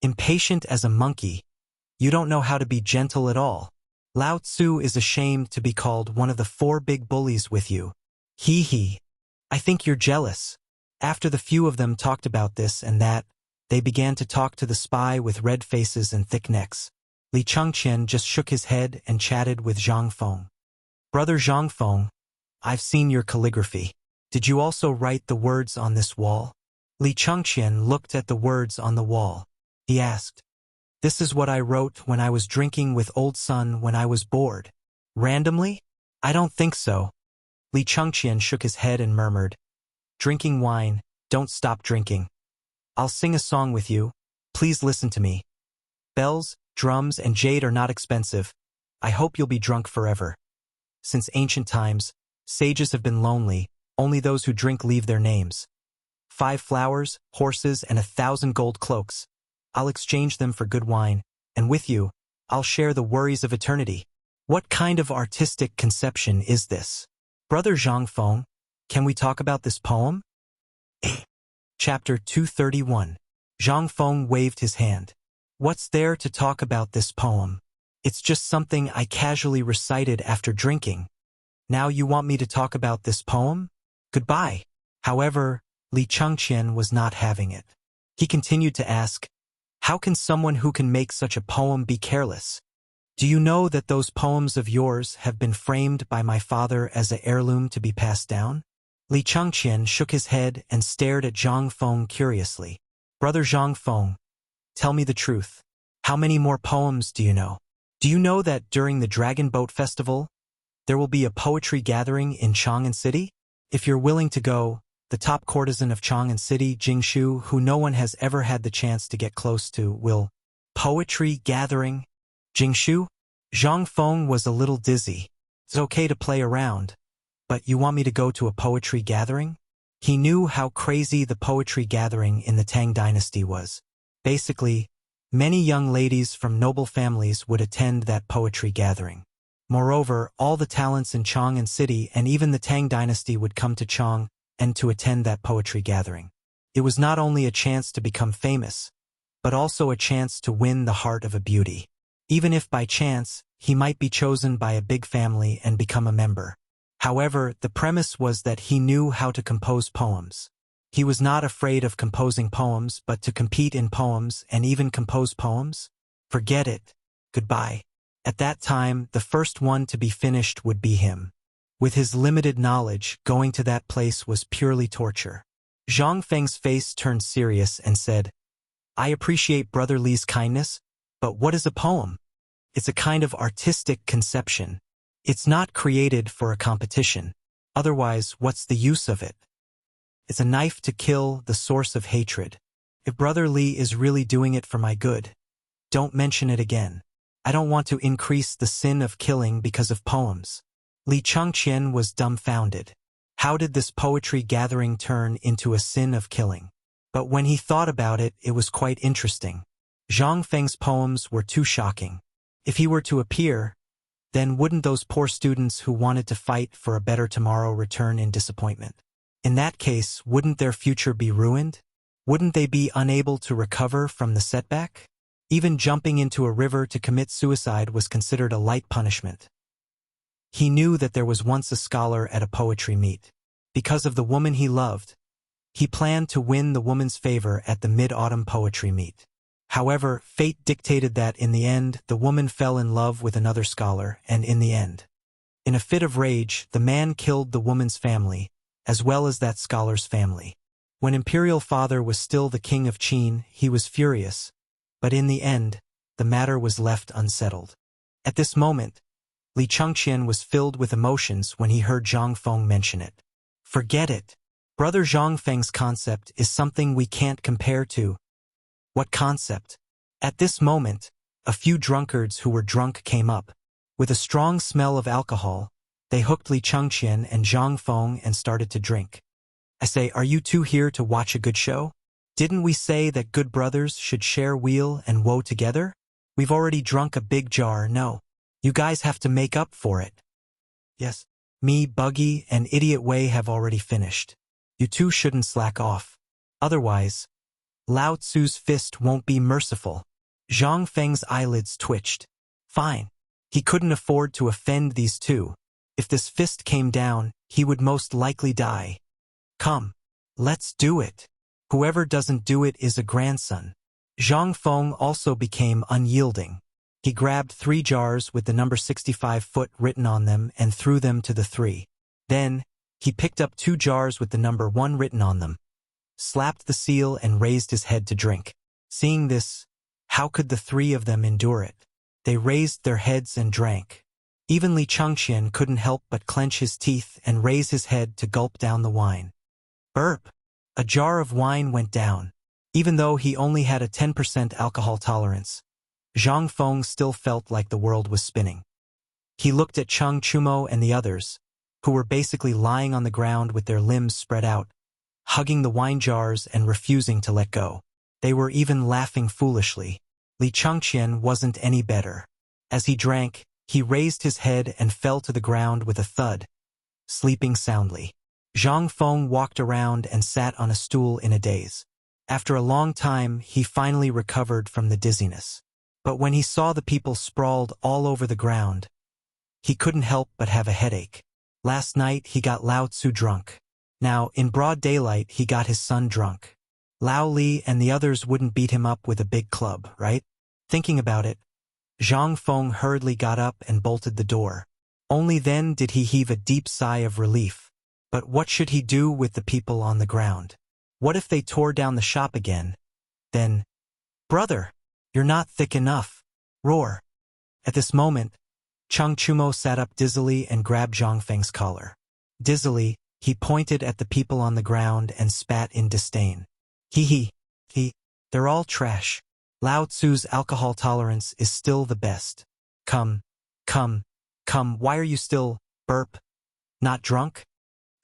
Impatient as a monkey. You don't know how to be gentle at all. Lao Tzu is ashamed to be called one of the 4 big bullies with you. Hee. I think you're jealous. After the few of them talked about this and that, they began to talk to the spy with red faces and thick necks. Li Chengqian just shook his head and chatted with Zhang Feng. Brother Zhang Feng, I've seen your calligraphy. Did you also write the words on this wall? Li Chengqian looked at the words on the wall. He asked, This is what I wrote when I was drinking with old Sun when I was bored. Randomly? I don't think so. Li Chengqian shook his head and murmured, Drinking wine, don't stop drinking. I'll sing a song with you. Please listen to me. Bells, drums, and jade are not expensive. I hope you'll be drunk forever. Since ancient times, sages have been lonely. Only those who drink leave their names. 5 flowers, horses, and 1,000 gold cloaks. I'll exchange them for good wine, and with you, I'll share the worries of eternity. What kind of artistic conception is this? Brother Zhang Feng, can we talk about this poem? Chapter 231. Zhang Feng waved his hand. What's there to talk about this poem? It's just something I casually recited after drinking. Now you want me to talk about this poem? Goodbye. However, Li Chengqian was not having it. He continued to ask, how can someone who can make such a poem be careless? Do you know that those poems of yours have been framed by my father as an heirloom to be passed down? Li Chengqian shook his head and stared at Zhang Feng curiously. Brother Zhang Feng, tell me the truth. How many more poems do you know? Do you know that during the Dragon Boat Festival, there will be a poetry gathering in Chang'an City? If you're willing to go, the top courtesan of Chang'an City, Jingshu, who no one has ever had the chance to get close to, will. Poetry gathering? Jingshu? Zhang Feng was a little dizzy. It's okay to play around, but you want me to go to a poetry gathering? He knew how crazy the poetry gathering in the Tang dynasty was. Basically, many young ladies from noble families would attend that poetry gathering. Moreover, all the talents in Chang'an City and even the Tang dynasty would come to Chang and to attend that poetry gathering. It was not only a chance to become famous, but also a chance to win the heart of a beauty. Even if by chance, he might be chosen by a big family and become a member. However, the premise was that he knew how to compose poems. He was not afraid of composing poems, but to compete in poems and even compose poems? Forget it. Goodbye. At that time, the first one to be finished would be him. With his limited knowledge, going to that place was purely torture. Zhang Feng's face turned serious and said, I appreciate Brother Li's kindness, but what is a poem? It's a kind of artistic conception. It's not created for a competition. Otherwise, what's the use of it? It's a knife to kill, the source of hatred. If Brother Li is really doing it for my good, don't mention it again. I don't want to increase the sin of killing because of poems. Li Chengqian was dumbfounded. How did this poetry gathering turn into a sin of killing? But when he thought about it, it was quite interesting. Zhang Feng's poems were too shocking. If he were to appear, then wouldn't those poor students who wanted to fight for a better tomorrow return in disappointment? In that case, wouldn't their future be ruined? Wouldn't they be unable to recover from the setback? Even jumping into a river to commit suicide was considered a light punishment. He knew that there was once a scholar at a poetry meet. Because of the woman he loved, he planned to win the woman's favor at the mid-autumn poetry meet. However, fate dictated that in the end, the woman fell in love with another scholar, and in the end, in a fit of rage, the man killed the woman's family, as well as that scholar's family. When Imperial Father was still the king of Qin, he was furious, but in the end, the matter was left unsettled. At this moment, Li Chengqian was filled with emotions when he heard Zhang Feng mention it. Forget it. Brother Zhang Feng's concept is something we can't compare to. What concept? At this moment, a few drunkards who were drunk came up. With a strong smell of alcohol, they hooked Li Chengqian and Zhang Feng and started to drink. I say, are you two here to watch a good show? Didn't we say that good brothers should share weal and woe together? We've already drunk a big jar, no. You guys have to make up for it. Yes. Me, Buggy, and Idiot Wei have already finished. You two shouldn't slack off. Otherwise, Lao Tzu's fist won't be merciful. Zhang Feng's eyelids twitched. Fine. He couldn't afford to offend these two. If this fist came down, he would most likely die. Come. Let's do it. Whoever doesn't do it is a grandson. Zhang Feng also became unyielding. He grabbed 3 jars with the number 65 foot written on them and threw them to the 3. Then, he picked up 2 jars with the number 1 written on them, slapped the seal and raised his head to drink. Seeing this, how could the 3 of them endure it? They raised their heads and drank. Even Li Chengqian couldn't help but clench his teeth and raise his head to gulp down the wine. Burp! A jar of wine went down. Even though he only had a 10% alcohol tolerance, Zhang Feng still felt like the world was spinning. He looked at Cheng Chumo and the others, who were basically lying on the ground with their limbs spread out, hugging the wine jars and refusing to let go. They were even laughing foolishly. Li Chengqian wasn't any better. As he drank, he raised his head and fell to the ground with a thud, sleeping soundly. Zhang Feng walked around and sat on a stool in a daze. After a long time, he finally recovered from the dizziness. But when he saw the people sprawled all over the ground, he couldn't help but have a headache. Last night he got Lao Tzu drunk. Now, in broad daylight, he got his son drunk. Lao Li and the others wouldn't beat him up with a big club, right? Thinking about it, Zhang Feng hurriedly got up and bolted the door. Only then did he heave a deep sigh of relief. But what should he do with the people on the ground? What if they tore down the shop again? Then, "Brother, you're not thick enough. Roar." At this moment, Chang Chumo sat up dizzily and grabbed Zhang Feng's collar. Dizzily, he pointed at the people on the ground and spat in disdain. He, they're all trash. Lao Tzu's alcohol tolerance is still the best. Come, why are you still, not drunk?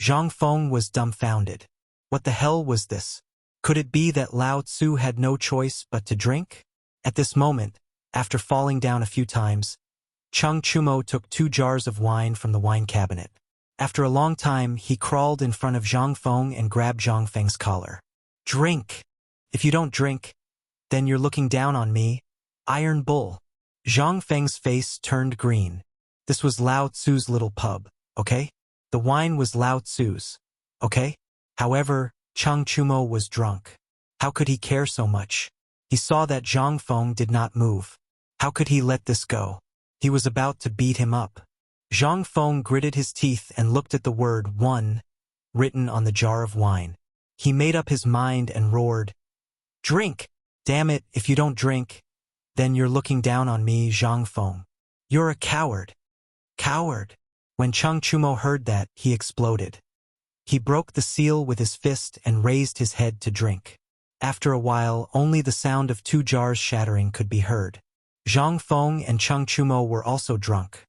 Zhang Feng was dumbfounded. What the hell was this? Could it be that Lao Tzu had no choice but to drink? At this moment, after falling down a few times, Chang Chumo took 2 jars of wine from the wine cabinet. After a long time, he crawled in front of Zhang Feng and grabbed Zhang Feng's collar. "Drink! If you don't drink, then you're looking down on me, Iron Bull." Zhang Feng's face turned green. This was Lao Tzu's little pub, okay? The wine was Lao Tzu's, okay? However, Chang Chumo was drunk. How could he care so much? He saw that Zhang Feng did not move. How could he let this go? He was about to beat him up. Zhang Feng gritted his teeth and looked at the word "one" written on the jar of wine. He made up his mind and roared, "Drink! Damn it, if you don't drink, then you're looking down on me, Zhang Feng. You're a coward. Coward." When Chang Chumo heard that, he exploded. He broke the seal with his fist and raised his head to drink. After a while, only the sound of 2 jars shattering could be heard. Zhang Feng and Chang Chumo were also drunk.